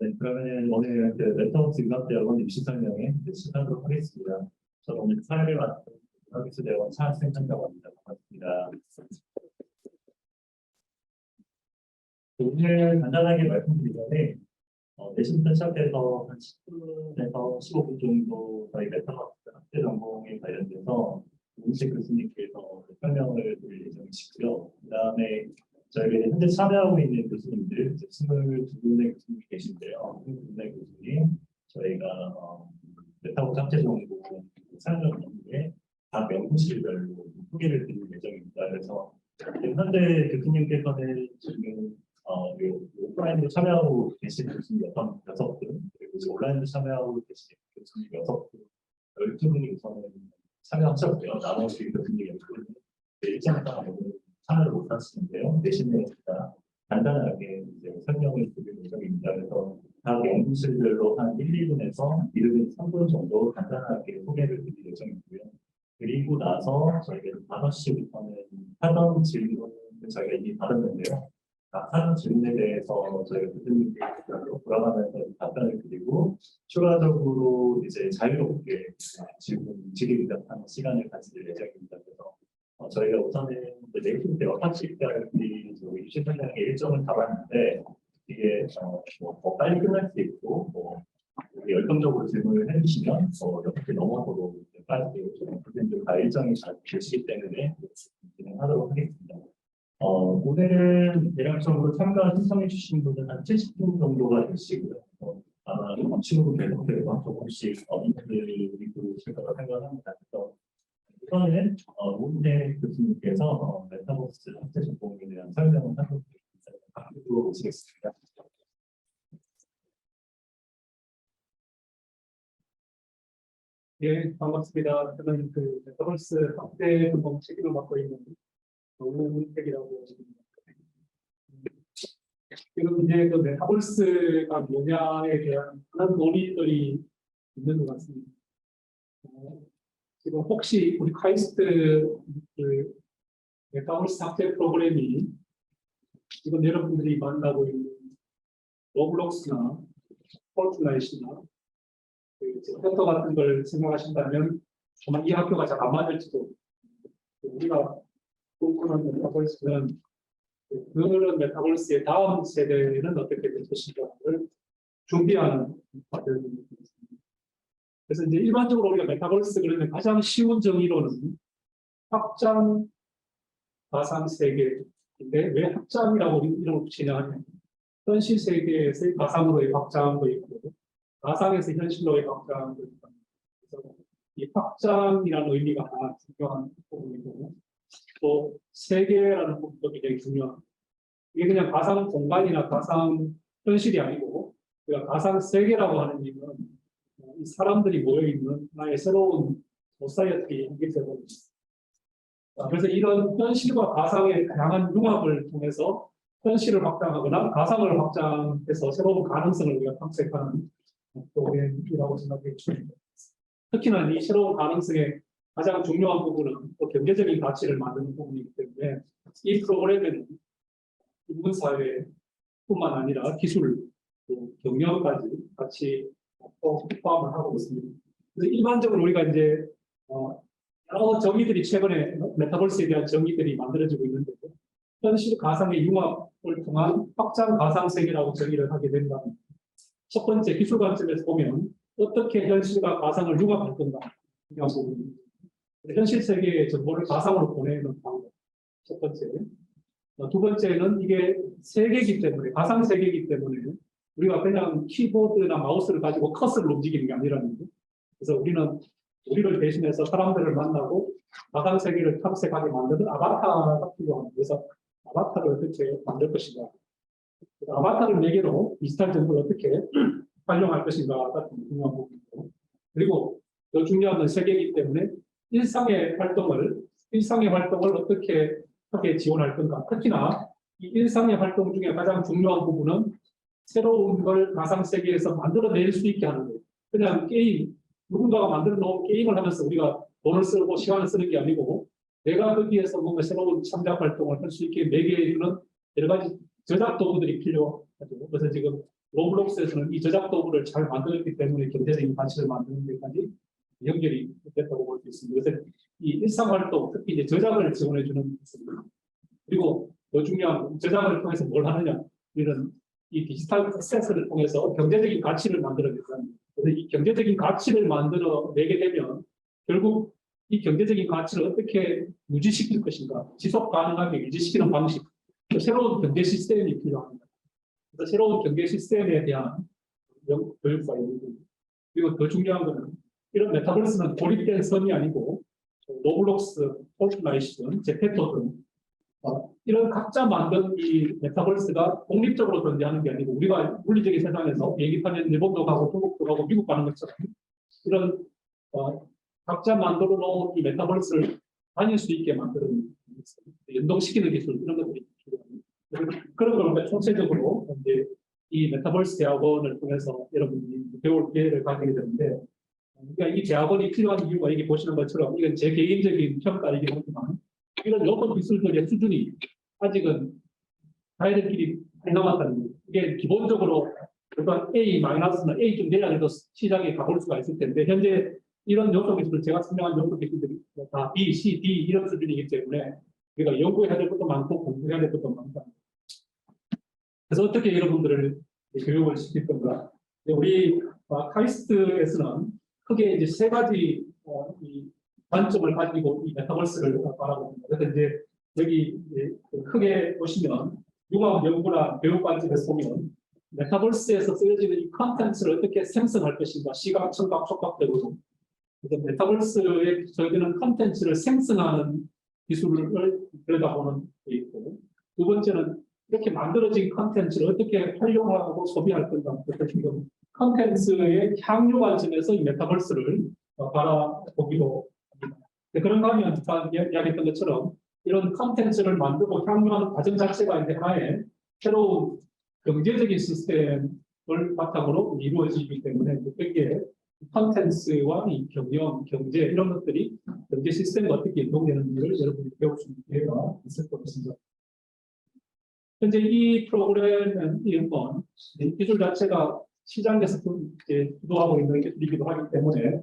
네, 그러면 오늘 메타버스 융합대 학원 입시 설명회 시작하도록 하겠습니다. 저는 오늘 사회를 맡은 서비스 대원 차생산자고 합니다. 반갑습니다. 오늘 간단하게 말씀드리기 전에 내신부터 시작해서 한 10분에서 15분 정도 저희 메타버스 학대 전공에 관련돼서 우은식 교수님께서 설명을 드릴 예정이시고요. 그 다음에 저희가 현재 참여하고 있는 교수님들 22분의 교수님이 계신데요. 22분의 교수님 저희가 메타버스 학대 전공 사용 전공에 각 연구실별로 소개를 드릴 예정입니다. 그래서 현재 교수님께서는 지금 오프라인으로 참여하고 계신 교수님 6분, 그리고 온라인으로 참여하고 계신 교수님 6분, 12분이 우선은 참여하셨고요. 나머지 교수님 10분은 일정 동안 참여를 못하시는데요. 대신에 제가 간단하게 이제 설명을 드릴 예정입니다. 그래서 각 연구실별로 한 1, 2분에서 1분, 3분 정도 간단하게 소개를 드릴 예정이고요. 그리고 나서 저희가 5시부터는 사전 질문을 저희가 이미 받았는데요. 사전 질문에 대해서 저희가 교수님께 돌아가면서 답변을 드리고 추가적으로 이제 자유롭게 질문 질의응답하는 시간을 가질 예정입니다. 그래서 저희가 우선은 내일 때 6시까지 입시 설명회 일정을 잡았는데 이게 더 빨리 끝날 수 있고 열정적으로 질문을 해주시면 6시 넘어서도 빨리 교수님들과 일정이 잘 되시기 때문에 진행하도록 하겠습니다. 오늘은 대략적으로 참가 신청해 주신 분은 한 70분 정도가 되시고요. 아마 친구 계속해서 조금씩 인터뷰를 들으실 거라 생각합니다. 그래서 우선은 오은혜 교수님께서 메타버스 학대 전공에 대한 설명을 하도록 하겠습니다. 앞으로 모시겠습니다. 예, 반갑습니다. 저는 메타버스 학대 전공 책임을 맡고 있는 오은택이라고 합니다. 지금 이제 메타버스가 뭐냐에 대한 많은 논의들이 있는 것 같습니다. 지금 혹시 우리 카이스트 메타버스 학대 프로그램이 지금 여러분들이 만나고 있는 로블록스나 폴트나잇이나 펜터 같은 걸 생각하신다면 정말 이 학교가 잘 안 맞을지도. 우리가 꿈꾸는 메타버스는 그런 메타버스의 다음 세대는 어떻게 될 것인가를 준비하는 과정입니다. 그래서 이제 일반적으로 우리가 메타버스 그러면 가장 쉬운 정의로는 확장 가상 세계인데 왜 확장이라고 이름을 붙이냐 하면 현실 세계에서의 가상으로의 확장도 있고 가상에서 현실로의 확장도 있고 그래서 이 확장이라는 의미가 하나 중요한 부분이고 또 세계라는 부분도 굉장히 중요한 이게 그냥 가상 공간이나 가상 현실이 아니고 우리가 가상 세계라고 하는 의미는 이 사람들이 모여있는 하나의 새로운 소사이어티이기 때문에 그래서 이런 현실과 가상의 다양한 융합을 통해서 현실을 확장하거나 가상을 확장해서 새로운 가능성을 우리가 탐색하는 프로그램이라고 생각해 주시면 됩니다. 특히나 이 새로운 가능성의 가장 중요한 부분은 또 경제적인 가치를 만드는 부분이기 때문에 이 프로그램에는 인문사회뿐만 아니라 기술, 경영까지 같이 포함을 하고 있습니다. 그래서 일반적으로 우리가 이제 여러 정의들이 최근에 메타버스에 대한 정의들이 만들어지고 있는데 현실 가상의 융합을 통한 확장 가상 세계라고 정의를 하게 된다면 첫 번째 기술 관점에서 보면 어떻게 현실과 가상을 융합할 건가 중요한 부분입니다. 현실 세계의 정보를 가상으로 보내는 방법 첫 번째. 두 번째는 이게 세계이기 때문에 가상 세계이기 때문에 우리가 그냥 키보드나 마우스를 가지고 커서를 움직이는 게 아니라는 거죠. 그래서 우리는 우리를 대신해서 사람들을 만나고 가상 세계를 탐색하게 만드는 아바타가 필요합니다. 그래서 아바타를 어떻게 만들 것인가, 아바타를 매개로 디지털 정보를 어떻게 활용할 것인가 같은 중요한 부분이고, 그리고 더 중요한 건 세계이기 때문에 일상의 활동을 어떻게 지원할 건가. 특히나 이 일상의 활동 중에 가장 중요한 부분은 새로운 걸 가상 세계에서 만들어낼 수 있게 하는 거예요. 그냥 게임, 누군가가 만들어 놓은 게임을 하면서 우리가 돈을 쓰고 시간을 쓰는 게 아니고 내가 거기에서 뭔가 새로운 창작 활동을 할 수 있게 매개해주는 여러 가지 저작 도구들이 필요하죠. 그래서 지금 로블록스에서는 이 저작 도구를 잘 만들었기 때문에 경제적인 가치를 만드는 데까지 연결이 됐다고 볼 수 있습니다. 그래서 이 일상활동, 특히 이제 저작을 지원해주는 것입니다. 그리고 더 중요한 저작을 통해서 뭘 하느냐, 이런 이 디지털 액세스를 통해서 경제적인 가치를 만들어내는 겁니다. 그래서 이 경제적인 가치를 만들어내게 되면 결국 이 경제적인 가치를 어떻게 유지시킬 것인가, 지속 가능하게 유지시키는 방식, 새로운 경제 시스템이 필요합니다. 그래서 새로운 경제 시스템에 대한 교육과 연구, 그리고 더 중요한 것은 이런 메타버스는 고립된 선이 아니고 로블록스, 폴트나이션, 제페토 등 이런 각자 만든 이 메타버스가 독립적으로 존재하는 게 아니고 우리가 물리적인 세상에서 비행기 타면 일본도 가고 중국도 가고 미국 가는 것처럼 이런 각자 만들어 놓은 이 메타버스를 다닐 수 있게 만드는 연동시키는 기술 이런 것들이 필요합니다. 그런 걸 총체적으로 이제 이 메타버스 대학원을 통해서 여러분들이 배울 기회를 가지게 되는데, 그러니까 이 대학원이 필요한 이유가 이게 보시는 것처럼 이건 제 개인적인 평가이긴 하지만 이런 여러 기술들의 수준이 아직은 자기들끼리 많이 남았다는 거예요. 이게 기본적으로 일단 A-나 A좀 돼야 더 시장에 가볼 수가 있을 텐데 현재 이런 요소 기술, 제가 설명한 요소 기술들이 다 B, C, D 이런 수준이기 때문에 우리가 연구해야 될 것도 많고 공부해야 될 것도 많다. 그래서 어떻게 여러분들을 교육을 시킬 건가? 우리 카이스트에서는 크게 이제 세 가지 이 관점을 가지고 이 메타버스를 바라봅니다. 그래서 이제 여기 이제 크게 보시면 융합 연구나 교육 관점에서 보면 메타버스에서 쓰여지는 이 컨텐츠를 어떻게 생성할 것인가, 시각, 청각, 촉각적으로. 그래서 메타버스에 저희들은 컨텐츠를 생성하는 기술을 들여다보는 게 있고, 두 번째는 이렇게 만들어진 컨텐츠를 어떻게 활용하고 소비할 건가. 그래서 지금 컨텐츠의 향유 관점에서 이 메타버스를 바라보기로 합니다. 그런가 하면 아까 이야기했던 것처럼 이런 컨텐츠를 만들고 향유하는 과정 자체가 이제 하나의 새로운 경제적인 시스템을 바탕으로 이루어지기 때문에 거기에 컨텐츠와 이 경영, 경제 이런 것들이 경제 시스템과 어떻게 연동되는지를 여러분이 배울 수 있는 기회가 있을 것 같습니다. 현재 이 프로그램은 이번 기술 자체가 시장에서 이제 주도하고 있는 기술이기도 하기 때문에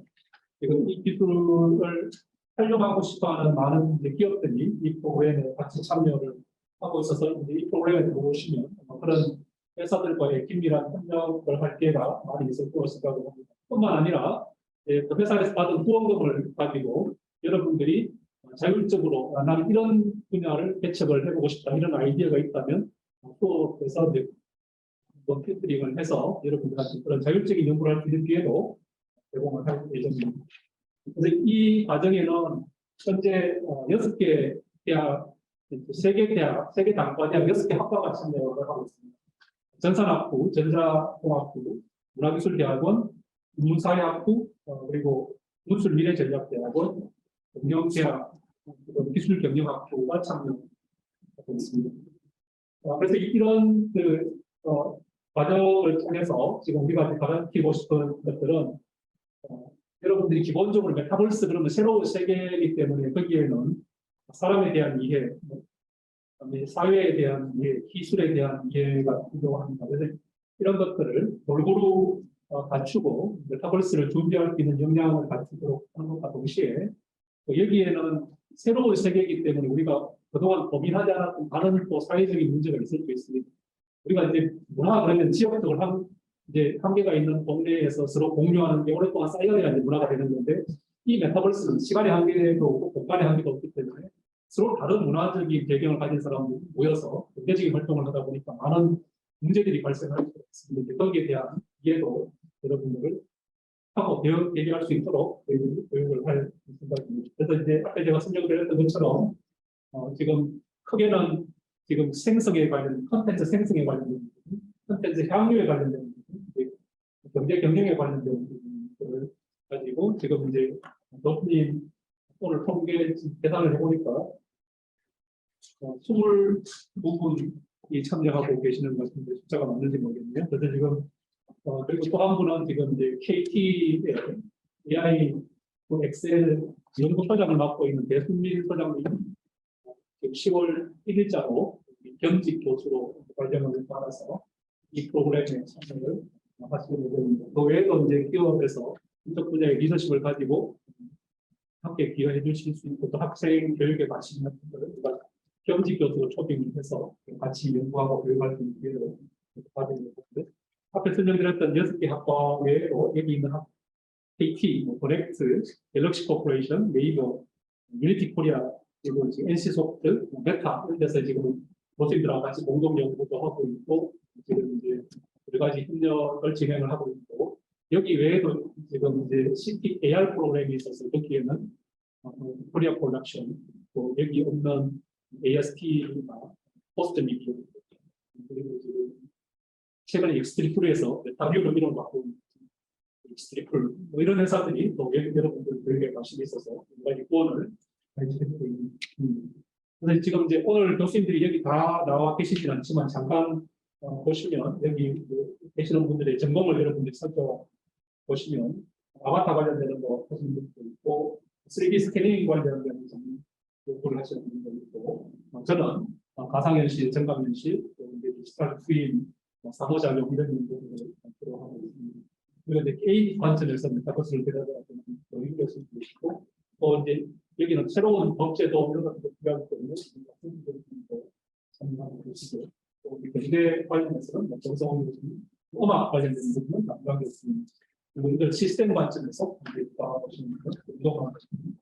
지금 이 기술을 활용하고 싶어하는 많은 기업들이 이 프로그램에 같이 참여를 하고 있어서 이 프로그램에 들어오시면 그런 회사들과의 긴밀한 협력을 할 기회가 많이 있을 것이라고 합니다. 뿐만 아니라 그 회사에서 받은 후원금을 가지고 여러분들이 자율적으로 나는 이런 분야를 개척을 해보고 싶다 이런 아이디어가 있다면 또 그래서 필터링을 해서 여러분들한테 그런 자율적인 연구를 할 수 있는 기회도 제공을 할 예정입니다. 그래서 이 과정에는 현재 6개 대학, 세계 대학, 세계 단과대학 6개 학과가 참여를 하고 있습니다. 전산학부, 전자공학부, 문화기술대학원, 문사회학부, 그리고 문술미래전략대학원, 경영대학, 기술경영학부가 참여하고 있습니다. 그래서 이런 과정을 통해서 지금 우리가 가르치고 싶은 것들은 여러분들이 기본적으로 메타버스 그러면 새로운 세계이기 때문에 거기에는 사람에 대한 이해, 사회에 대한 이해, 기술에 대한 이해가 필요합니다. 그래서 이런 것들을 골고루 갖추고 메타버스를 준비할 수 있는 역량을 갖추도록 하는 것과 동시에 여기에는 새로운 세계이기 때문에 우리가 그동안 고민하지 않았던 많은 또 사회적인 문제가 있을 수 있습니다. 우리가 이제 문화 그러면 지역적으로 이제 한계가 있는 동네에서 서로 공유하는 게 오랫동안 쌓여야 이제 문화가 되는 건데 이 메타버스는 시간의 한계도 없고 공간의 한계도 없기 때문에 서로 다른 문화적인 배경을 가진 사람들이 모여서 경제적인 활동을 하다 보니까 많은 문제들이 발생할 수 있습니다. 거기에 대한 이해도 여러분들을 하고 대비할 수 있도록 저희들이 교육을 할 생각입니다. 그래서 이제 앞에 제가 설명드렸던 것처럼 지금 크게는 지금 생성에 관련, 컨텐츠 생성에 관련된 부분, 컨텐츠 향유에 관련된 부분, 경제 경영에 관련된 부분을 가지고 지금 이제 높이 오늘 통계 계산을 해보니까 22분이 참여하고 계시는 것 같은데 숫자가 맞는지 모르겠네요. 그래서 지금 그리고 또 한 분은 지금 이제 KT의 AI 엑셀 연구소장을 맡고 있는 배순민 소장님 지금 10월 1일자로 겸직 교수로 발령을 받아서 이 프로그램에 참여를 하시게 되는데 그 외에도 이제 기업에서 이쪽 분야의 리더십을 가지고 함께 기여해 주실 수 있고 또 학생 교육에 관심 있는 분들은 겸직 교수로 초빙을 해서 같이 연구하고 교육할 수 있는 기회를 가지고 있는데 앞에 설명드렸던 6개 학과 외에도 여기 있는 KT, 코넥트, 갤럭시 코퍼레이션, 네이버, 유니티 코리아, 그리고 지금 NC소프트, 메타 이런 데서 지금 교수님들하고 같이 공동 연구도 하고 있고 지금 이제 여러 가지 협력을 진행을 하고 있고 여기 외에도 지금 이제 CT AR 프로그램이 있어서 여기에는 코리아 프로덕션, 또 여기 없는 AST나 포스트 미디어 그리고 지금 최근에 익스트리플에서 메타뷰를 이런 갖고 익스트리플 뭐 이런 회사들이 또 여러분들에게 관심이 있어서 여러 가지 후원을 해주고 있는. 그래서 지금 이제 오늘 교수님들이 여기 다 나와 계시진 않지만 잠깐 보시면 여기 계시는 분들의 전공을 여러분들이 살펴보시면 아바타 관련되는 거 하시는 분도 있고 3D 스캐닝 관련되는 연구를 하시는 분도 있고 저는 가상현실, 증강현실, 또 이제 디지털 트윈, 상호작용 이런 연구를 하고 있습니다. 그리고 이제 개인 관점에서 메타버스를 대답하는 여기 교수님도 있고 또 이제 여기는 새로운 법제도 이런 것들도 필요하기 때문에 참여하고 계시고 또 경제 관련해서는 정성원 교수님, 음악 관련된 부분은 남강 교수님 그리고 이걸 시스템 관점에서 보시는 것, 운동하는 것입니다.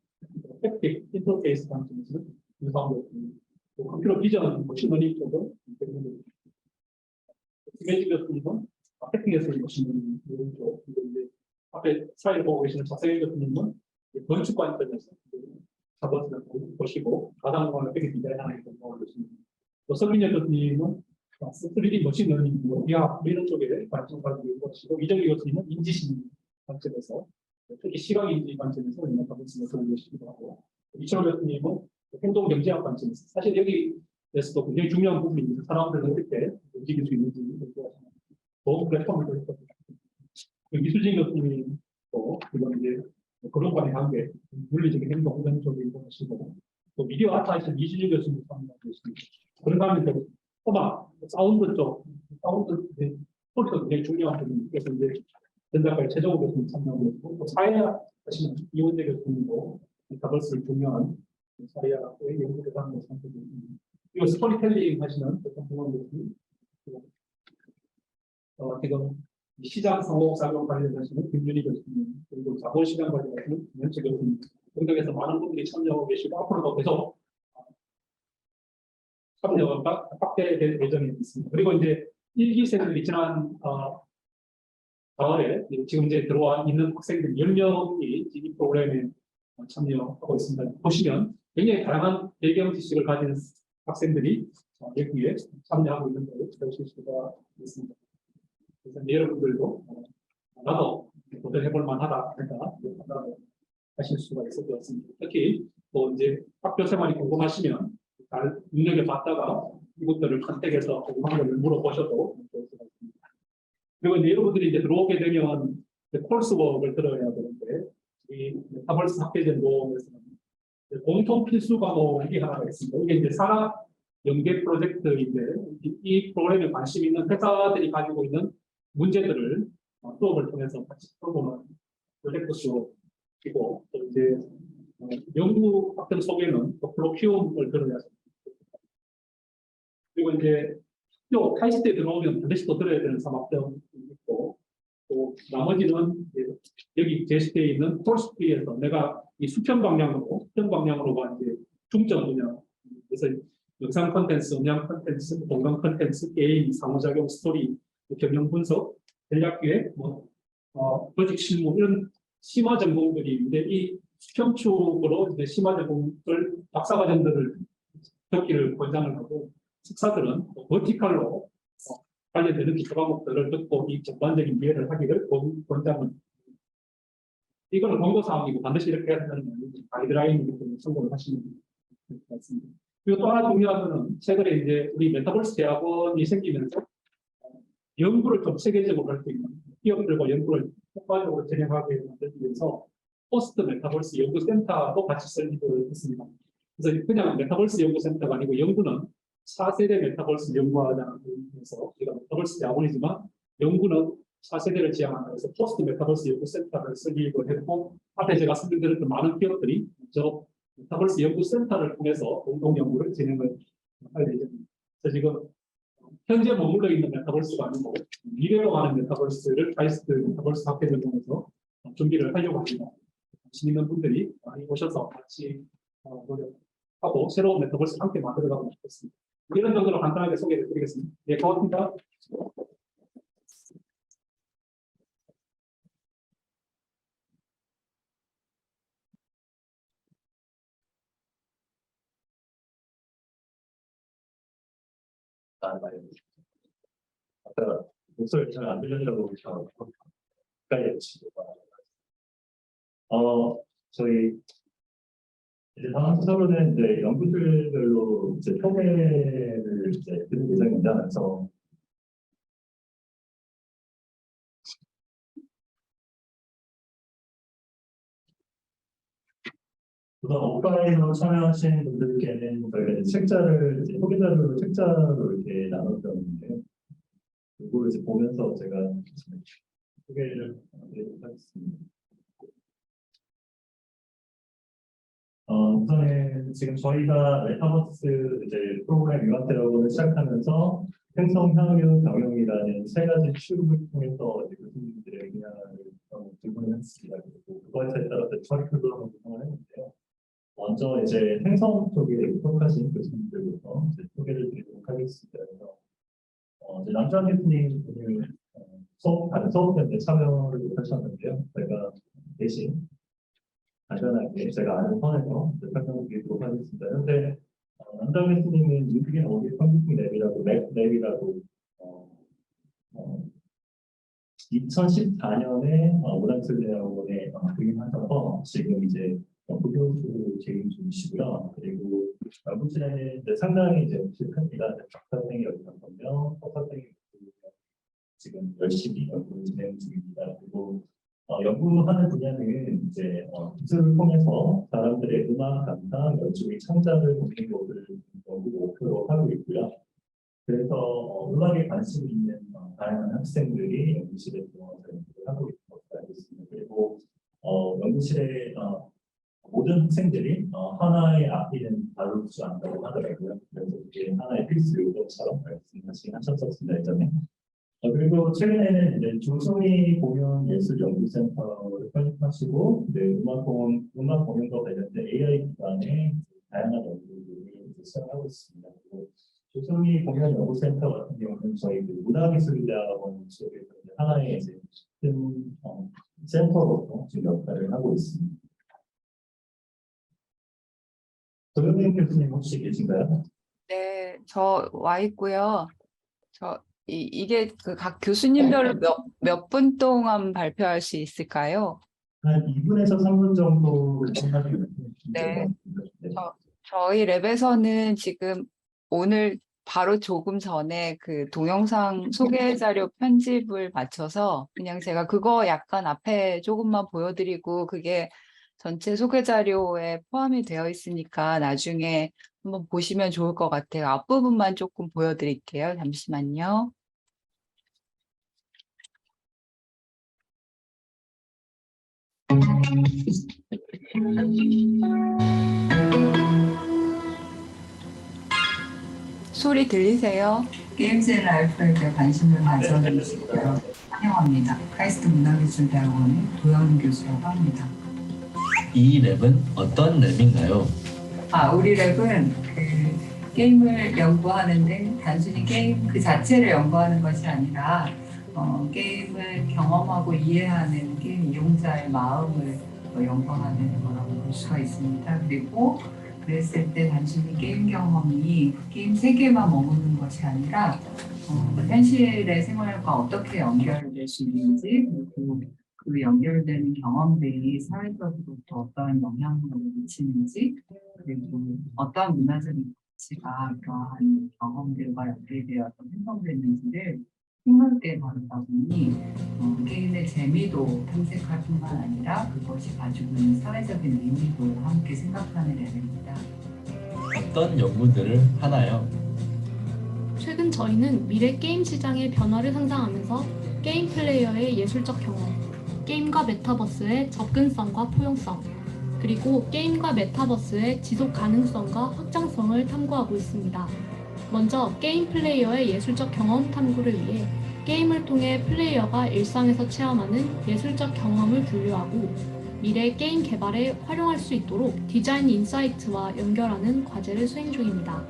팩틱 인터페이스 관점에서는 유상호 교수님, 또 컴퓨터 비전, 머신러닝 쪽은 김혜진 교수님은 마케팅에서 보시는 쪽, 그리고 이제 앞에 슬라이드 보고 계시는 자세히 교수님은 건축 관점에서 작업을 보시고 가상화를 어떻게 디자인하는 공부를 보십니다. 또 설민혁 교수님은 3D 머신러닝, 기하 이런 쪽에 관점 가지고 보시고 이정희 교수님은 인지심 관점에서 특히 시각인지 관점에서 메타버스를 보시기도 하고 이철호 교수님은 행동경제학 관점에서 사실 여기에서도 굉장히 중요한 부분입니다. 사람들은 어떻게 움직일 수 있는지 도움 플랫폼을 도입했거든요. 미수진 교수님은 또 이건 이제 그룹간의 관계, 물리적인 행동 이런 쪽에 이동하시고 또 미디어 아트 하시는 이준일 교수님 참여하고 있습니다. 그런 다음에 또 음악, 사운드 쪽, 사운드 소리도 굉장히 중요한 부분이 그래서 이제 전작가의 최정호 교수님 참여하고 있고 또 사회학 하시는 이원재 교수님도 메타버스를 중요한 사회학의 연구 대상으로 참여하고 있습니다. 그리고 스토리텔링 하시는 정동원 교수님 지금 시장 성공작용 관련해서는 김준희 교수님 그리고 자본시장 관련해서는 김현철 교수님 등등해서 많은 분들이 참여하고 계시고 앞으로도 계속 참여가 확대될 예정이 있습니다. 그리고 이제 1기생들이 지난 4월에 지금 이제 들어와 있는 학생들 10명이 이 프로그램에 참여하고 있습니다. 보시면 굉장히 다양한 배경 지식을 가진 학생들이 여기에 참여하고 있는 것을 보실 수가 있습니다. 그래서 여러분들도 나도 도전해볼 만하다 하실 수가 있을 것 같습니다. 특히 또 이제 학교 생활이 궁금하시면 잘 눈여겨봤다가 이것들을 선택해서 궁금한 걸 물어보셔도 좋을 것 같습니다. 그리고 이제 여러분들이 이제 들어오게 되면 콜스웍을 들어야 되는데 이 메타버스 학회전공에서는 공통 필수 과목이 하나가 있습니다. 이게 이제 산업 연계 프로젝트인데 이 프로그램에 관심 있는 회사들이 가지고 있는 문제들을 수업을 통해서 같이 풀어보는 프로젝트 수업이고 또 이제 연구 학점 속에는 또 프로큐움을 들어야 합니다. 그리고 이제 또 카이스트에 들어오면 반드시 또 들어야 되는 3학점이 있고 또 나머지는 여기 제시되어 있는 콜스피에서 내가 이 수평 방향으로 이제 중점 분야 그래서 영상 콘텐츠, 음향 콘텐츠, 공간 콘텐츠, 게임, 상호작용, 스토리, 경영 분석, 전략 기획, 프로젝트 실무 이런 심화 전공들이 있는데 이 수평축으로 이제 심화 전공을 박사과정들을 듣기를 권장을 하고 석사들은 버티컬로 관련되는 기초 과목들을 듣고 이 전반적인 이해를 하기를 권장을 이거는 권고사항이고 반드시 이렇게 해야 되는 가이드라인이기 때문에 참고를 하시면 될 것 같습니다. 그리고 또 하나 중요한 것은 최근에 이제 우리 메타버스 대학원이 생기면서 연구를 좀 세계적으로 할 수 있는 기업들과 연구를 효과적으로 진행하게 만들기 위해서 포스트 메타버스 연구센터도 같이 설립을 했습니다. 그래서 그냥 메타버스 연구센터가 아니고 연구는 4세대 메타버스 연구하자는 의미에서 우리가 메타버스 야원이지만 연구는 4세대를 지향한다 해서 포스트 메타버스 연구센터를 쓰기로 했고, 앞에 제가 설명드렸던 많은 기업들이 저 메타버스 연구센터를 통해서 공동 연구를 진행을 할 예정입니다. 그래서 지금 현재 머물러 있는 메타버스가 아니고 미래로 가는 메타버스를 카이스트 메타버스 학회를 통해서 준비를 하려고 합니다. 관심 있는 분들이 많이 오셔서 같이 노력하고 새로운 메타버스 함께 만들어가고 싶습니다. 이런 정도로 간단하게 소개해 드리겠습니다. 예, 고맙습니다. 아까 목소리 잘 안 들리더라고 가까이 해주시고. 저희 이제 다음 순서로는 이제 연구실별로 이제 소개를 이제 드릴 예정입니다. 그래서 우선 오프라인으로 참여하신 분들께는 저희가 이제 책자를 이제 소개자료로 책자로 이렇게 나눠드렸는데요. 그걸 이제 보면서 제가 소개를 드리도록 하겠습니다. 우선은 지금 저희가 메타버스 이제 프로그램 유아테러를 시작하면서 생성, 향유, 경영이라는 세 가지 취업을 통해서 이제 교수님들의 의견을 질문을 했습니다. 그리고 그것에 따라서 커리큘럼을 구성을 했는데요. 먼저 이제 생성 쪽에 속하신 교수님들부터 이제 소개를 드리도록 하겠습니다. 그래서 이제 남주환 교수님 오늘 다른 수업 때문에 참여를 못하셨는데요. 제가 대신 간단하게 제가 아는 선에서 설명을 드리도록 하겠습니다. 현재 남주환 교수님은 뉴비겐 어디 컴퓨팅 랩이라고 랩이라고 2014년에 오락슬대학원에 부임하셔서 지금 이제 부교수 재임 중이시고요. 그리고 연구실에는 이제 상당히 이제 큽니다. 박사생이 15명, 석사생이 지금 열심히 연구를 진행 중입니다. 그리고 연구하는 분야는 이제 기술을 통해서 사람들의 음악, 감상, 연주의 창작을 돕는 것을 연구 목표로 하고 있고요. 그래서 음악에 관심 있는 다양한 학생들이 연구실에 들어와서 연구를 하고 있는 것을 알고 있습니다. 그리고 연구실에 모든 학생들이 하나의 악기는 다룰 줄 안다고 하더라고요. 그래서 이게 하나의 필수 요소처럼 말씀하셨었습니다. 예전에. 그리고 최근에는 이제 조성희 공연예술연구센터를 설립하시고 음악 공연과 관련된 AI 기반의 다양한 연구들을 시작하고 있습니다. 그리고 조성희 공연연구센터 같은 경우는 저희 문화기술대학원 쪽에서 하나의 이제 센터로서 지금 역할을 하고 있습니다. 도영민 교수님 혹시 계신가요? 네, 저 와 있고요. 이게 그 각 교수님별로 몇 분 동안 발표할 수 있을까요? 한 2분에서 3분 정도 네. 저희 랩에서는 지금 오늘 바로 조금 전에 그 동영상 소개 자료 편집을 마쳐서 그냥 제가 그거 약간 앞에 조금만 보여드리고 그게 전체 소개 자료에 포함이 되어 있으니까 나중에 한번 보시면 좋을 것 같아요. 앞부분만 조금 보여드릴게요. 잠시만요. 소리 들리세요? 게임즈 라이프에 대해 관심을 가져주시고요. 환영합니다. 카이스트 문화기술대학원의 도영 교수라고 합니다. 이 랩은 어떤 랩인가요? 우리 랩은 그 게임을 연구하는데 단순히 게임 그 자체를 연구하는 것이 아니라 게임을 경험하고 이해하는 게임 이용자의 마음을 연구하는 거라고 볼 수가 있습니다. 그리고 그랬을 때 단순히 게임 경험이 게임 세계만 머무는 것이 아니라 현실의 생활과 어떻게 연결될 수 있는지 그리고 그 연결되는 경험들이 사회적으로 또 어떠한 영향을 미치는지 그리고 어떠한 문화적인 가치가 그러한 경험들과 연결되어서 생성되는지를 폭넓게 다루다 보니 게임의 재미도 탐색할 뿐만 아니라 그것이 가지고 있는 사회적인 의미도 함께 생각하는 랩입니다. 어떤 연구들을 하나요? 저희는 미래 게임 시장의 변화를 상상하면서 게임 플레이어의 예술적 경험, 게임과 메타버스의 접근성과 포용성, 그리고 게임과 메타버스의 지속 가능성과 확장성을 탐구하고 있습니다. 먼저 게임 플레이어의 예술적 경험 탐구를 위해 게임을 통해 플레이어가 일상에서 체험하는 예술적 경험을 분류하고 미래 게임 개발에 활용할 수 있도록 디자인 인사이트와 연결하는 과제를 수행 중입니다.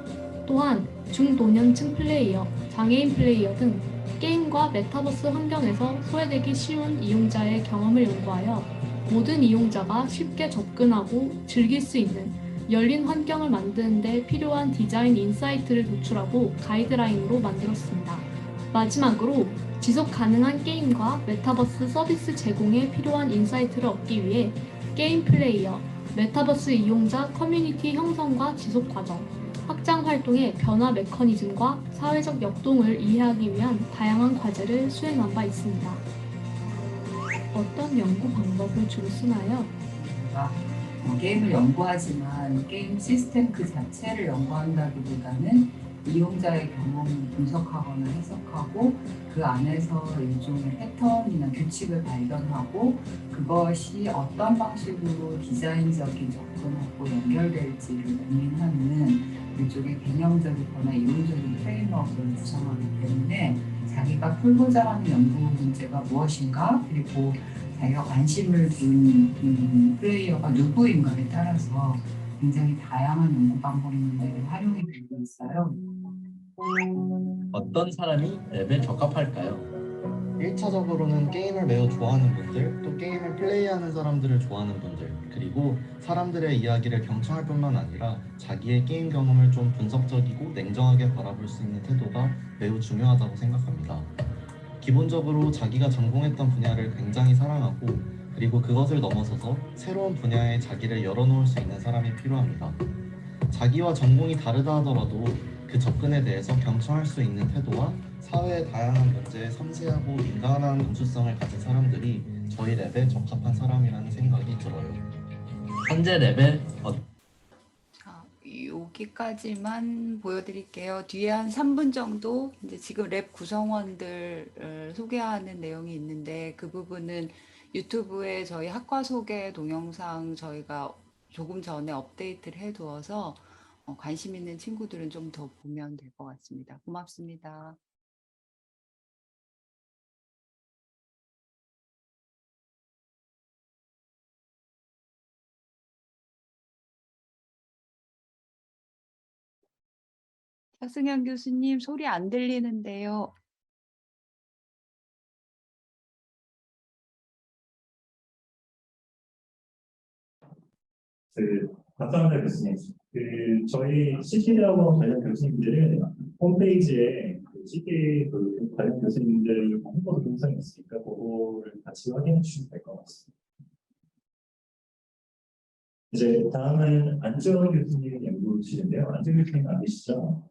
또한 중노년층 플레이어, 장애인 플레이어 등 게임과 메타버스 환경에서 소외되기 쉬운 이용자의 경험을 연구하여 모든 이용자가 쉽게 접근하고 즐길 수 있는 열린 환경을 만드는 데 필요한 디자인 인사이트를 도출하고 가이드라인으로 만들었습니다. 마지막으로 지속 가능한 게임과 메타버스 서비스 제공에 필요한 인사이트를 얻기 위해 게임 플레이어, 메타버스 이용자 커뮤니티 형성과 지속 과정, 확장 활동의 변화 메커니즘과 사회적 역동을 이해하기 위한 다양한 과제를 수행한 바 있습니다. 어떤 연구 방법을 주로 쓰나요? 게임을 연구하지만 게임 시스템 그 자체를 연구한다기보다는 이용자의 경험을 분석하거나 해석하고 그 안에서 일종의 패턴이나 규칙을 발견하고 그것이 어떤 방식으로 디자인적인 접근하고 연결될지를 고민하는 일종의 개념적이거나 이론적인 프레임워크를 구성하기 때문에 자기가 풀고자 하는 연구 문제가 무엇인가 그리고 자기가 관심을 둔 플레이어가 누구인가에 따라서 굉장히 다양한 연구 방법론들을 활용해 되고 있어요. 어떤 사람이 랩에 적합할까요? 1차적으로는 게임을 매우 좋아하는 분들, 또 게임을 플레이하는 사람들을 좋아하는 분들, 그리고 사람들의 이야기를 경청할 뿐만 아니라 자기의 게임 경험을 좀 분석적이고 냉정하게 바라볼 수 있는 태도가 매우 중요하다고 생각합니다. 기본적으로 자기가 전공했던 분야를 굉장히 사랑하고 그리고 그것을 넘어서서 새로운 분야에 자기를 열어놓을 수 있는 사람이 필요합니다. 자기와 전공이 다르다 하더라도 그 접근에 대해서 경청할 수 있는 태도와 사회의 다양한 문제에 섬세하고 민감한 감수성을 가진 사람들이 저희 랩에 적합한 사람이라는 생각이 들어요. 현재 랩에 여기까지만 보여드릴게요. 뒤에 한 3분 정도 이제 지금 랩 구성원들을 소개하는 내용이 있는데 그 부분은 유튜브에 저희 학과 소개 동영상 저희가 조금 전에 업데이트를 해두어서 관심 있는 친구들은 좀 더 보면 될 것 같습니다. 고맙습니다. 차승현 교수님 소리 안 들리는데요. 박상환 교수님, 저희 CT하고 관련 교수님들은 홈페이지에 CT 관련 교수님들 홍보 동영상이 있으니까 그거를 같이 확인해 주시면 될 것 같습니다. 이제 다음은 안지원 교수님 연구실인데요. 안지원 교수님 안 계시죠?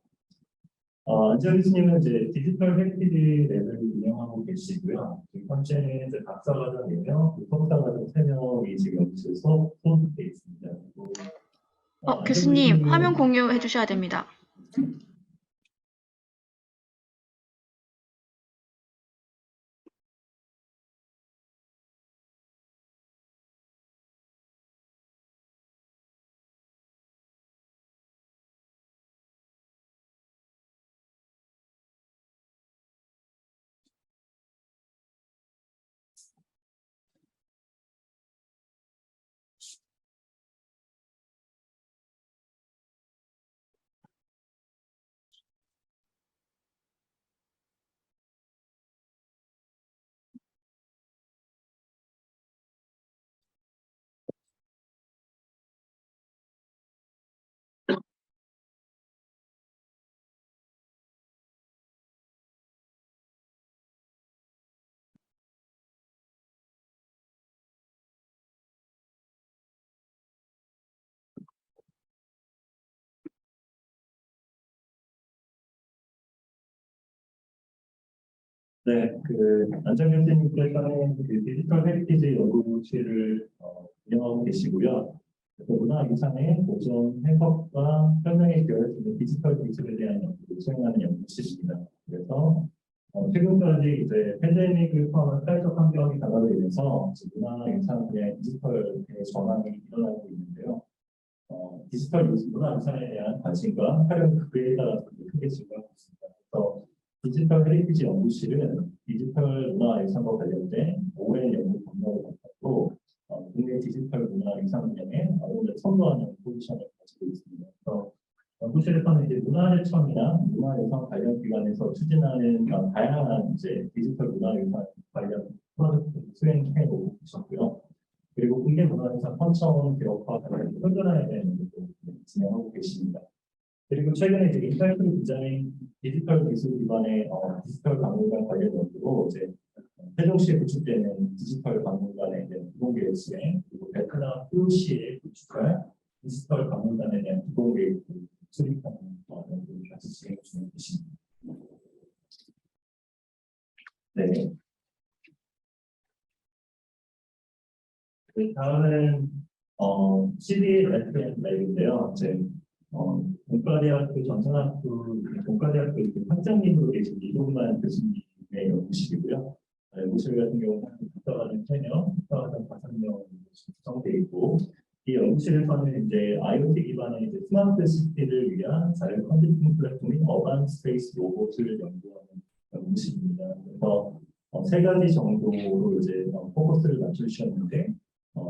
안지원 교수님은 이제 디지털 헤리티지 랩을 운영하고 계시고요. 지금 현재는 이제 박사과정이며 석사과정 3명이 지금 연구실에서 소속돼 있습니다. 교수님, 화면 공유해 주셔야 됩니다. 네, 안정 교수님께서는 디지털 헤리티지 연구실을 운영하고 계시고요. 그래서 문화유산의 보존, 해석과 설명에 기여할 수 있는 디지털 기술에 대한 연구를 수행하는 연구실입니다. 그래서 최근까지 이제 팬데믹을 포함한 사회적 환경이 변화로 인해서 문화유산 분야의 디지털 전환이 일어나고 있는데요. 디지털 문화유산에 대한 관심과 활용 그에 따라서 크게 증가하고 있습니다. 그래서 디지털 헤리티지 연구실은 디지털 문화유산과 관련된 오랜 연구 경력을 바탕으로 국내 디지털 문화유산 분야에 오늘 선도하는 포지션을 가지고 있습니다. 그래서 연구실에서는 이제 문화재청이나 문화유산 관련 기관에서 추진하는 다양한 이제 디지털 문화유산 관련 프로젝트를 수행해 오고 있었고요. 그리고 국내 문화유산 선천 기록과 관련 현존화에 대한 연구도 진행하고 계십니다. 그리고 최근에 이제 인터넷으로 디자인 디지털 기술 기반의 디지털 박물관 관련 연구로 이제 세종시에 구축되는 디지털 박물관에 대한 기본계획 수행, 그리고 베트남 후시에 구축할 디지털 박물관에 대한 기본계획 수립하는 연구를 같이 진행 중에 계십니다. 네. 다음은 CD FM 랩인데요. 이제 본과대학교 전산학부 본과대학교 학장님으로 계신 이동만 교수님의 연구실이고요. 연구실 같은 경우는 박사과정 3명, 박사과정 5명 구성되어 있고, 이 연구실에서는 이제 IoT 기반의 이제 스마트 시티를 위한 자율 컴퓨팅 플랫폼인 어반 스페이스 로봇을 연구하는 연구실입니다. 그래서 세 가지 정도로 이제 포커스를 맞춰주셨는데,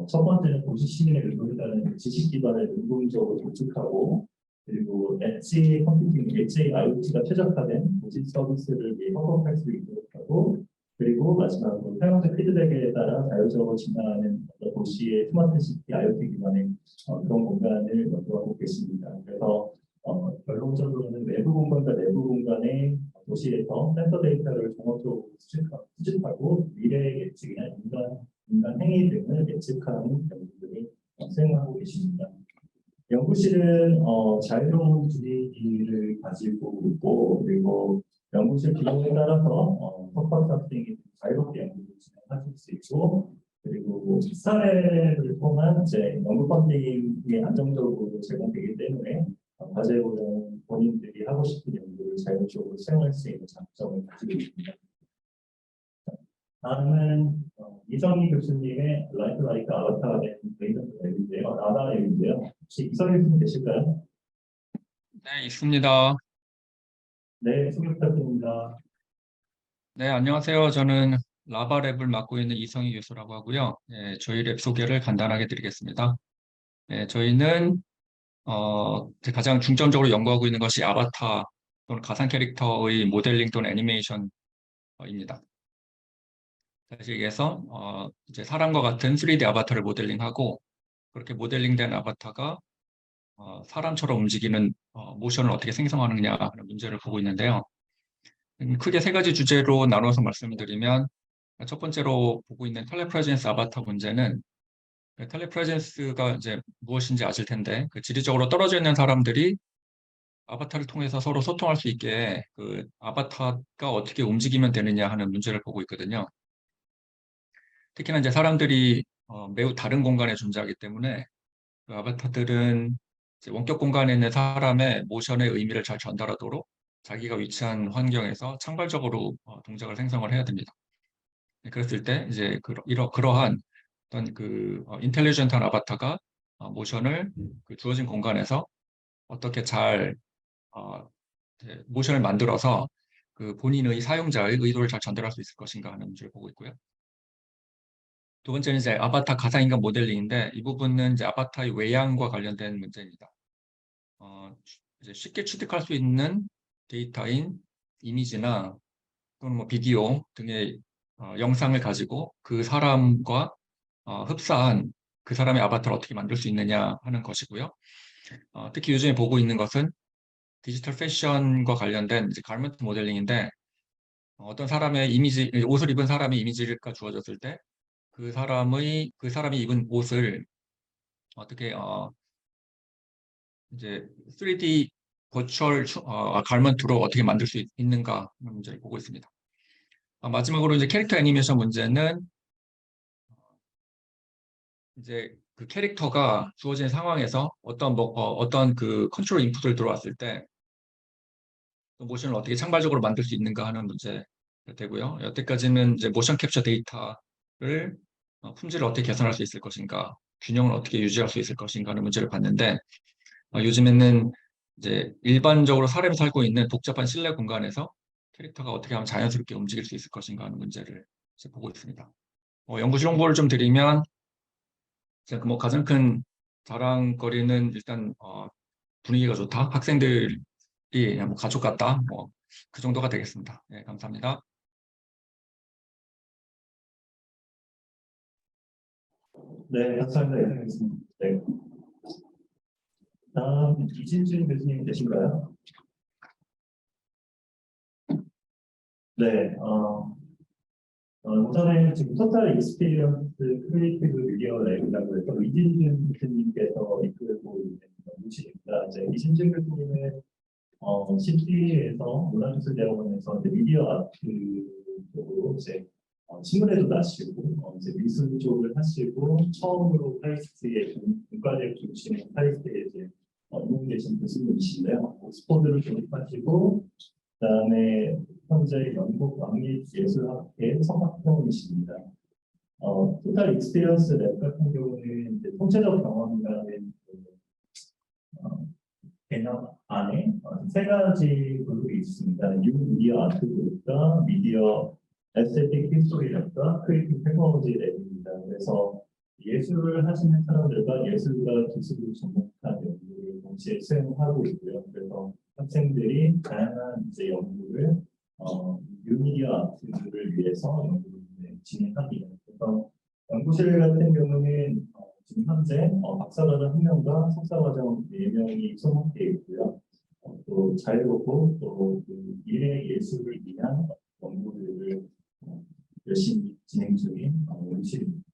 첫 번째는 도시 시민의 의도에 따른 지식 기반을 능동적으로 구축하고, 그리고 엣지 컴퓨팅, 엣지 IoT가 최적화된 도시 서비스를 위해 협업할 수 있도록 하고, 그리고 마지막으로 사용자 피드백에 따라 자율적으로 진행하는 도시의 스마트 시티 IoT 기반의 그런 공간을 연구하고 계십니다. 그래서 결론적으로는 외부 공간과 내부 공간의 도시에서 센서 데이터를 종합적으로 수집하고 미래의 예측이나 인간 행위 등을 예측하는 연구들을 수행하고 계십니다. 연구실은 자유로운 분위기를 가지고 있고, 그리고 연구실 기능에 따라서 석박사 학생이 자유롭게 연구를 진행하실 수 있고, 그리고 사례를 통한 이제 연구 펀딩이 안정적으로 제공되기 때문에 과제보다는 본인들이 하고 싶은 연구를 자율적으로 수행할 수 있는 장점을 가지고 있습니다. 다음은 이성희 교수님의 라이프 라이크 아바타가 된 레이던트 앱인데요. 라바 앱인데요. 혹시 이성희 교수님 계실까요? 네, 있습니다. 네, 소개 부탁드립니다. 네, 안녕하세요. 저는 라바랩을 맡고 있는 이성희 교수라고 하고요. 저희 랩 소개를 간단하게 드리겠습니다. 저희는 이제 가장 중점적으로 연구하고 있는 것이 아바타 또는 가상 캐릭터의 모델링 또는 애니메이션입니다. 다시 얘기해서 이제 사람과 같은 3D 아바타를 모델링하고, 그렇게 모델링된 아바타가 사람처럼 움직이는 모션을 어떻게 생성하느냐 하는 문제를 보고 있는데요. 크게 세 가지 주제로 나눠서 말씀드리면, 첫 번째로 보고 있는 텔레프레젠스 아바타 문제는, 텔레프레젠스가 이제 무엇인지 아실 텐데, 그 지리적으로 떨어져 있는 사람들이 아바타를 통해서 서로 소통할 수 있게 그 아바타가 어떻게 움직이면 되느냐 하는 문제를 보고 있거든요. 특히나 이제 사람들이 매우 다른 공간에 존재하기 때문에 그 아바타들은 이제 원격 공간에 있는 사람의 모션의 의미를 잘 전달하도록 자기가 위치한 환경에서 창발적으로 동작을 생성을 해야 됩니다. 그랬을 때 이제 그러한 어떤 그 인텔리전트한 아바타가 모션을 그 주어진 공간에서 어떻게 잘 모션을 만들어서 그 본인의 사용자의 의도를 잘 전달할 수 있을 것인가 하는 문제를 보고 있고요. 두 번째는 이제 아바타 가상인간 모델링인데, 이 부분은 이제 아바타의 외양과 관련된 문제입니다. 이제 쉽게 취득할 수 있는 데이터인 이미지나 또는 뭐 비디오 등의 영상을 가지고 그 사람과 흡사한 그 사람의 아바타를 어떻게 만들 수 있느냐 하는 것이고요. 특히 요즘에 보고 있는 것은 디지털 패션과 관련된 이제 가르먼트 모델링인데, 어떤 사람의 이미지, 옷을 입은 사람의 이미지가 주어졌을 때 그 사람이 입은 옷을 어떻게 이제 3D 버추얼 가르먼트로 어떻게 만들 수 있는가 하는 문제를 보고 있습니다. 마지막으로 이제 캐릭터 애니메이션 문제는 이제 그 캐릭터가 주어진 상황에서 어떤 그 컨트롤 인풋을 들어왔을 때 그 모션을 어떻게 창발적으로 만들 수 있는가 하는 문제가 되고요. 여태까지는 이제 모션 캡처 데이터를 품질을 어떻게 개선할 수 있을 것인가, 균형을 어떻게 유지할 수 있을 것인가 하는 문제를 봤는데 요즘에는 이제 일반적으로 사람이 살고 있는 복잡한 실내 공간에서 캐릭터가 어떻게 하면 자연스럽게 움직일 수 있을 것인가 하는 문제를 이제 보고 있습니다. 연구실 홍보를 좀 드리면 제가 뭐 가장 큰 자랑거리는 일단 분위기가 좋다, 학생들이 그냥 뭐 가족 같다, 뭐 그 정도가 되겠습니다. 네, 감사합니다. 네, 감사합니다. 이상했습니다. 네. 다음 이진준 교수님 되신가요? 네, 우선은 지금 토탈 익스피리언스 크리에이티브 미디어 랩이라고 해서 이진준 교수님께서 이끌고 있는 연구실입니다. 이제 이진준 교수님은 CT에서 문화기술대학원에서 이제 미디어 아트 쪽으로 이제 신문에도 나시고 이제 미술 쪽을 하시고 처음으로 카이스트의 문과대학 중심의 카이스트에 이제 업무 계신 교수님이신데요. 옥스퍼드를 졸업하시고 그다음에 현재 영국 왕립예술학회 성악평이십니다. 토탈 익스피리언스 랩 같은 경우는 이제 통체적 경험이라는 개념 안에 세 가지 그룹이 있습니다. 뉴 미디어 아트 그룹과 미디어 에스테틱 히스토리 랩과 크리에이티브 테크놀로지 랩입니다. 그래서 예술을 하시는 사람들과 예술과 기술을 접목한 연구를 동시에 수행하고 있고요. 그래서 학생들이 다양한 이제 연구를 뉴미디어 아트를 위해서 연구를 진행합니다. 그래서 연구실 같은 경우는 지금 현재 박사과정 1명과 석사과정 4명이 소속되어 있고요. 또 자유롭고 또 미래 예술을 위한 연구들을 열심히 진행 중인 연구실입니다.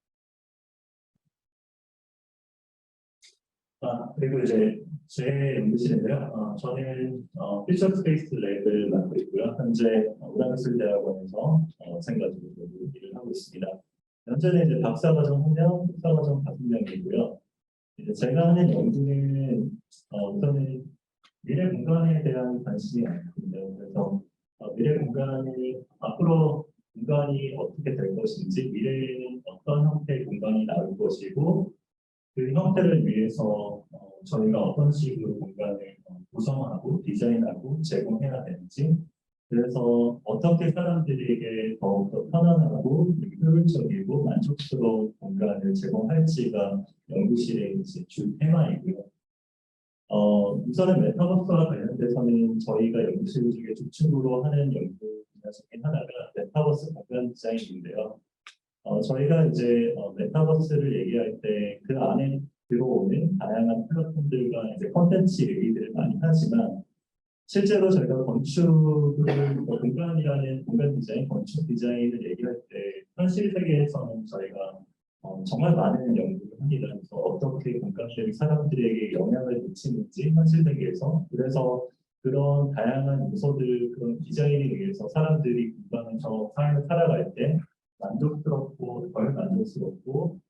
그리고 이제 제 연구실인데요. 저는 피처 스페이스 랩을 맡고 있고요. 현재 문화기술대학원에서 마찬가지로 일을 하고 있습니다. 현재는 이제 박사과정 1명, 석사과정 5명이고요. 이제 제가 하는 연구는 우선은 미래 공간에 대한 관심이 많거든요. 그래서 미래 공간이 앞으로 공간이 어떻게 될 것인지, 미래에는 어떤 형태의 공간이 나올 것이고, 그 형태를 위해서 저희가 어떤 식으로 공간을 구성하고 디자인하고 제공해야 되는지, 그래서 어떻게 사람들에게 더욱더 편안하고 효율적이고 만족스러운 공간을 제공할지가 연구실의 이제 주 테마이고요. 우선은 메타버스와 관련돼서는 저희가 연구실 중에 주축으로 하는 연구 분야 중에 하나가 메타버스 공간 디자인인데요. 저희가 이제 메타버스를 얘기할 때 그 안에 들어오는 다양한 플랫폼들과 이제 콘텐츠 얘기들을 많이 하지만 실제로 저희가 건축을 공간이라는 공간 디자인, 건축 디자인을 얘기할 때 현실 세계에서는 저희가 정말 많은 연구를 합니다. 그래서 어떻게 공간들이 사람들에게 영향을 미치는지 현실 세계에서, 그래서 그런 다양한 요소들, 그런 디자인에 의해서 사람들이 공간에서 삶을 살아갈 때 만족스럽고 덜 만족스럽고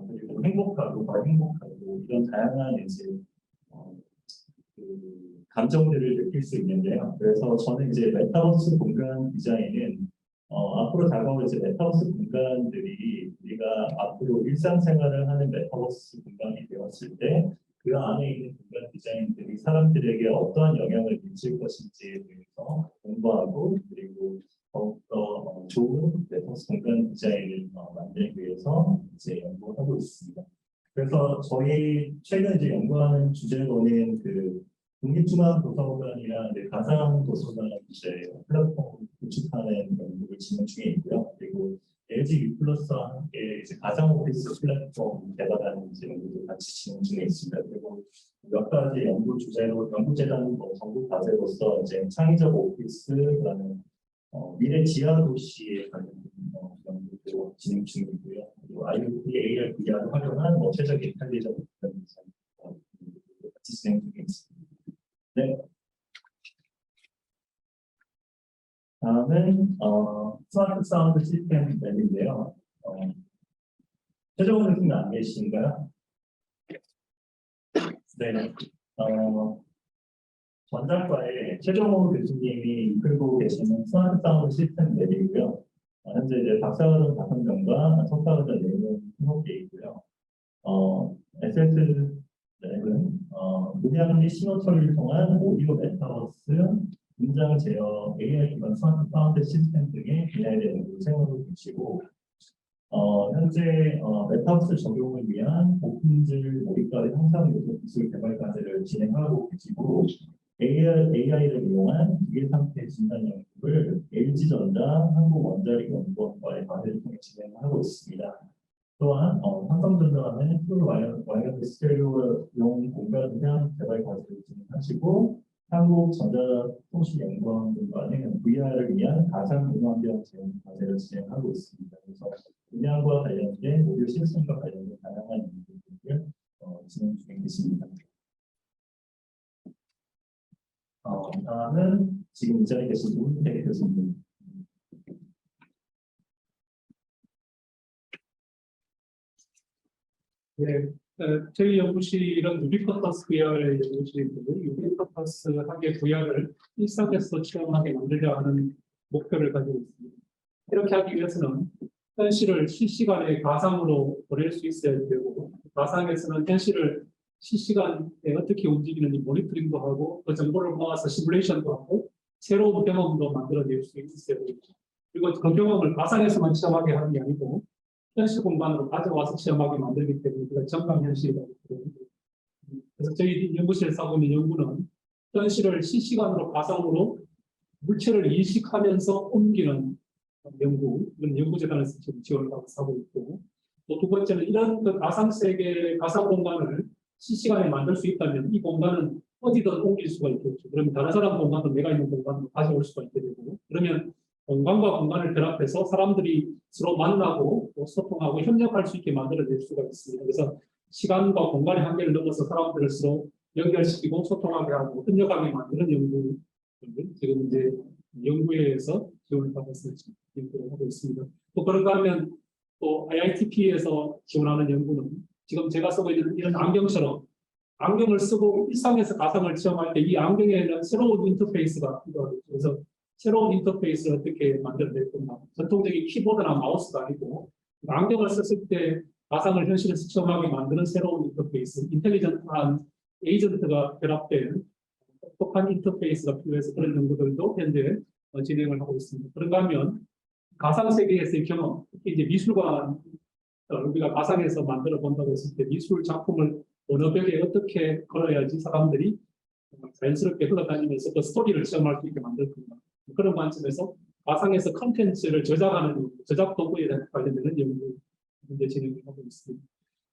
그리고 행복하고 덜 행복하고 이런 다양한 이제 그 감정들을 느낄 수 있는데요. 그래서 저는 이제 메타버스 공간 디자인은 앞으로 다가올 이제 메타버스 공간들이 우리가 앞으로 일상생활을 하는 메타버스 공간이 되었을 때 그 안에 있는 공간 디자인들이 사람들에게 어떠한 영향을 미칠 것인지에 대해서 공부하고 그리고 더욱더 좋은 메타버스 공간 디자인을 만들기 위해서 이제 연구하고 있습니다. 그래서 저희 최근 이제 연구하는 주제로는 그 국립중앙도서관이랑 가상 도서관 이제 플랫폼 구축하는 연구를 진행 중에 있고요. 그리고 LG U+와 함께 이제 가상 오피스 플랫폼 개발하는 이제 연구도 같이 진행 중에 있습니다. 그리고 몇 가지 연구 주제로 연구재단 전국 과제로서 이제 창의적 오피스라는 미래 지하 도시에 관련된 연구도 진행 중이고요. 그리고 IoT, AR, VR을 활용한 최적 인텔리전스 같이 진행 중에 있습니다. 네. 다음은 스마트 사운드 시스템 랩인데요. 최종훈 교수님 안 계신가요? 네. 전작과의 최정호 교수님이 이끌고 계시는 스마트 사운드 시스템 랩이고요. 현재 이제 박사과정 5명과 석사과정 4명 20개이고요. SS 랩은 음향 신호 처리를 통한 오디오 메타버스, 문장 제어, AI 기반 스마트 사운드 시스템 등의 분야에 대한 연구를 생각하고 계시고, 현재 메타버스 적용을 위한 고품질 몰입감의 향상 요소 기술 개발 과제를 진행하고 계시고, AI를 이용한 기계 상태 진단 연구를 LG전자 한국원자력연구원과의 과제를 통해 진행하고 있습니다. 또한 삼성전자는 풀 와이어드 스테레오용 공간 음향 개발 과제를 진행하시고, 한국전자통신연구원과는 VR을 위한 가상 음향병 제공 과제를 진행하고 있습니다. 그래서 음향과 관련된 오디오 시스템과 관련된 다양한 연구들을 진행 중에 계십니다. 다음은 지금 이 자리에 계신 우은택 교수님. 네, 저희 연구실은 유비쿼터스 VR의 연구실이고, 유비쿼터스하게 VR을 일상에서 체험하게 만들려 하는 목표를 가지고 있습니다. 이렇게 하기 위해서는 현실을 실시간에 가상으로 보낼 수 있어야 되고, 가상에서는 현실을 실시간에 어떻게 움직이는지 모니터링도 하고, 그 정보를 모아서 시뮬레이션도 하고, 새로운 경험도 만들어낼 수 있어야 되고, 그리고 그 경험을 가상에서만 체험하게 하는 게 아니고 현실 공간으로 가져와서 체험하게 만들기 때문에 우리가 정강현실이라고 부릅니다. 그래서 저희 연구실에서 하고 있는 연구는 현실을 실시간으로 가상으로 물체를 인식하면서 옮기는 연구, 이런 연구재단에서 지금 지원을 하고 있고, 또 두 번째는 이런 그 가상 세계, 가상 공간을 실시간에 만들 수 있다면 이 공간은 어디든 옮길 수가 있겠죠. 그러면 다른 사람 공간도 내가 있는 공간으로 가져올 수가 있게 되고, 그러면 공간과 공간을 결합해서 사람들이 서로 만나고 또 소통하고 협력할 수 있게 만들어낼 수가 있습니다. 그래서 시간과 공간의 한계를 넘어서 사람들을 서로 연결시키고 소통하게 하고 협력하게 만드는 연구를 지금 이제 연구회에서 지원을 받아서 연구를 하고 있습니다. 또 그런가 하면 또 IITP에서 지원하는 연구는 지금 제가 쓰고 있는 이런 안경처럼 안경을 쓰고 일상에서 가상을 체험할 때 이 안경에는 새로운 인터페이스가 필요하죠. 그래서 새로운 인터페이스를 어떻게 만들어낼 건가. 전통적인 키보드나 마우스가 아니고 안경을 썼을 때 가상을 현실에서 체험하게 만드는 새로운 인터페이스, 인텔리전트한 에이전트가 결합된 똑똑한 인터페이스가 필요해서 그런 연구들도 현재 진행을 하고 있습니다. 그런가 하면 가상 세계에서의 경험, 특히 이제 미술관 우리가 가상에서 만들어 본다고 했을 때 미술 작품을 어느 벽에 어떻게 걸어야지 사람들이 자연스럽게 흘러다니면서 그 스토리를 체험할 수 있게 만들 건가. 그런 관점에서 가상에서 컨텐츠를 저장하는 저작 도구에 관련된 연구 현재 진행을 하고 있습니다.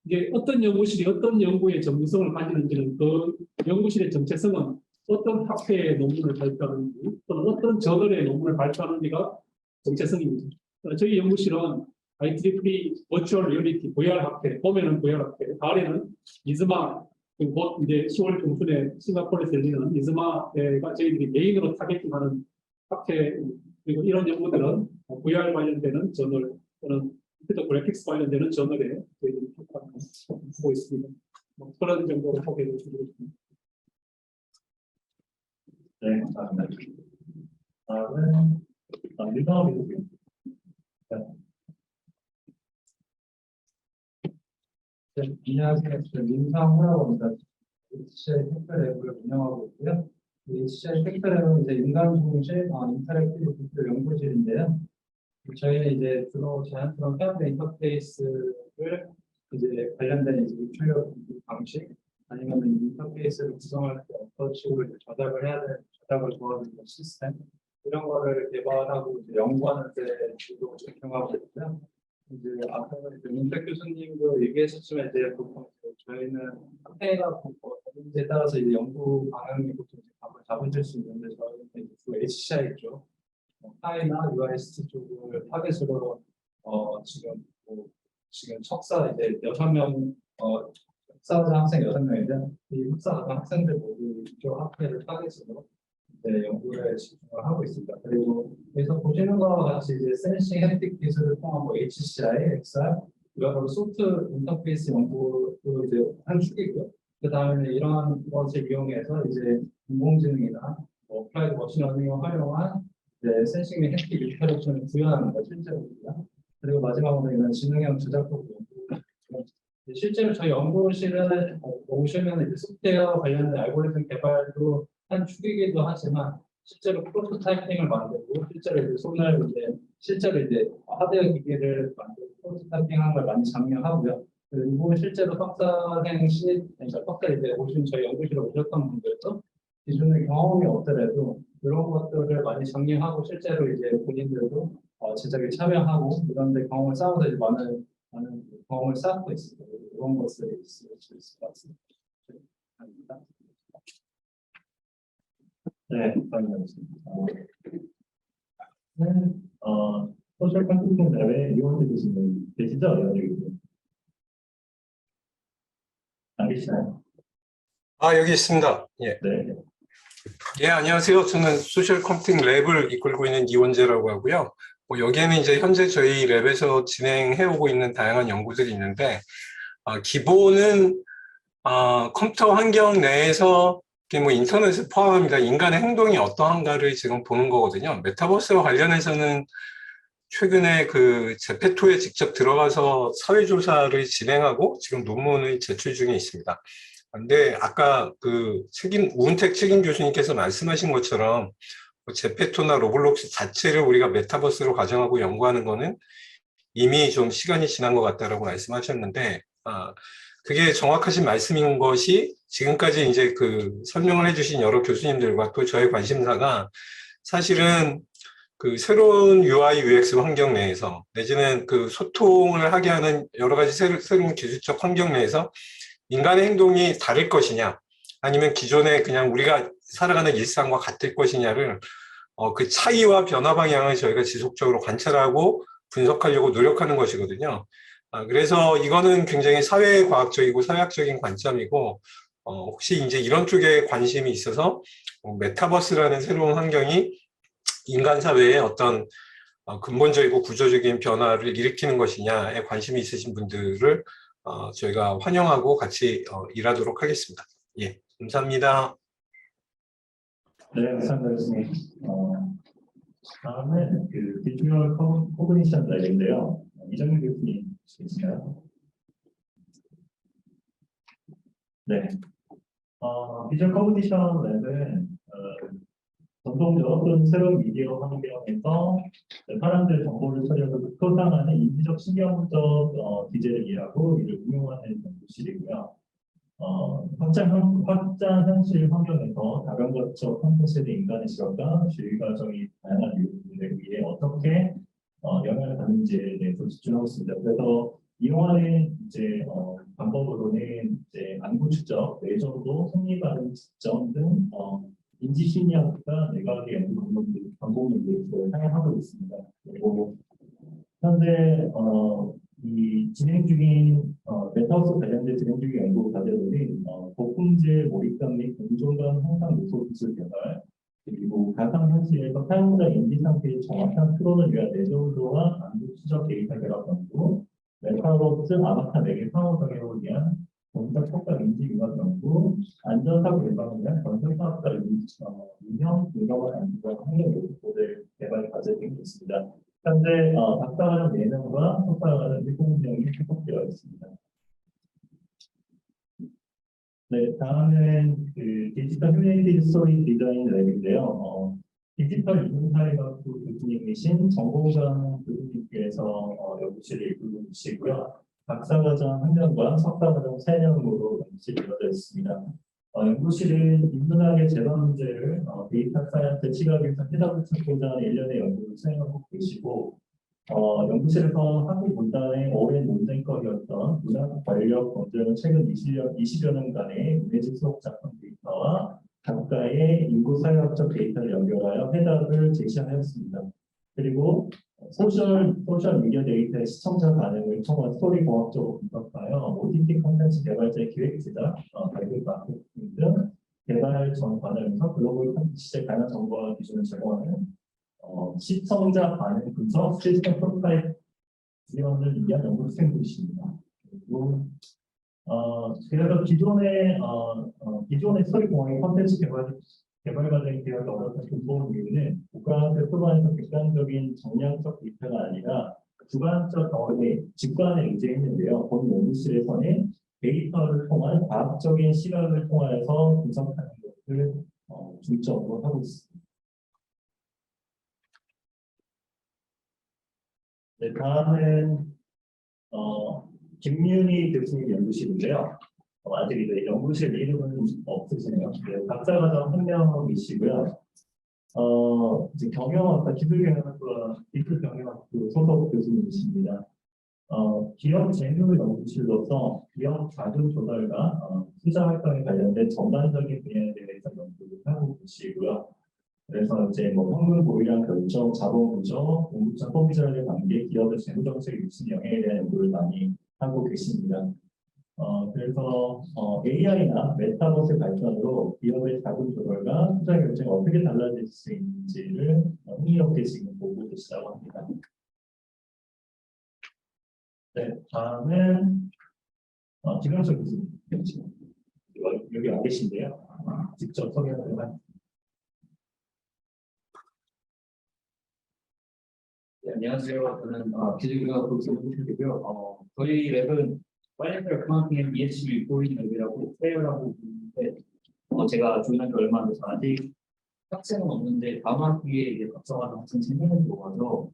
이게 어떤 연구실이 어떤 연구의 전문성을 가지는지는 그 연구실의 정체성은 어떤 학회의 논문을 발표하는지 또는 어떤 저널의 논문을 발표하는지가 정체성입니다. 저희 연구실은 IEEE 버추얼 리얼리티 VR 학회, 봄에는 VR 학회, 가을에는 이즈마, 그리고 곧 이제 10월 중순에 싱가포르에서 열리는 이즈마가 저희들이 메인으로 타겟팅하는 학회, 그리고 이런 연구들은 VR 관련되는 저널 또는 컴퓨터 그래픽스 관련되는 저널에 저희들이 하고 있습니다. 그런 정도로 소개를 드리겠습니다. 네, 감사합니다. 다음은 민상호 교수님. 네, 안녕하세요. 저는 민상호라고 합니다. HCI 테크랩을 운영하고 있고요. HCI 테크랩은 이제 인간공실 인터랙티브 기술 연구실인데요. 저희는 이제 주로 자연스러운 사람들 인터페이스를 이제 관련된 이제 출력 방식 아니면 인터페이스를 구성할 때 어떤 식으로 이제 저작을 해야 되는 저작을 도와주는 시스템 이런 거를 개발하고 이제 연구하는 데 주로 집중하고 있고요. 이제 아까 윤택 교수님도 얘기하셨지만 이제 보통 저희는 학회가 이제 따라서 이제 연구 방향이 보통 답을 잡으실 수 있는데 저희는 이제 주 HCI 쪽 파이나 UIST 쪽을 타겟으로 지금 석사 이제 6명 석사자 학생 6명인데 이 석사자 학생들 모두 이쪽 학회를 타겟으로 이제 연구에 집중을 하고 있습니다. 그리고 여기서 보시는 것과 같이 이제 센싱 햅틱 기술을 통한 HCI, XR 이런 소프트 인터페이스 연구도 이제 한 축이고요. 그 다음에 이러한 것을 이용해서 이제 인공지능이나 뭐 어플라이드 머신러닝을 활용한 이제 센싱 및 햄스틱 인터랙션을 구현하는 거 실제로요. 그리고 마지막으로 이런 지능형 조작 도구. 실제로 저희 연구실에 오시면 이제 소프트웨어 관련된 알고리즘 개발도 한 축이기도 하지만 실제로 프로토타이핑을 만들고 실제로 이제 손을 이제 실제로 이제 하드웨어 기기를 만들고 프로토타이핑한 걸 많이 장려하고요. 그리고 실제로 석사생 그러니까 석사 이제 오신 저희 연구실에 오셨던 분들도 기존의 경험이 없더라도 이런 것들을 많이 장려하고 실제로 이제 본인들도 제작에 참여하고 이런 데 경험을 쌓아서 이제 많은 경험을 쌓고 있습니다. 이런 것들이 있을 수 있을 것 같습니다. 네, 감사합니다. 소셜 컨텐츠 랩의 이원재 교수님 계시죠? 여기 안 계시나요? 여기 있습니다. 예. 네. 예, 안녕하세요. 저는 소셜 컴퓨팅 랩을 이끌고 있는 이원재라고 하고요. 여기에는 이제 현재 저희 랩에서 진행해오고 있는 다양한 연구들이 있는데, 기본은 컴퓨터 환경 내에서 뭐 인터넷을 포함합니다. 인간의 행동이 어떠한가를 지금 보는 거거든요. 메타버스와 관련해서는 최근에 그 제페토에 직접 들어가서 사회조사를 진행하고 지금 논문을 제출 중에 있습니다. 근데 아까 그 우은택 책임 교수님께서 말씀하신 것처럼 제페토나 로블록스 자체를 우리가 메타버스로 가정하고 연구하는 거는 이미 좀 시간이 지난 것 같다라고 말씀하셨는데, 그게 정확하신 말씀인 것이 지금까지 이제 그 설명을 해주신 여러 교수님들과 또 저의 관심사가 사실은 그 새로운 UI, UX 환경 내에서 내지는 그 소통을 하게 하는 여러 가지 새로운 기술적 환경 내에서 인간의 행동이 다를 것이냐 아니면 기존에 그냥 우리가 살아가는 일상과 같을 것이냐를 그 차이와 변화 방향을 저희가 지속적으로 관찰하고 분석하려고 노력하는 것이거든요. 그래서 이거는 굉장히 사회과학적이고 사회학적인 관점이고 혹시 이제 이런 쪽에 관심이 있어서 메타버스라는 새로운 환경이 인간 사회에 어떤 근본적이고 구조적인 변화를 일으키는 것이냐에 관심이 있으신 분들을 저희가 환영하고 같이 일하도록 하겠습니다. 예, 감사합니다. 네, 감사합니다. 다음은 그 비주얼 코그니션 랩인데요. 이정민 교수님 계시나요? 네. 비주얼 코그니션 랩은 전통적으로 새로운 미디어 환경에서 사람들 정보를 처리해서 표상하는 인지적 신경적 기제를 이해하고 이를 응용하는 연구실이고요. 확장 현실 환경에서 다변거적 콘텐츠의 인간의 시각과 주의 과정이 다양한 이유들에 의해 어떻게 영향을 받는지에 대해서 집중하고 있습니다. 그래서 이용하는 이제 방법으로는 이제 안구 추적, 뇌정도, 생리 반응 측정 등 인지 심리학과 내과학의 연구 방법들을 사용하고 있습니다. 그리고 현재 이 진행 중인 메타버스 관련된 진행 중인 연구 과제들이 고품질 몰입감 및 공존감 향상 요소 기술 개발, 그리고 가상현실에서 사용자 인지 상태의 정확한 트론을 위한 내정도와 안구 추적 데이터 결합 연구, 메타버스 아바타 매개 상호 적용을 위한 공작 효과 인지 융합 연구, 안전사고 예방을 위한 건설 사업자 운영 인정을 안전 환경 요소들 개발 과제 등이 있습니다. 현재 박사과정 4명과 석사과정 7명이 수급되어 있습니다. 네, 다음은 그 디지털 휴메니티 스토리 디자인 랩인데요. 디지털 인문사회학부 교수님이신 정봉장 교수님께서 연구실을 이끌고 계시고요. 박사과정 1명과 석사과정 3명으로 연구실이 이루어져 있습니다. 연구실은 인문학의 재반 문제를 데이터 사이언스 시각에서 해답을 찾고자 하는 일련의 연구를 수행하고 계시고, 연구실에서 학부 문단의 오랜 논쟁거리였던 문학 권력 경쟁은 최근 20여 년간의 이미지 수업 작품 데이터와 각각의 인구 사회학적 데이터를 연결하여 해답을 제시하였습니다. 그리고 소셜 미디어 데이터의 시청자 반응을 통한 스토리 공학적으로 분석하여 OTT 콘텐츠 개발자의 기획 제작, 발굴 마케팅 등 개발 전 관련해서 글로벌 콘텐츠 시장 다양한 정보와 기준을 제공하는 시청자 반응 분석 시스템 프로타입 지원을 위한 연구 수행 중이십니다. 그리고 그래서 기존의 스토리 공항의 컨텐츠 개발 과정이 되어서 어렵던 근본 이유는 국가학교 표본에서 객관적인 정량적 데이터가 아니라 주관적 경험에 직관을 의지했는데요. 본 연구실에서는 데이터를 통한 과학적인 시각을 통해서 분석하는 것을 중점으로 하고 있습니다. 네, 다음은 김윤희 교수님 연구실인데요. 아직 이제 연구실 이름은 없으시네요. 네, 박사과정 한 명이시고요. 이제 경영학과 기술경영학과 기술경영학부 소속 교수님이십니다. 기업 재무 연구실로서 기업 자금 조달과 투자 활동에 관련된 전반적인 분야에 대해서 연구를 하고 계시고요. 그래서 이제 뭐 현금 보유량 결정, 자본 구조, 공급자 소비자의 관계, 기업의 재무 정책 미친 영향에 대한 연구를 많이 하고 계십니다. 그래서 AI나 메타버스 발전으로 기업의 자금 조달과 투자 결정이 어떻게 달라질 수 있는지를 흥미롭게 지금 보고 계시다고 합니다. 네, 다음은 김영철 교수님 여기 와 계신데요. 직접 소개하도록 하겠습니다. 네, 안녕하세요. 저는 기술경영학 교수이고요. 저희 랩은 파이낸셜 어카운팅 앤 ESG 리포팅 랩이라고 페어라고 부르는데 제가 조인한 지 얼마 안 돼서 아직 학생은 없는데 다음 학기에 이제 박사과정 학생 3명이 들어와서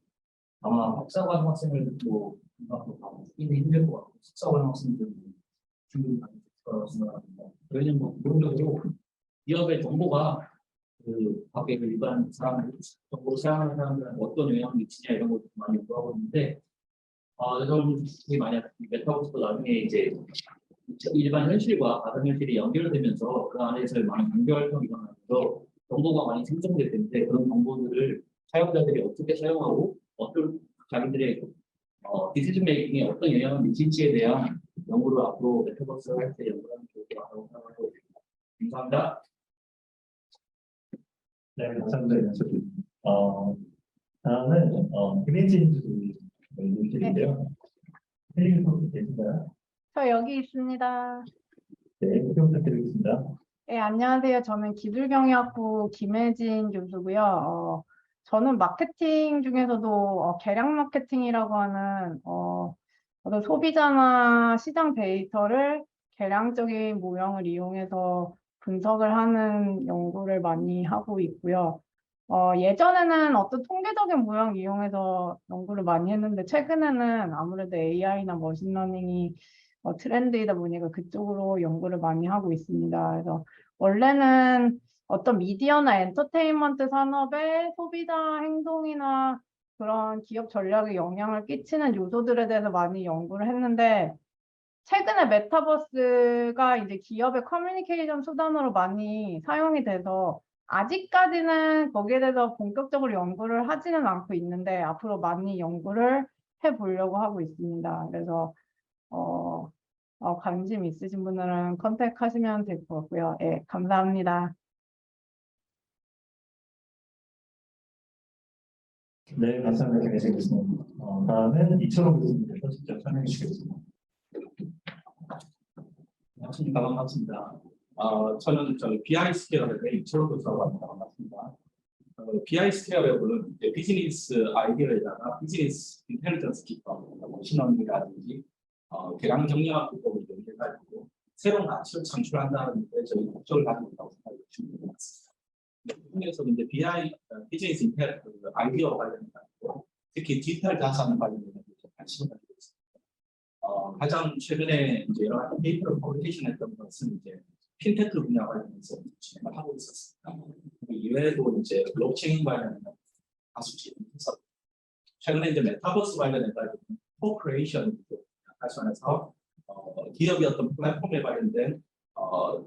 아마 박사과정 학생을 뭐 바꾸기는 힘들 것 같고 석사과정 학생들도 충분히 많이 있을 거라고 생각합니다. 저희는 뭐 기본적으로 기업의 정보가 그 밖에 그 일반 사람들 정보를 사용하는 사람들은 어떤 영향을 미치냐 이런 것도 많이 연구하고 있는데 여러분들이 만약 메타버스도 나중에 이제 일반 현실과 가상현실이 연결되면서 그 안에서의 많은 관계 활동이 일어나면서 정보가 많이 생성될 텐데 그런 정보들을 사용자들이 어떻게 사용하고 어떤 자기들의 디시전 메이킹에 어떤 영향을 미칠지에 대한 연구를 앞으로 메타버스 할 때 연구하는 게 좋을 것 같다고 생각하고 있습니다. 감사합니다. 네, 감사합니다. 다음은 김혜진 연구실인데요. 헬링 선수 계신가요? 저 여기 있습니다. 네, 소개 부탁드리겠습니다. 네, 안녕하세요. 저는 기술경영학부 김혜진 교수고요. 저는 마케팅 중에서도 계량 마케팅이라고 하는 어떤 소비자나 시장 데이터를 계량적인 모형을 이용해서 분석을 하는 연구를 많이 하고 있고요. 예전에는 어떤 통계적인 모형 이용해서 연구를 많이 했는데 최근에는 아무래도 AI나 머신러닝이 트렌드이다 보니까 그쪽으로 연구를 많이 하고 있습니다. 그래서 원래는 어떤 미디어나 엔터테인먼트 산업의 소비자 행동이나 그런 기업 전략에 영향을 끼치는 요소들에 대해서 많이 연구를 했는데 최근에 메타버스가 이제 기업의 커뮤니케이션 수단으로 많이 사용이 돼서 아직까지는 거기에 대해서 본격적으로 연구를 하지는 않고 있는데 앞으로 많이 연구를 해보려고 하고 있습니다. 그래서 관심 있으신 분들은 컨택하시면 될 것 같고요. 예, 감사합니다. 네, 감사합니다. 김혜진 교수님. 다음은 이철호 교수님께서 직접 설명해 주시겠습니다. 반갑습니다. 반갑습니다. 저는 BI 스퀘어랩의 이철호 교수라고 합니다. 반갑습니다. BI 스퀘어랩은 비즈니스 아이디어에다가 비즈니스 인텔리전스 기법, 머신러닝이라든지 계량 정렬학 기법을 연계해가지고 새로운 가치를 창출한다는 데 저희 목적을 가지고 있다고 생각이 듭니다. 그 중에서도 이제 BI 비즈니스 인텔리전스 아이디어 관련해가지고 특히 디지털 자산 관련해서 관심을 가지고 있습니다. 가장 최근에 이제 여러 가지 페이퍼를 퍼블리케이션했던 것은 이제 핀테크 분야 관련해서 진행을 하고 있었습니다. 그 이외에도 이제 블록체인 관련해서 다수 진행해서 최근에 이제 메타버스 관련해서 코크레이션 관련해서 기업이 어떤 플랫폼에 관련된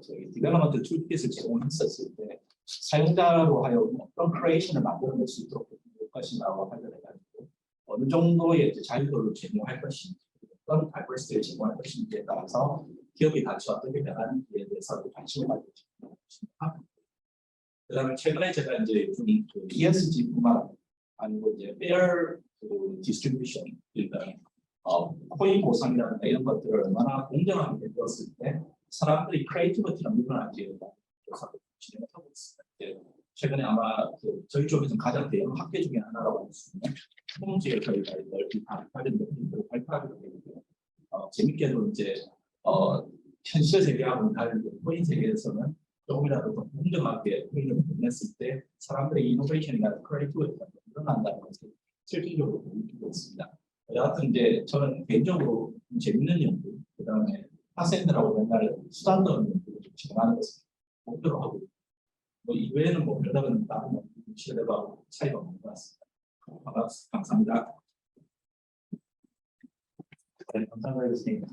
저희 디벨로먼트 툴킷을 제공했었을 때 사용자로 하여금 어떤 크리에이션을 만들어낼 수 있도록 될 것이라고 관련해가지고 어느 정도의 이제 자유도를 제공할 것인지 어떤 다이버시티를 제공할 것인지에 따라서 기업이 같이 어떻게 변하는지에 대해서 관심을 가지고 있습니다. 그다음에 최근에 제가 이제 좀 ESG뿐만 아니고 이제 fair distribution, 그러니까 코인 보상이라든가 이런 것들을 얼마나 공정하게 만들었을 때 사람들이 크리에이티비티를 늘어나지 조사를 진행하고 있습니다. 최근에 아마 저희 쪽에서 가장 대형 학회 중에 하나라고 할 수 있는 홈즈에 저희가 넓이 발표된 것들을 발표하기도 되고요. 재밌게도 이제 현실 세계하고는 다른 코인 세계에서는 조금이라도 더 공정하게 코인을 보냈을 때 사람들의 이노베이션이나 크리에이티비티가 늘어난다는 것을 실질적으로 보이고 있습니다. 여하튼 이제 저는 개인적으로 재밌는 연구, 그다음에 학생들하고 맨날 수다 떠는 연구를 진행하는 것을 목표로 하고 뭐 이외에는 뭐 별다른 다른 시대와 차이가 없는 것 같습니다. 감사합니다. 네, 감사합니다, 교수님.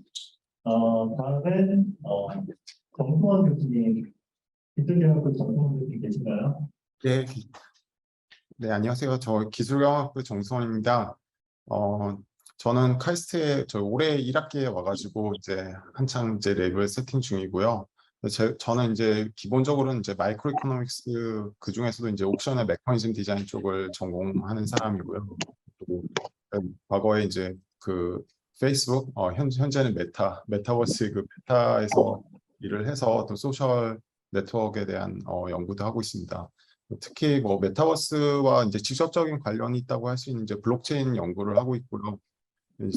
다음은 정성원 교수님, 기술경학부 정성원 교수님 계신가요? 네, 네, 안녕하세요. 저 기술경학부 정성원입니다. 저는 카이스트에 올해 1학기에 와가지고 이제 한창 이제 랩을 세팅 중이고요. 저는 이제 기본적으로는 이제 마이크로 이코노믹스 그 중에서도 이제 옵션의 메커니즘 디자인 쪽을 전공하는 사람이고요. 그리고 과거에 이제 그 페이스북, 현재는 메타버스 그 메타에서 일을 해서 또 소셜 네트워크에 대한 연구도 하고 있습니다. 특히 뭐 메타버스와 이제 직접적인 관련이 있다고 할 수 있는 이제 블록체인 연구를 하고 있고요.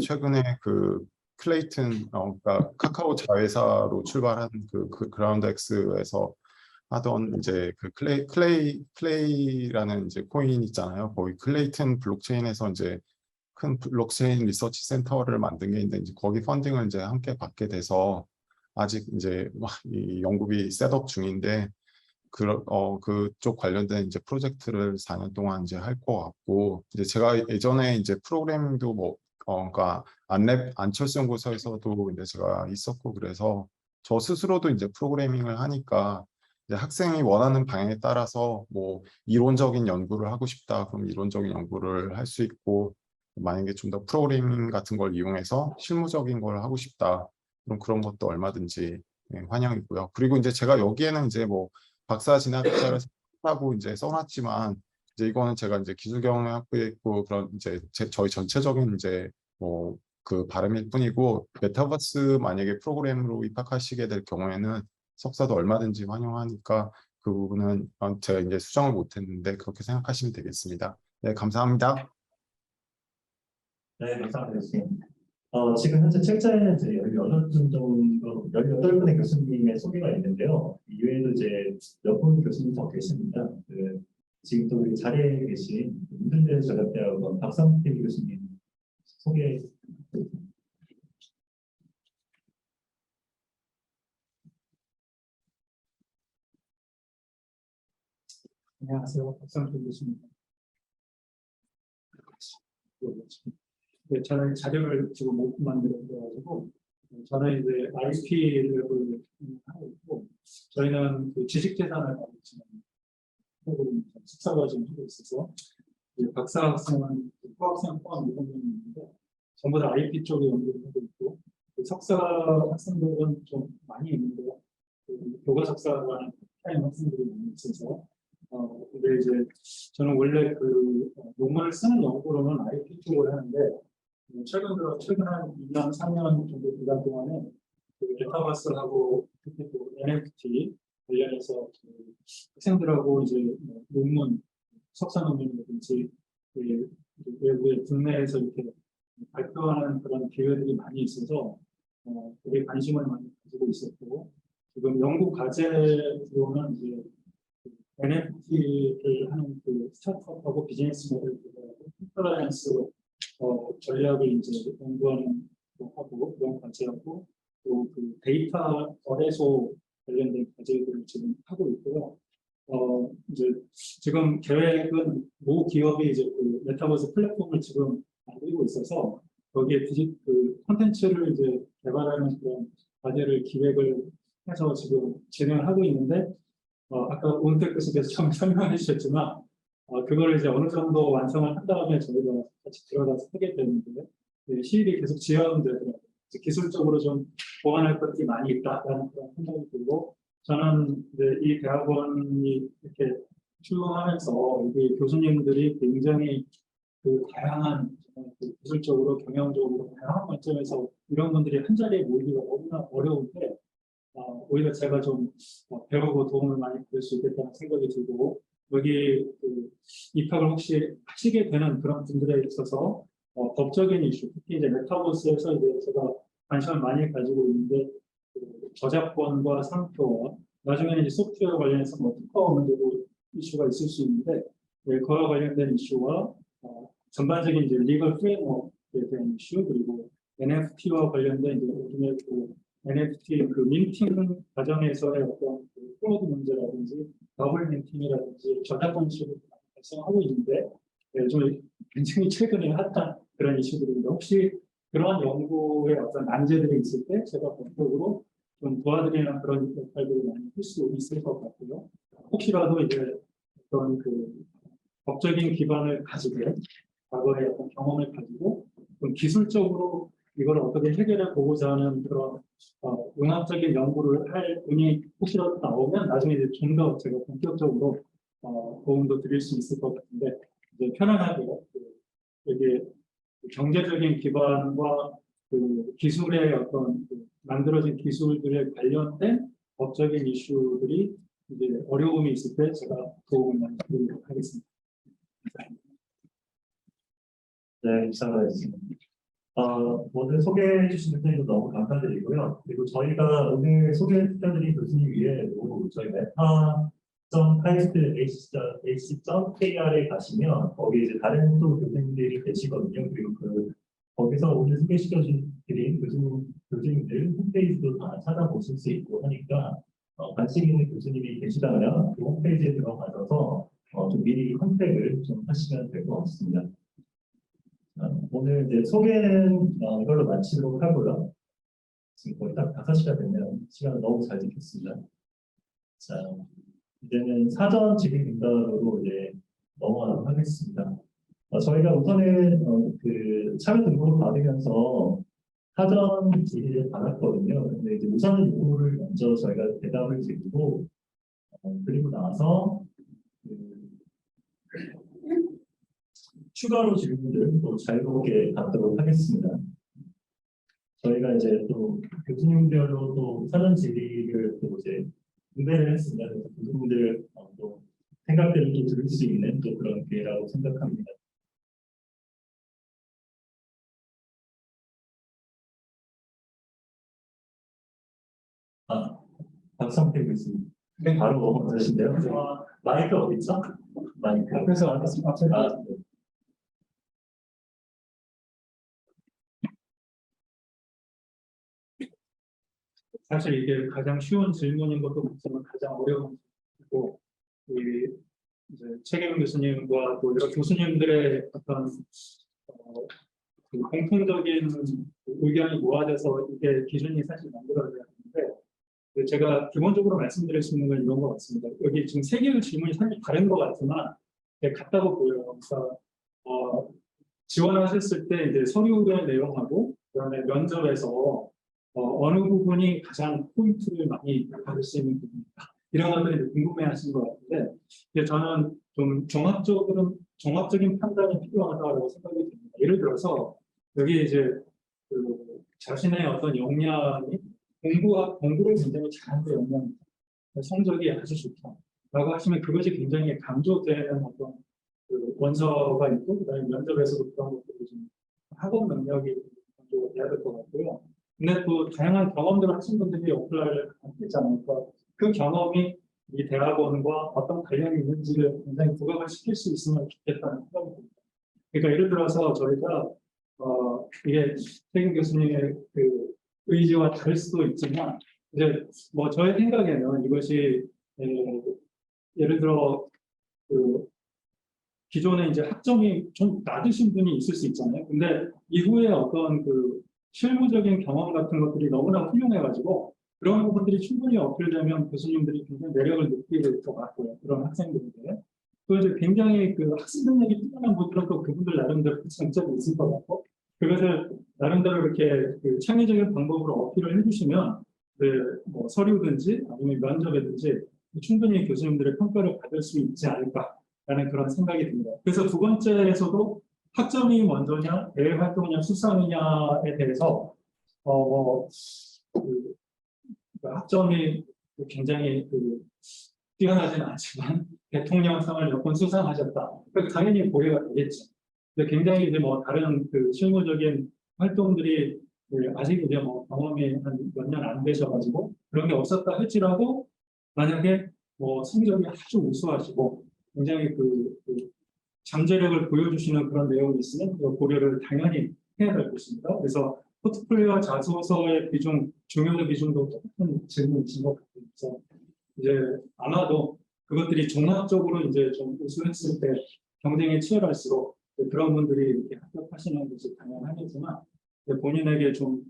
최근에 그 클레이튼, 그러니까 카카오 자회사로 출발한 그 그라운드엑스에서 하던 이제 그 클레이라는 이제 코인 있잖아요. 거기 클레이튼 블록체인에서 이제 큰 블록체인 리서치 센터를 만든 게 있는데 이제 거기 펀딩을 이제 함께 받게 돼서 아직 이제 이 연구비 셋업 중인데 그쪽 관련된 이제 프로젝트를 4년 동안 이제 할 것 같고 이제 제가 예전에 이제 프로그래밍도 뭐 그러니까 안철수 연구소에서도 이제 제가 있었고 그래서 저 스스로도 이제 프로그래밍을 하니까 이제 학생이 원하는 방향에 따라서 뭐 이론적인 연구를 하고 싶다 그럼 이론적인 연구를 할 수 있고 만약에 좀 더 프로그래밍 같은 걸 이용해서 실무적인 걸 하고 싶다 그럼 그런 것도 얼마든지 환영이고요. 그리고 이제 제가 여기에는 이제 뭐 박사 진학자를 하고 이제 써놨지만 이제 이거는 제가 이제 기술경영학부에 있고 그런 이제 저희 전체적인 이제 뭐 그 바람일 뿐이고 메타버스 만약에 프로그램으로 입학하시게 될 경우에는 석사도 얼마든지 환영하니까 그 부분은 제가 이제 수정을 못했는데 그렇게 생각하시면 되겠습니다. 네, 감사합니다. 네, 감사합니다, 교수님. 지금 현재 책자에는 이제 18분 정도, 18분의 교수님의 소개가 있는데요. 이외에도 이제 몇 분 교수님 더 계십니다. 지금 또 우리 자리에 계신 문준재 전략대학원 박상필 교수님 소개. 안녕하세요. 박상필 교수입니다. 네, 저는 자료를 지금 못 만들어가지고 저는 이제 IP를 하고 있고 저희는 그 지식재산을 가지고 석사과정 하고 있어서 박사 학생은 후학생 포함 7명이 있는데 전부 다 IP 쪽에 연구를 하고 있고 석사 학생들은 좀 많이 있는데 교과 석사과는 타임 학생들이 많이 있어서 근데 이제 저는 원래 그 논문을 쓰는 연구로는 IP 쪽을 하는데 최근 한 2년, 3년 정도 기간 동안에 그 메타버스하고 특히 또 NFT 관련해서 그 학생들하고 이제 논문, 석사 논문이라든지 외부의 국내에서 이렇게 발표하는 그런 기회들이 많이 있어서 되게 관심을 많이 가지고 있었고 지금 연구 과제로는 이제 NFT를 하는 그 스타트업하고 비즈니스 모델 구조하고 컴플라이언스 전략을 이제 연구하는 하고 그런 과제하고 또 그 데이터 거래소 관련된 과제들을 지금 하고 있고요. 이제 지금 계획은 모 기업이 이제 그 메타버스 플랫폼을 지금 만들고 있어서 거기에 그 콘텐츠를 이제 개발하는 그런 과제를 기획을 해서 지금 진행을 하고 있는데 아까 온택 교수께서 처음 설명해 주셨지만 그걸 이제 어느 정도 완성을 한 다음에 저희가 같이 들어가서 하게 되는데 시일이 계속 지연되더라고요. 기술적으로 좀 보완할 것들이 많이 있다라는 그런 생각이 들고 저는 이제 이 대학원이 이렇게 출범하면서 여기 교수님들이 굉장히 그 다양한 그 기술적으로 경영적으로 다양한 관점에서 이런 분들이 한 자리에 모이기가 너무나 어려운데 오히려 제가 좀 배우고 도움을 많이 받을 수 있겠다는 생각이 들고 여기 그 입학을 혹시 하시게 되는 그런 분들에 있어서 법적인 이슈, 특히 이제 메타버스에서 이제 제가 관심을 많이 가지고 있는데 그 저작권과 상표와 나중에는 이제 소프트웨어 관련해서 뭐 특허 문제도 이슈가 있을 수 있는데 그와 관련된 이슈와 전반적인 이제 리걸 프레임워크에 대한 이슈 그리고 NFT와 관련된 이제 요즘에 그 NFT 그 민팅 과정에서의 어떤 그 프로드 문제라든지 더블 민팅이라든지 저작권 이슈를 발생하고 있는데 좀 굉장히 최근에 핫한 그런 이슈들입니다. 혹시 그런 연구에 어떤 난제들이 있을 때 제가 본격적으로 좀 도와드리는 그런 역할들을 많이 할 수 있을 것 같고요. 혹시라도 이제 어떤 그 법적인 기반을 가지고 과거의 어떤 경험을 가지고 좀 기술적으로 이걸 어떻게 해결해 보고자 하는 그런 융합적인 연구를 할 분이 혹시라도 나오면 나중에 이제 좀 더 제가 본격적으로 도움도 드릴 수 있을 것 같은데 이제 편안하게 여기 경제적인 기반과 그 기술의 어떤 그 만들어진 기술들에 관련된 법적인 이슈들이 이제 어려움이 있을 때 제가 도움을 많이 드리도록 하겠습니다. 네, 이상하였습니다. 오늘 소개해 주신 분들도 너무 감사드리고요. 그리고 저희가 오늘 소개해드린 교수님 위에도 저희 meta.KIST.ac.kr에 가시면 거기 이제 다른 또 교수님들이 계시거든요. 그리고 거기서 오늘 소개시켜드린 교수님들 홈페이지도 다 찾아보실 수 있고 하니까 관심 있는 교수님이 계시다면 그 홈페이지에 들어가셔서 좀 미리 컨택을 좀 하시면 될 것 같습니다. 오늘 이제 소개는 이걸로 마치도록 하고요. 지금 거의 딱 5시가 됐네요. 시간을 너무 잘 지켰습니다. 자, 이제는 사전 질의 응답으로 이제 넘어가도록 하겠습니다. 저희가 우선은 그 참여 등록을 받으면서 사전 질의를 받았거든요. 근데 이제 우선은 요거를 먼저 저희가 대답을 드리고 그리고 나서 추가로 질문들 또 자유롭게 받도록 하겠습니다. 저희가 이제 또 교수님들로 또 사전 질의를 또 이제 응대를 했습니다. 그래서 교수님들 또 생각들을 또 들을 수 있는 또 그런 기회라고 생각합니다. 박성태 교수님. 바로 오신데요. 마이크 어디 있죠? 마이크. 앞에서 앞에서 네. 사실 이게 가장 쉬운 질문인 것도 같지만 가장 어려운 질문이고 이제 최경영 교수님과 또 여러 교수님들의 어떤 그 공통적인 의견이 모아져서 이게 기준이 사실 만들어져야 하는데 제가 기본적으로 말씀드릴 수 있는 건 이런 것 같습니다. 여기 지금 3개의 질문이 사실 다른 것 같지만 같다고 보여요. 그래서 지원하셨을 때 이제 서류의 내용하고 그다음에 면접에서 어느 부분이 가장 포인트를 많이 받을 수 있는 부분일까? 이런 것들이 궁금해하시는 것 같은데 저는 좀 종합적인 판단이 필요하다고 생각이 듭니다. 예를 들어서 여기 이제 그 자신의 어떤 역량이 공부를 굉장히 잘하는 역량이다. 성적이 아주 좋다라고 하시면 그것이 굉장히 강조되는 어떤 그 원서가 있고 그다음에 면접에서도 그런 것들이 좀 학업 능력이 강조돼야 될 것 같고요. 근데 또 다양한 경험들을 하신 분들이 어플라이를 했잖아요. 그러니까 그 경험이 이 대학원과 어떤 관련이 있는지를 굉장히 부각을 시킬 수 있으면 좋겠다는 생각이 듭니다. 그러니까 예를 들어서 저희가 이게 최경 교수님의 그 의지와 다를 수도 있지만 이제 뭐 저의 생각에는 이것이 예를 들어 그 기존에 이제 학점이 좀 낮으신 분이 있을 수 있잖아요. 근데 이후에 어떤 그 실무적인 경험 같은 것들이 너무나 훌륭해가지고 그런 부분들이 충분히 어필되면 교수님들이 굉장히 매력을 느끼게 될 것 같고요. 그런 학생들인데 또 이제 굉장히 그 학습 능력이 뛰어난 분들은 또 그분들 나름대로 장점이 있을 것 같고 그것을 나름대로 이렇게 그 창의적인 방법으로 어필을 해주시면 뭐 서류든지 아니면 면접이든지 충분히 교수님들의 평가를 받을 수 있지 않을까라는 그런 생각이 듭니다. 그래서 두 번째에서도 학점이 먼저냐, 대외 활동이냐, 수상이냐에 대해서 그 학점이 굉장히 뛰어나지는 않지만 대통령상을 몇 번 수상하셨다. 그러니까 당연히 고려가 되겠죠. 근데 굉장히 이제 뭐 다른 실무적인 활동들이 아직 이제 뭐 경험이 한 몇 년 안 되셔가지고 그런 게 없었다 할지라도 만약에 뭐 성적이 아주 우수하시고 굉장히 잠재력을 보여주시는 그런 내용이 있으면 고려를 당연히 해야 될 것입니다. 그래서 포트폴리오와 자소서의 비중, 중요도 비중도 똑같은 질문이신 것 같아요. 그래서 이제 아마도 그것들이 종합적으로 이제 좀 우수했을 때 경쟁이 치열할수록 그런 분들이 이렇게 합격하시는 것이 당연하겠지만 본인에게 좀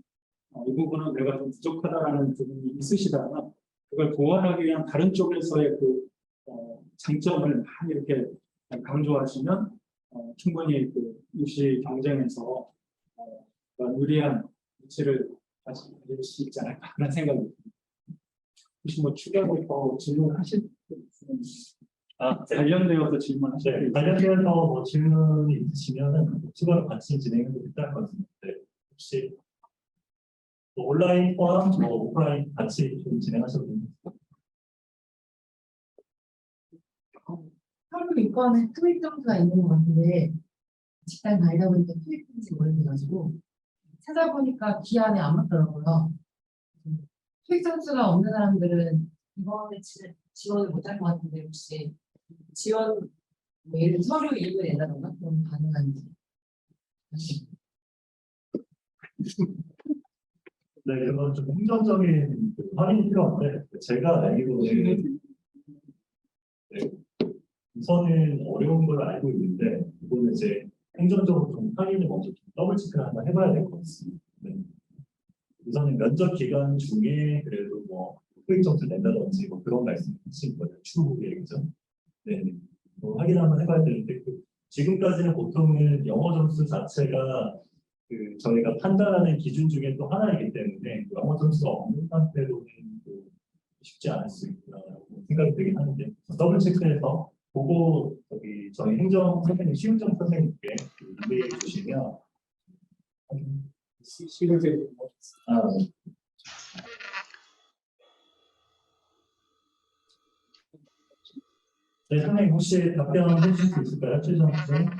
이 부분은 내가 좀 부족하다라는 부분이 있으시다면 그걸 보완하기 위한 다른 쪽에서의 장점을 많이 이렇게 강조하시면 충분히 입시 경쟁에서 유리한 위치를 가질 수 있지 않을까 하는 생각이 듭니다. 혹시 뭐 추가로 더 질문하실 분 있으면 관련되어서 질문하실 분 관련되어서 뭐 질문이 있으시면은 추가로 같이 진행해도 괜찮을 것 같습니다. 혹시 뭐 온라인 포함, 뭐 오프라인 같이 좀 진행하셔도 됩니다. 하루 이과는 토익 점수가 있는 것 같은데 직장 다니다 보니까 토익인지 모르겠어가지고 찾아보니까 기한에 안 맞더라고요. 토익 점수가 없는 사람들은 이번에 지원을 못할 것 같은데 혹시 지원 뭐 예를 들어 서류 일부 낸다던가 그럼 가능한지. 네, 그건 좀 행정적인 확인이 필요한데 제가 알기로는 우선은 어려운 걸 알고 있는데 이거는 이제 행정적으로 좀 확인을 먼저 더블 체크를 한번 해봐야 될 것 같습니다. 네. 우선은 면접 기간 중에 그래도 뭐 토익 점수 낸다든지 뭐 그런 말씀하신 거예요. 추후 계획이죠. 네, 확인 한번 해봐야 되는데 지금까지는 보통은 영어 점수 자체가 저희가 판단하는 기준 중에 또 하나이기 때문에 영어 점수가 없는 상태로는 쉽지 않을 수 있다고 생각이 들긴 하는데 더블 체크해서 보고 저희 행정 선생님, 시운정 선생님께 문의해 주시면 시그널 네, 선생님 혹시 답변해 주실 수 있을까요? 최정 선생님?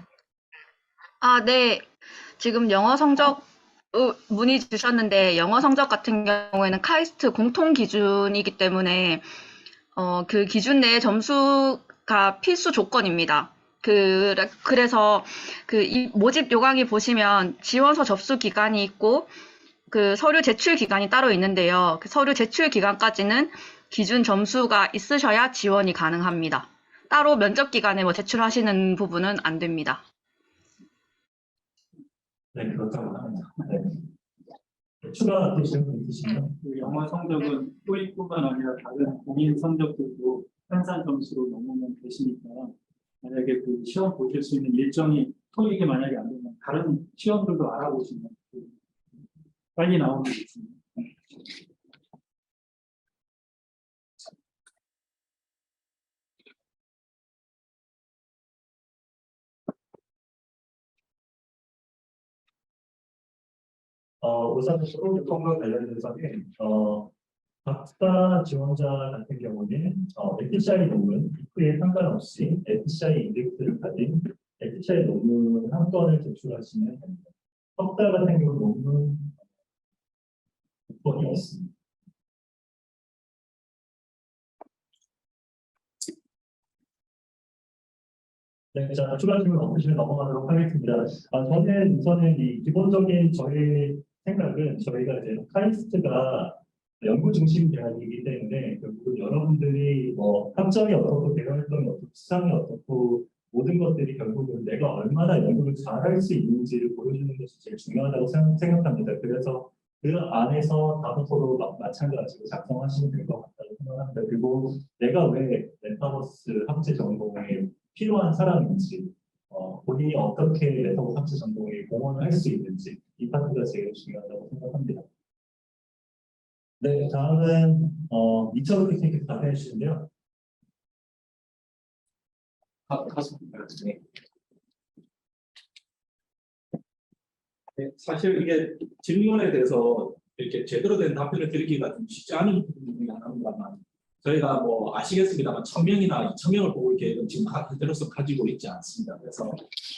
네. 지금 영어 성적 문의 주셨는데 영어 성적 같은 경우에는 카이스트 공통 기준이기 때문에 그 기준 내 점수가 필수 조건입니다. 그래서 이 모집 요강이 보시면 지원서 접수 기간이 있고 서류 제출 기간이 따로 있는데요. 서류 제출 기간까지는 기준 점수가 있으셔야 지원이 가능합니다. 따로 면접 기간에 뭐 제출하시는 부분은 안 됩니다. 네, 그렇다고 합니다. 네. 추가 또 질문 있으시면 영어 성적은 토익뿐만 아니라 다른 공인 성적들도 환산 점수로 넘으면 되시니까 만약에 시험 보실 수 있는 일정이 토익이 만약에 안 되면 다른 시험들도 알아보시면 빨리 나오는 게 있습니다. 우선 프로그램과 관련해서는 박사 지원자 같은 경우는 FCI 논문 이후에 상관없이 FCI 인덱스를 가진 FCI 논문 한 건을 제출하시면 됩니다. 석사 같은 경우 논문 6건이 있습니다. 네, 자, 추가 질문 없으시면 넘어가도록 하겠습니다. 저는 우선은 이 기본적인 저희 생각은 저희가 이제 카이스트가 연구 중심 대학이기 때문에 결국은 여러분들이 뭐 학점이 어떻고 대외 활동이 어떻고 수상이 어떻고 모든 것들이 결국은 내가 얼마나 연구를 잘할 수 있는지를 보여주는 것이 제일 중요하다고 생각합니다. 그래서 그 안에서 다소서로 마찬가지로 작성하시면 될 것 같다고 생각합니다. 그리고 내가 왜 메타버스 학제 전공에 필요한 사람인지, 본인이 어떻게 메타버스 학제 전공에 공헌을 할 수 있는지 이 파트가 제일 중요하다고 생각합니다. 네, 다음은 이철우 교수님께서 답변해 주시는데요. 가습니다. 네. 네, 사실 이게 질문에 대해서 이렇게 제대로 된 답변을 드리기가 좀 쉽지 않은 부분 중에 하나입니다만 저희가 뭐 아시겠습니다만 1000명이나 2000명을 뽑을 계획은 지금 그대로서 가지고 있지 않습니다. 그래서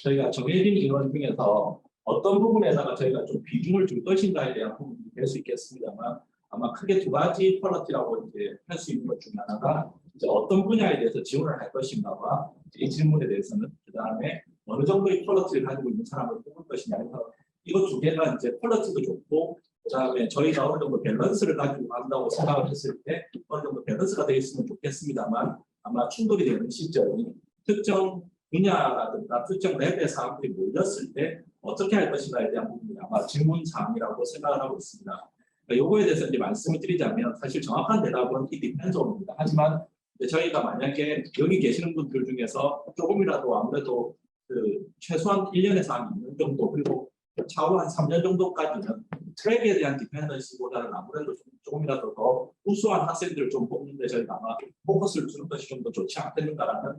저희가 정해진 인원 중에서 어떤 부분에다가 저희가 좀 비중을 줄 것인가에 대한 부분이 될 수 있겠습니다만 아마 크게 두 가지 퀄리티라고 이제 할 수 있는 것 중에 하나가 이제 어떤 분야에 대해서 지원을 할 것인가와 이 질문에 대해서는 그 다음에 어느 정도의 퀄리티를 가지고 있는 사람을 뽑을 것이냐 해서 이거 두 개가 이제 퀄리티도 좋고 그다음에 저희가 어느 정도 밸런스를 가지고 간다고 생각을 했을 때 어느 정도 밸런스가 되어 있으면 좋겠습니다만 아마 충돌이 되는 시점이 특정 분야라든가 특정 랩의 사람들이 몰렸을 때 어떻게 할 것인가에 대한 부분이 아마 질문 사항이라고 생각을 하고 있습니다. 요거에 대해서 이제 말씀을 드리자면 사실 정확한 대답은 이 디펜서입니다. 하지만 저희가 만약에 여기 계시는 분들 중에서 조금이라도 아무래도 그 최소한 1년에서 한 2년 정도 그리고 차후 한 3년 정도까지는 트랙에 대한 디펜던시보다는 아무래도 조금이라도 더 우수한 학생들을 좀 뽑는데 저희가 아마 포커스를 주는 것이 좀 더 좋지 않겠는가라는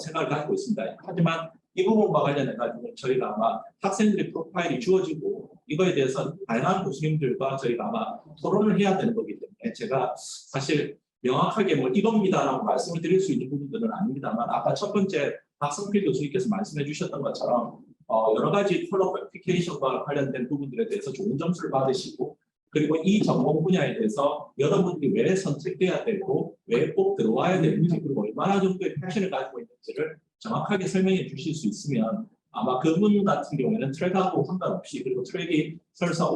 생각을 갖고 있습니다. 하지만 이 부분과 관련해 가지고 저희가 아마 학생들의 프로파일이 주어지고 이거에 대해서 다양한 교수님들과 저희가 아마 토론을 해야 되는 거기 때문에 제가 사실 명확하게 뭐 이겁니다라고 말씀을 드릴 수 있는 부분들은 아닙니다만 아까 첫 번째 박성필 교수님께서 말씀해 주셨던 것처럼 여러 가지 퀄리피케이션과 관련된 부분들에 대해서 좋은 점수를 받으시고 그리고 이 전공 분야에 대해서 여러분들이 왜 선택돼야 되고 왜 꼭 들어와야 되는지 그리고 얼마나 정도의 패션을 가지고 있는지를 정확하게 설명해 주실 수 있으면 아마 그분 같은 경우에는 트랙하고 상관없이 그리고 트랙이 설사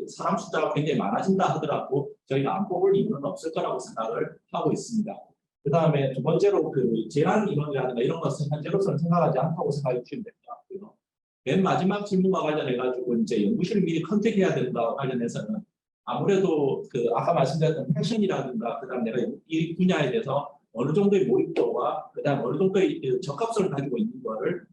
사람 숫자가 굉장히 많아진다 하더라도 저희가 안 뽑을 이유는 없을 거라고 생각을 하고 있습니다. 그 다음에 두 번째로 그 제한 인원이라든가 이런 것은 현재로서는 생각하지 않다고 생각해 주시면 될 것 같고요. 맨 마지막 질문과 관련해가지고 이제 연구실을 미리 컨택해야 된다와 관련해서는 아무래도 그 아까 말씀드렸던 패션이라든가 그다음 내가 이 분야에 대해서 어느 정도의 몰입도와 그다음 어느 정도의 적합성을 가지고 있는 거를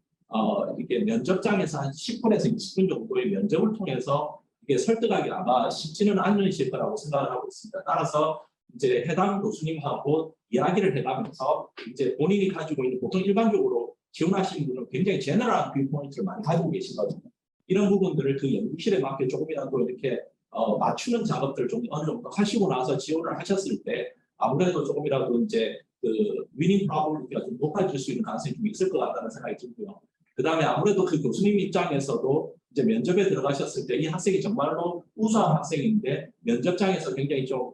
이게 면접장에서 한 10분에서 20분 정도의 면접을 통해서 이게 설득하기 아마 쉽지는 않으실 거라고 생각을 하고 있습니다. 따라서 이제 해당 교수님하고 이야기를 해가면서 이제 본인이 가지고 있는 보통 일반적으로 지원하시는 분은 굉장히 제너럴한 뷰포인트를 많이 가지고 계시거든요. 이런 부분들을 그 연구실에 맞게 조금이라도 이렇게 맞추는 작업들을 좀 어느 정도 하시고 나서 지원을 하셨을 때 아무래도 조금이라도 이제 그 위닝 프로버비리티가 좀 높아질 수 있는 가능성이 좀 있을 것 같다는 생각이 들고요. 그 다음에 아무래도 그 교수님 입장에서도 이제 면접에 들어가셨을 때 이 학생이 정말로 우수한 학생인데 면접장에서 굉장히 좀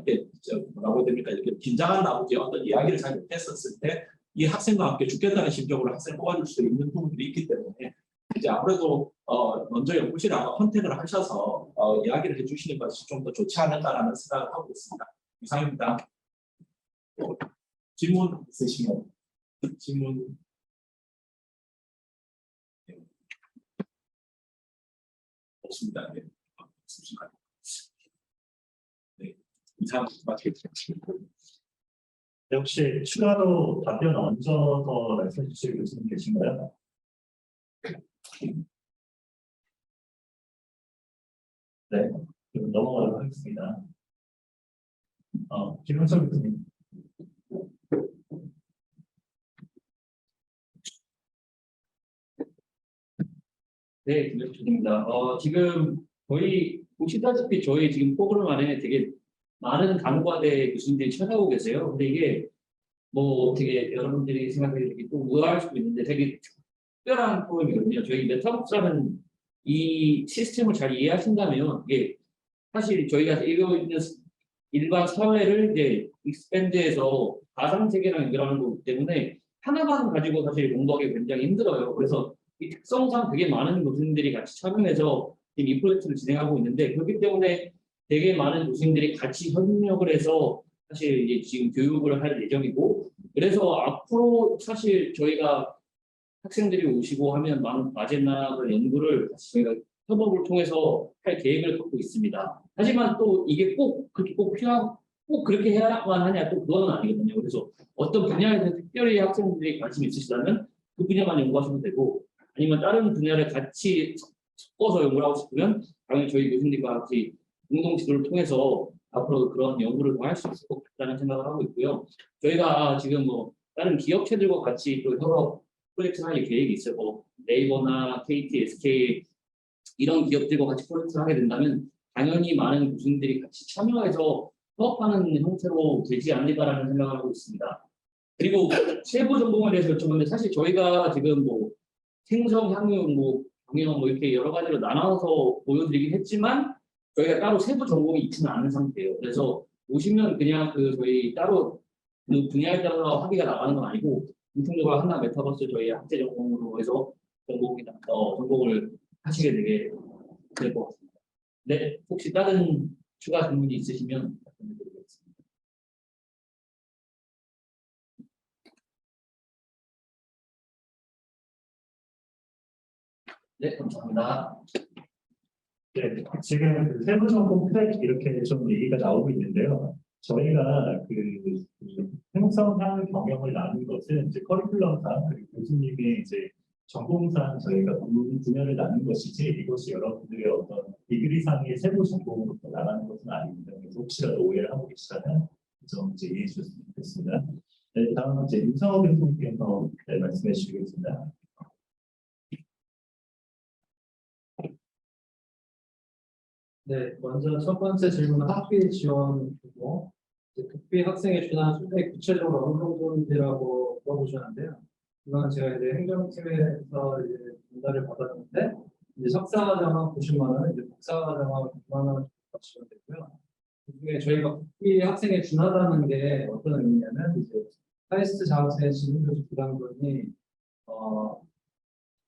이렇게 뭐라고 해야 됩니까 이렇게 긴장한 나머지 어떤 이야기를 잘 못했었을 때 이 학생과 함께 죽겠다는 심정으로 학생을 뽑아줄 수 있는 부분들이 있기 때문에 이제 아무래도 먼저 연구실에 아마 컨택을 하셔서 이야기를 해주시는 것이 좀 더 좋지 않을까라는 생각을 하고 있습니다. 이상입니다. 질문 있으시면 질문. 네. 없습니다. 네. 네. 이상 마치겠습니다. 네, 혹시 추가로 답변 얹어서 말씀해 주실 교수님 계신가요? 네, 그럼 넘어가도록 하겠습니다. 김은철 교수님. 네, 김혁준입니다. 지금 거의 보시다시피 저희 지금 프로그램 안에 되게 많은 간호과대 교수님들이 찾아오고 계세요. 근데 이게 뭐 되게 여러분들이 생각하기 또 의아할 수도 있는데 되게 특별한 프로그램이거든요. 저희 메타버스라는 이 시스템을 잘 이해하신다면 이게 사실 저희가 이루어 있는 일반 사회를 이제 익스밴드해서 가상 세계랑 연결하는 거기 때문에 하나만 가지고 사실 공부하기 굉장히 힘들어요. 그래서 이 특성상 되게 많은 교수님들이 같이 참여해서 지금 이 프로젝트를 진행하고 있는데 그렇기 때문에 되게 많은 교수님들이 같이 협력을 해서 사실 이제 지금 교육을 할 예정이고 그래서 앞으로 사실 저희가 학생들이 오시고 하면 많은 과제나 그런 연구를 저희가 협업을 통해서 할 계획을 갖고 있습니다. 하지만 또 이게 꼭 그렇게 꼭 그렇게 해야만 하냐 또 그건 아니거든요. 그래서 어떤 분야에서 특별히 학생들이 관심이 있으시다면 그 분야만 연구하셔도 되고 아니면 다른 분야를 같이 섞어서 연구를 하고 싶으면 당연히 저희 교수님과 같이 공동 지도를 통해서 앞으로 그런 연구를 더 할 수 있을 것 같다는 생각을 하고 있고요. 저희가 지금 뭐 다른 기업체들과 같이 또 협업 프로젝트 할 계획이 있어요. 뭐 네이버나 KT, SK 이런 기업들과 같이 프로젝트를 하게 된다면 당연히 많은 교수님들이 같이 참여해서 협업하는 형태로 되지 않을까라는 생각을 하고 있습니다. 그리고 세부 전공에 대해서 여쭤봤는데 사실 저희가 지금 뭐 생성, 향유, 뭐 경영 뭐 이렇게 여러 가지로 나눠서 보여드리긴 했지만 저희가 따로 세부 전공이 있지는 않은 상태예요. 그래서 오시면 그냥 그 저희 따로 그 분야에 따라 학위가 나가는 건 아니고 공통적으로 하나 메타버스 저희 학제 전공으로 해서 전공을 하시게 되게 될 것 같습니다. 네, 혹시 다른 추가 질문이 있으시면 말씀드리겠습니다. 네, 감사합니다. 네, 지금 그 세부 전공 트랙 이렇게 좀 얘기가 나오고 있는데요. 저희가 그 생성향 경영을 나눈 것은 이제 커리큘럼상 그리고 교수님의 이제 전공상 저희가 분야를 나눈 것이지 이것이 여러분들의 어떤 디그리상의 세부 전공으로 나가는 것은 아닙니다. 그래서 혹시라도 오해를 하고 계시다면 좀 이제 이해해 주셨으면 좋겠습니다. 네, 다음은 이제 윤성호 교수님께서 네, 말씀해 주시겠습니다. 네, 먼저 첫 번째 질문은 학비 지원이고 국비 학생에 준한 수준이 구체적으로 어느 정도인지라고 물어보셨는데요. 이거는 제가 이제 행정팀에서 이제 전달을 받았는데 이제 석사과정은 90만 원, 이제 박사과정은 100만 원 주시면 되고요. 그중에 저희가 국비 학생에 준하다는 게 어떤 의미냐면 이제 카이스트 자학생의 지문교수 부담금이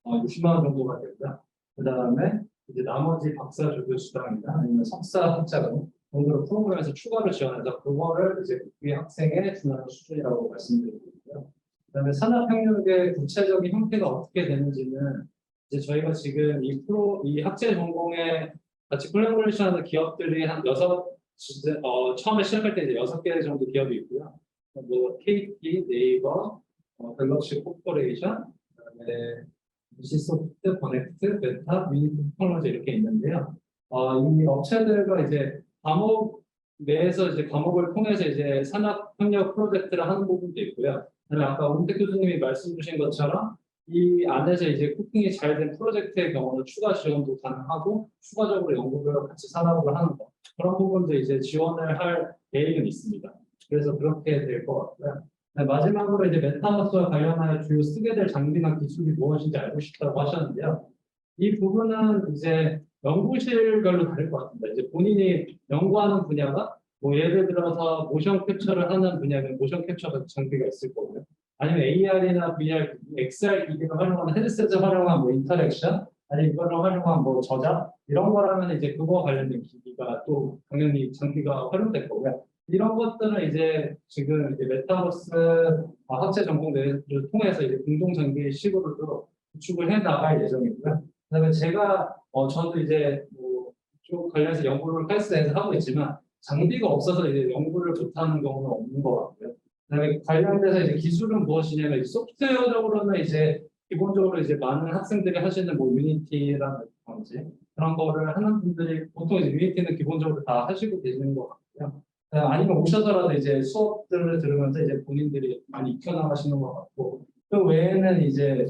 60만 원 정도가 되고요. 그 다음에 이제 나머지 박사 조교 수당이나 아니면 석사 학자금 정도로 프로그램에서 추가로 지원해서 그거를 이제 국비 학생에 준하는 수준이라고 말씀드리고 있고요. 그다음에 산업협력의 구체적인 형태가 어떻게 되는지는 이제 저희가 지금 이 학제 전공에 같이 콜라보레이션하는 기업들이 한 6, 처음에 시작할 때 이제 6개 정도 기업이 있고요. 뭐 KT, 네이버, 갤럭시 코퍼레이션, 그다음에 미시소프트, 버넥트, 베타, 미니트 테크놀로지 이렇게 있는데요. 이 업체들과 이제 과목 내에서 이제 과목을 통해서 이제 산업협력 프로젝트를 하는 부분도 있고요. 그다음에 아까 온택 교수님이 말씀 주신 것처럼 이 안에서 이제 쿠킹이 잘 된 프로젝트의 경우는 추가 지원도 가능하고 추가적으로 연구를 같이 산업을 하는 거 그런 부분도 이제 지원을 할 계획은 있습니다. 그래서 그렇게 될 것 같고요. 네, 마지막으로 이제 메타버스와 관련하여 주요 쓰게 될 장비나 기술이 무엇인지 알고 싶다고 하셨는데요. 이 부분은 이제 연구실별로 다를 것 같습니다. 이제 본인이 연구하는 분야가 뭐 예를 들어서 모션 캡처를 하는 분야면 모션 캡처 장비가 있을 거고요. 아니면 AR이나 VR, XR 기기를 활용하는 헤드셋을 활용한 뭐 인터랙션, 아니면 이걸로 활용한 뭐 저작 이런 거라면 이제 그거와 관련된 기기가 또 당연히 장비가 활용될 거고요. 이런 것들은 이제 지금 이제 메타버스 학제 전공대를 통해서 이제 공동 장비식으로도 구축을 해 나갈 예정이고요. 그다음에 제가 저도 이제 뭐 쭉 관련해서 연구를 카이스트에서 하고 있지만 장비가 없어서 이제 연구를 못하는 경우는 없는 것 같고요. 그다음에 관련돼서 이제 기술은 무엇이냐면 소프트웨어적으로는 이제 기본적으로 이제 많은 학생들이 하시는 뭐 유니티라든지 그런 거를 하는 분들이 보통 이제 유니티는 기본적으로 다 하시고 계시는 것 같고요. 아니면 오셔서라도 이제 수업들을 들으면서 이제 본인들이 많이 익혀나가시는 것 같고 그 외에는 이제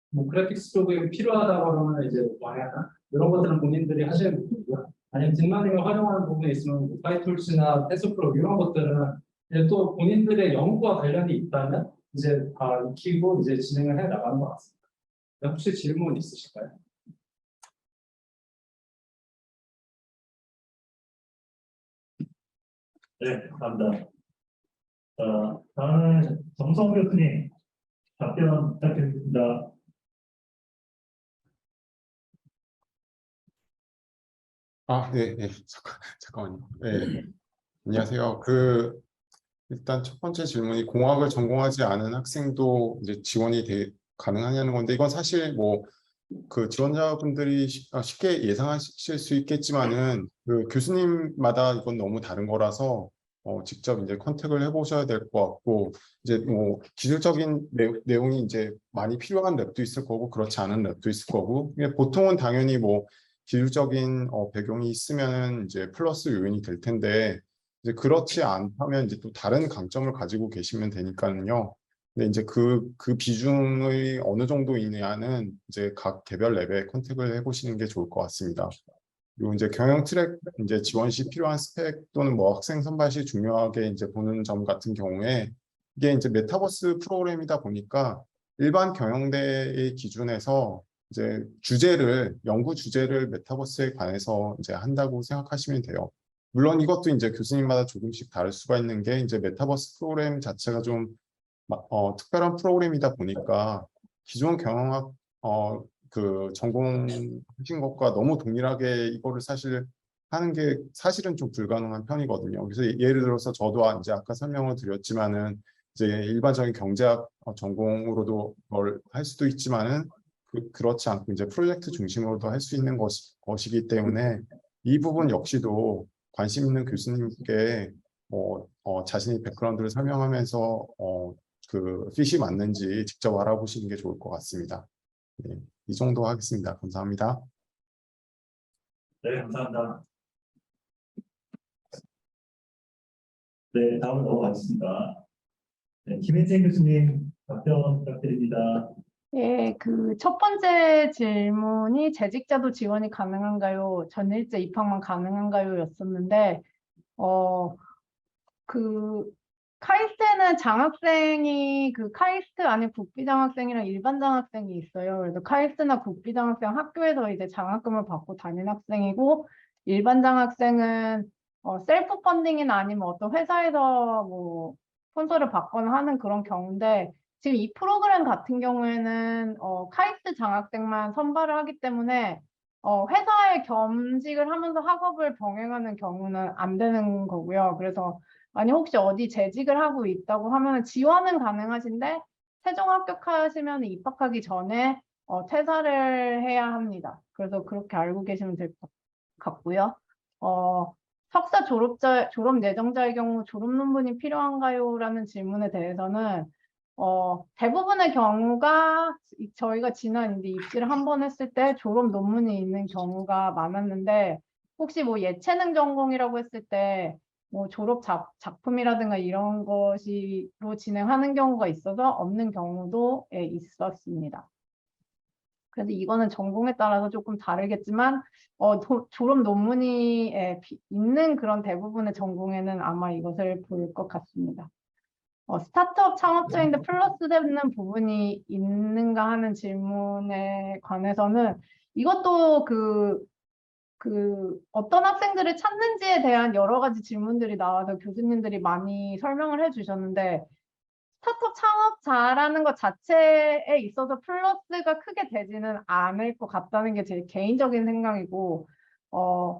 뭐 그래픽스 쪽이 필요하다고 하면 이제 와야나 이런 것들은 본인들이 하시는 부분이고요. 아니면 딥러닝을 활용하는 부분에 있으면 뭐 파이툴스나 테스프로 이런 것들은 이제 또 본인들의 연구와 관련이 있다면 이제 다 익히고 이제 진행을 해 나가는 것 같습니다. 혹시 질문 있으실까요? 네, 감사합니다. 다음은 정성 교수님 답변 부탁드립니다. 네, 네, 잠깐만요. 네, 안녕하세요. 일단 첫 번째 질문이 공학을 전공하지 않은 학생도 이제 지원이 가능하냐는 건데 이건 사실 뭐 그 지원자분들이 쉽게 예상하실 수 있겠지만은 그 교수님마다 이건 너무 다른 거라서 직접 이제 컨택을 해보셔야 될 것 같고 이제 뭐 기술적인 내용이 이제 많이 필요한 랩도 있을 거고 그렇지 않은 랩도 있을 거고 보통은 당연히 뭐 기술적인 배경이 있으면 이제 플러스 요인이 될 텐데 이제 그렇지 않다면 이제 또 다른 강점을 가지고 계시면 되니까요. 근데 이제 그 비중의 어느 정도이냐는 이제 각 개별 랩에 컨택을 해보시는 게 좋을 것 같습니다. 그리고 이제 경영 트랙 이제 지원 시 필요한 스펙 또는 뭐 학생 선발 시 중요하게 이제 보는 점 같은 경우에 이게 이제 메타버스 프로그램이다 보니까 일반 경영대의 기준에서 이제 연구 주제를 메타버스에 관해서 이제 한다고 생각하시면 돼요. 물론 이것도 이제 교수님마다 조금씩 다를 수가 있는 게 이제 메타버스 프로그램 자체가 좀 특별한 프로그램이다 보니까 기존 경영학 그 전공하신 것과 너무 동일하게 이거를 사실 하는 게 사실은 좀 불가능한 편이거든요. 그래서 예를 들어서 저도 이제 아까 설명을 드렸지만은 이제 일반적인 경제학 전공으로도 뭘 할 수도 있지만은 그렇지 않고 이제 프로젝트 중심으로도 할 수 있는 것이기 때문에 이 부분 역시도 관심 있는 교수님께 자신의 백그라운드를 설명하면서 그 핏이 맞는지 직접 알아보시는 게 좋을 것 같습니다. 네, 이 정도 하겠습니다. 감사합니다. 네, 감사합니다. 네, 다음 넘어가겠습니다. 네, 김혜진 교수님 답변 부탁드립니다. 예, 그 첫 번째 질문이 재직자도 지원이 가능한가요? 전일제 입학만 가능한가요? 였었는데, 그 카이스트는 장학생이 그 카이스트 안에 국비 장학생이랑 일반 장학생이 있어요. 그래서 카이스트나 국비 장학생 학교에서 이제 장학금을 받고 다니는 학생이고, 일반 장학생은 셀프 펀딩이나 아니면 어떤 회사에서 뭐 스폰서를 받거나 하는 그런 경우인데, 지금 이 프로그램 같은 경우에는 카이스트 장학생만 선발을 하기 때문에 회사에 겸직을 하면서 학업을 병행하는 경우는 안 되는 거고요. 그래서 만약 혹시 어디 재직을 하고 있다고 하면 지원은 가능하신데 최종 합격하시면 입학하기 전에 퇴사를 해야 합니다. 그래서 그렇게 알고 계시면 될 것 같고요. 석사 졸업 예정자의 경우 졸업 논문이 필요한가요? 라는 질문에 대해서는 대부분의 경우가 저희가 지난 이제 입시를 한 번 했을 때 졸업 논문이 있는 경우가 많았는데 혹시 뭐 예체능 전공이라고 했을 때 뭐 졸업 작품이라든가 이런 것으로 진행하는 경우가 있어서 없는 경우도 있었습니다. 그래서 이거는 전공에 따라서 조금 다르겠지만 졸업 논문이 있는 그런 대부분의 전공에는 아마 이것을 볼 것 같습니다. 스타트업 창업자인데 플러스 되는 부분이 있는가 하는 질문에 관해서는 이것도 어떤 학생들을 찾는지에 대한 여러 가지 질문들이 나와서 교수님들이 많이 설명을 해주셨는데 스타트업 창업자라는 것 자체에 있어서 플러스가 크게 되지는 않을 것 같다는 게 제 개인적인 생각이고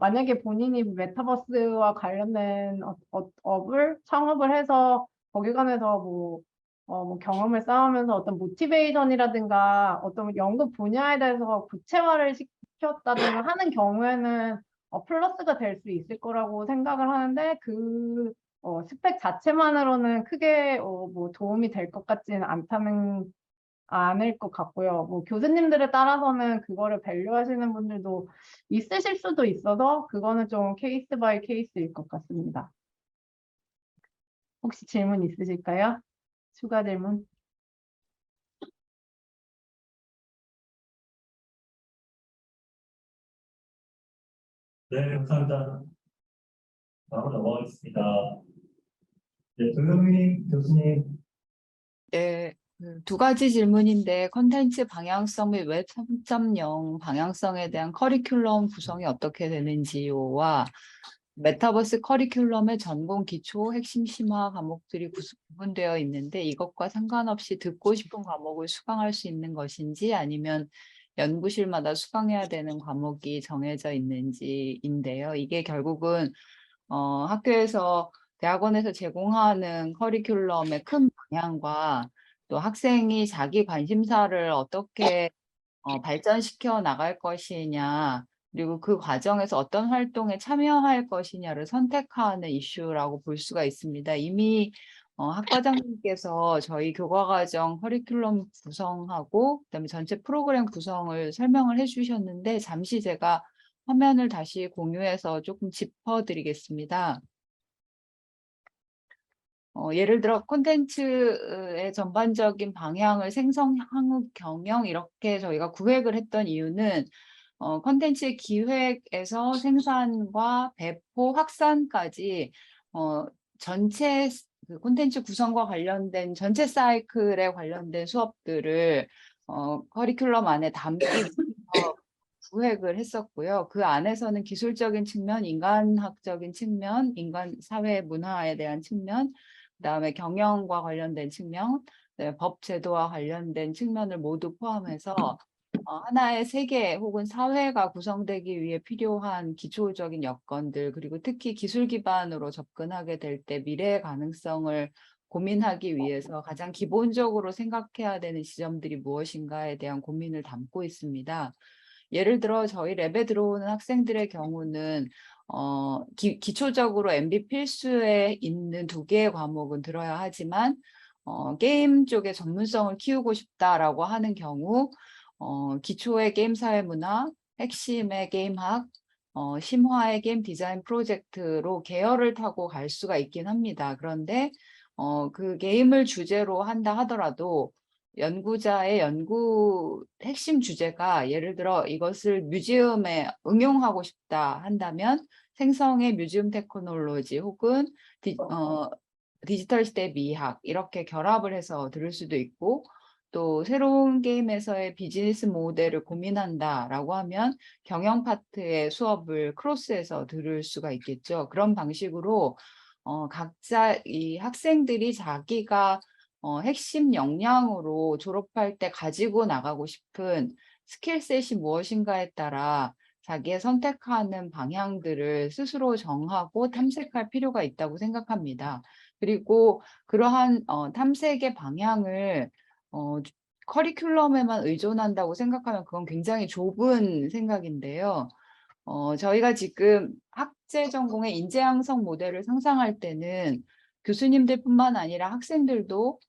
만약에 본인이 메타버스와 관련된 업을 창업을 해서 거기 관해서 뭐 경험을 쌓으면서 어떤 모티베이션이라든가 어떤 연구 분야에 대해서 구체화를 시켰다든가 하는 경우에는 플러스가 될 수 있을 거라고 생각을 하는데 스펙 자체만으로는 크게 뭐 도움이 될 것 같지는 않을 것 같고요. 뭐 교수님들에 따라서는 그거를 밸류하시는 분들도 있으실 수도 있어서 그거는 좀 케이스 바이 케이스일 것 같습니다. 혹시 질문 있으실까요? 추가 질문? 네, 감사합니다. 다음 넘어가겠습니다. 네, 조영민 교수님. 네, 두 가지 질문인데 컨텐츠 방향성 및 웹 3.0 방향성에 대한 커리큘럼 구성이 어떻게 되는지와 메타버스 커리큘럼의 전공 기초 핵심 심화 과목들이 구분되어 있는데 이것과 상관없이 듣고 싶은 과목을 수강할 수 있는 것인지 아니면 연구실마다 수강해야 되는 과목이 정해져 있는지인데요. 이게 결국은 학교에서 대학원에서 제공하는 커리큘럼의 큰 방향과 또 학생이 자기 관심사를 어떻게 발전시켜 나갈 것이냐 그리고 그 과정에서 어떤 활동에 참여할 것이냐를 선택하는 이슈라고 볼 수가 있습니다. 이미 학과장님께서 저희 교과과정 커리큘럼 구성하고 그다음에 전체 프로그램 구성을 설명을 해주셨는데 잠시 제가 화면을 다시 공유해서 조금 짚어드리겠습니다. 예를 들어 콘텐츠의 전반적인 방향을 생성, 항목, 경영 이렇게 저희가 구획을 했던 이유는 콘텐츠 기획에서 생산과 배포, 확산까지 전체 그 콘텐츠 구성과 관련된 전체 사이클에 관련된 수업들을 커리큘럼 안에 담기 위해서 구획을 했었고요. 그 안에서는 기술적인 측면, 인간학적인 측면, 인간 사회 문화에 대한 측면, 그다음에 경영과 관련된 측면, 네, 법 제도와 관련된 측면을 모두 포함해서 하나의 세계 혹은 사회가 구성되기 위해 필요한 기초적인 여건들, 그리고 특히 기술 기반으로 접근하게 될 때 미래의 가능성을 고민하기 위해서 가장 기본적으로 생각해야 되는 지점들이 무엇인가에 대한 고민을 담고 있습니다. 예를 들어 저희 랩에 들어오는 학생들의 경우는 기초적으로 MB 필수에 있는 2개의 과목은 들어야 하지만 게임 쪽의 전문성을 키우고 싶다라고 하는 경우 기초의 게임 사회 문화, 핵심의 게임학, 심화의 게임 디자인 프로젝트로 계열을 타고 갈 수가 있긴 합니다. 그런데 그 게임을 주제로 한다 하더라도 연구자의 연구 핵심 주제가 예를 들어 이것을 뮤지엄에 응용하고 싶다 한다면 생성의 뮤지엄 테크놀로지 혹은 디지털 시대 미학 이렇게 결합을 해서 들을 수도 있고, 또 새로운 게임에서의 비즈니스 모델을 고민한다라고 하면 경영 파트의 수업을 크로스해서 들을 수가 있겠죠. 그런 방식으로 각자 이 학생들이 자기가 핵심 역량으로 졸업할 때 가지고 나가고 싶은 스킬셋이 무엇인가에 따라 자기의 선택하는 방향들을 스스로 정하고 탐색할 필요가 있다고 생각합니다. 그리고 그러한 탐색의 방향을 커리큘럼에만 의존한다고 생각하면 그건 굉장히 좁은 생각인데요. 저희가 지금 학제 전공의 인재 양성 모델을 상상할 때는 교수님들뿐만 아니라 학생들도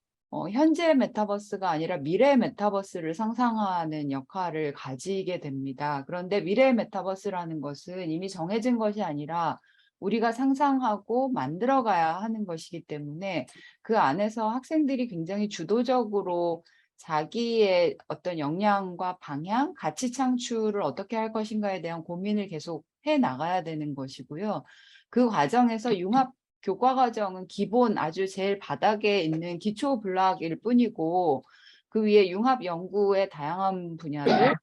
현재의 메타버스가 아니라 미래의 메타버스를 상상하는 역할을 가지게 됩니다. 그런데 미래의 메타버스라는 것은 이미 정해진 것이 아니라 우리가 상상하고 만들어가야 하는 것이기 때문에 그 안에서 학생들이 굉장히 주도적으로 자기의 어떤 역량과 방향, 가치 창출을 어떻게 할 것인가에 대한 고민을 계속 해 나가야 되는 것이고요. 그 과정에서 융합 교과 과정은 기본 아주 제일 바닥에 있는 기초 블록일 뿐이고, 그 위에 융합 연구의 다양한 분야들,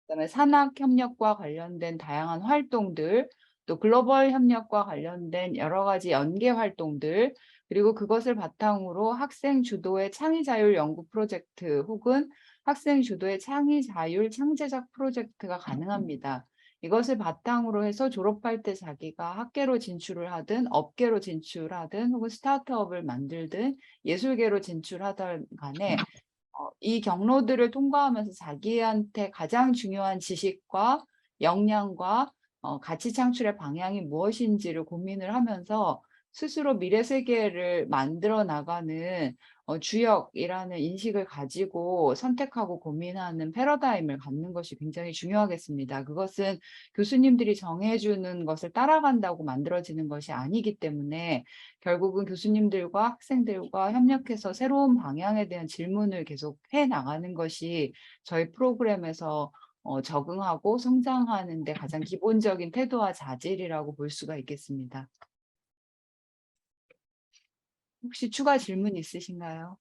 그다음에 산학 협력과 관련된 다양한 활동들, 또 글로벌 협력과 관련된 여러 가지 연계 활동들, 그리고 그것을 바탕으로 학생 주도의 창의 자율 연구 프로젝트 혹은 학생 주도의 창의 자율 창제작 프로젝트가 가능합니다. 이것을 바탕으로 해서 졸업할 때 자기가 학계로 진출을 하든 업계로 진출하든 혹은 스타트업을 만들든 예술계로 진출하든 간에 이 경로들을 통과하면서 자기한테 가장 중요한 지식과 역량과 가치 창출의 방향이 무엇인지를 고민을 하면서 스스로 미래 세계를 만들어 나가는 주역이라는 인식을 가지고 선택하고 고민하는 패러다임을 갖는 것이 굉장히 중요하겠습니다. 그것은 교수님들이 정해주는 것을 따라간다고 만들어지는 것이 아니기 때문에 결국은 교수님들과 학생들과 협력해서 새로운 방향에 대한 질문을 계속 해 나가는 것이 저희 프로그램에서 적응하고 성장하는 데 가장 기본적인 태도와 자질이라고 볼 수가 있겠습니다. 혹시 추가 질문 있으신가요?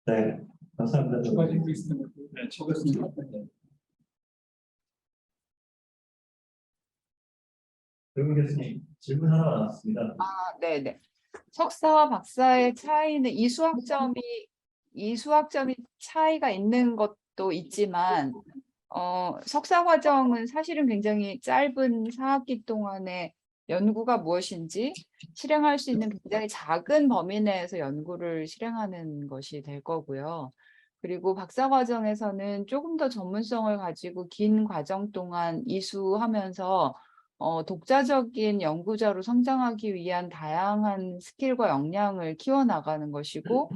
네, 감사합니다. 추가 질문 있으면 네, 적었습니다. 네. 그러면 교수님, 질문 하나 나왔습니다. 네네. 석사와 박사의 차이는 이 수학점이 차이가 있는 것도 있지만, 석사 과정은 사실은 굉장히 짧은 4학기 동안에 연구가 무엇인지 실행할 수 있는 굉장히 작은 범위 내에서 연구를 실행하는 것이 될 거고요. 그리고 박사 과정에서는 조금 더 전문성을 가지고 긴 과정 동안 이수하면서 독자적인 연구자로 성장하기 위한 다양한 스킬과 역량을 키워나가는 것이고,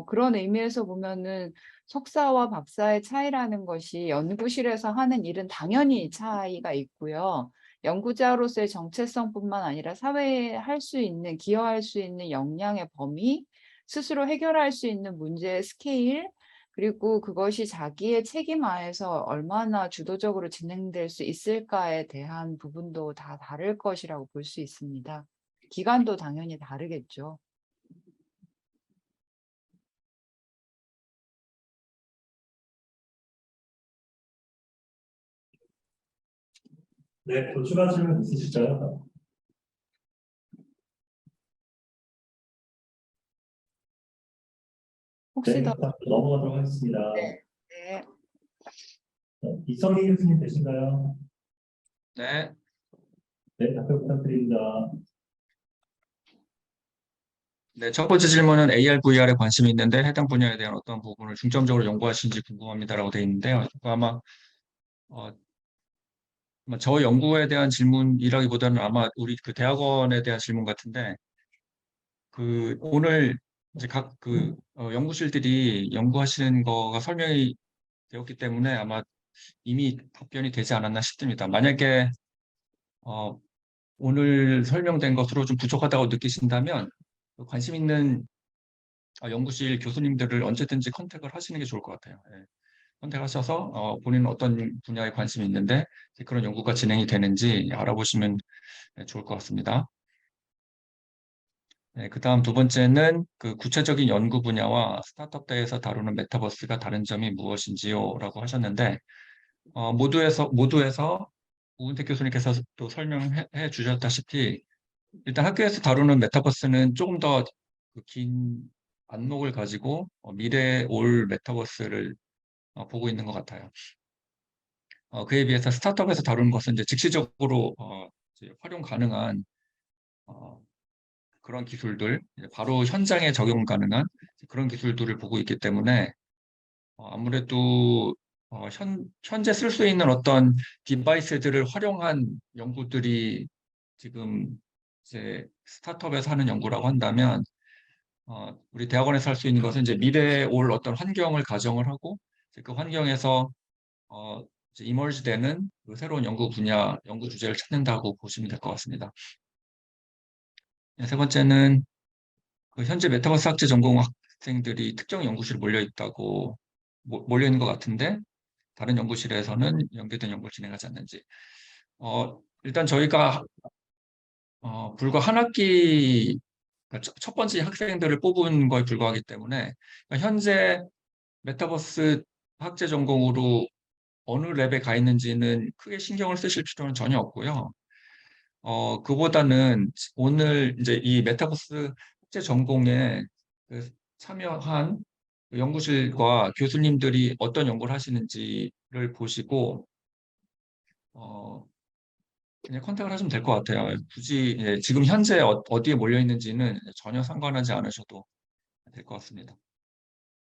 그런 의미에서 보면은 석사와 박사의 차이라는 것이 연구실에서 하는 일은 당연히 차이가 있고요. 연구자로서의 정체성뿐만 아니라 사회에 할 수 있는, 기여할 수 있는 역량의 범위, 스스로 해결할 수 있는 문제의 스케일, 그리고 그것이 자기의 책임 하에서 얼마나 주도적으로 진행될 수 있을까에 대한 부분도 다 다를 것이라고 볼 수 있습니다. 기간도 당연히 다르겠죠. 네, 또 추가 질문 있으실까요? 혹시 네, 더 넘어가도록 하겠습니다. 네. 이성희 교수님 되신가요? 네. 네, 답변 부탁드립니다. 네, 첫 번째 질문은 AR, VR에 관심이 있는데 해당 분야에 대한 어떤 부분을 중점적으로 연구하시는지 궁금합니다라고 되어 있는데요. 아마 저 연구에 대한 질문이라기보다는 아마 우리 그 대학원에 대한 질문 같은데 오늘 이제 각 연구실들이 연구하시는 거가 설명이 되었기 때문에 아마 이미 답변이 되지 않았나 싶습니다. 만약에 오늘 설명된 것으로 좀 부족하다고 느끼신다면 관심 있는 연구실 교수님들을 언제든지 컨택을 하시는 게 좋을 것 같아요. 예. 컨택하셔서 본인은 어떤 분야에 관심이 있는데 그런 연구가 진행이 되는지 알아보시면 좋을 것 같습니다. 네, 그다음 두 번째는 그 구체적인 연구 분야와 스타트업 대회에서 다루는 메타버스가 다른 점이 무엇인지요? 라고 하셨는데 모두에서 우은택 교수님께서 또 설명해 주셨다시피 일단 학교에서 다루는 메타버스는 조금 더 긴 안목을 가지고 미래에 올 메타버스를 보고 있는 것 같아요. 그에 비해서 스타트업에서 다루는 것은 이제 즉시적으로 이제 활용 가능한 그런 기술들, 바로 현장에 적용 가능한 그런 기술들을 보고 있기 때문에 아무래도 현재 쓸 수 있는 어떤 디바이스들을 활용한 연구들이 지금 이제 스타트업에서 하는 연구라고 한다면 우리 대학원에서 할 수 있는 것은 이제 미래에 올 어떤 환경을 가정을 하고 그 환경에서 이제 이머지되는 그 새로운 연구 분야, 연구 주제를 찾는다고 보시면 될 것 같습니다. 네, 세 번째는 현재 메타버스 학제 전공 학생들이 특정 연구실에 몰려 있는 것 같은데 다른 연구실에서는 연계된 연구를 진행하지 않는지. 일단 저희가 불과 한 학기 첫 번째 학생들을 뽑은 거에 불과하기 때문에 현재 메타버스 학제 전공으로 어느 랩에 가 있는지는 크게 신경을 쓰실 필요는 전혀 없고요. 그보다는 오늘 이제 이 메타버스 학제 전공에 참여한 연구실과 교수님들이 어떤 연구를 하시는지를 보시고 그냥 컨택을 하시면 될 것 같아요. 굳이 지금 현재 어디에 몰려 있는지는 전혀 상관하지 않으셔도 될 것 같습니다.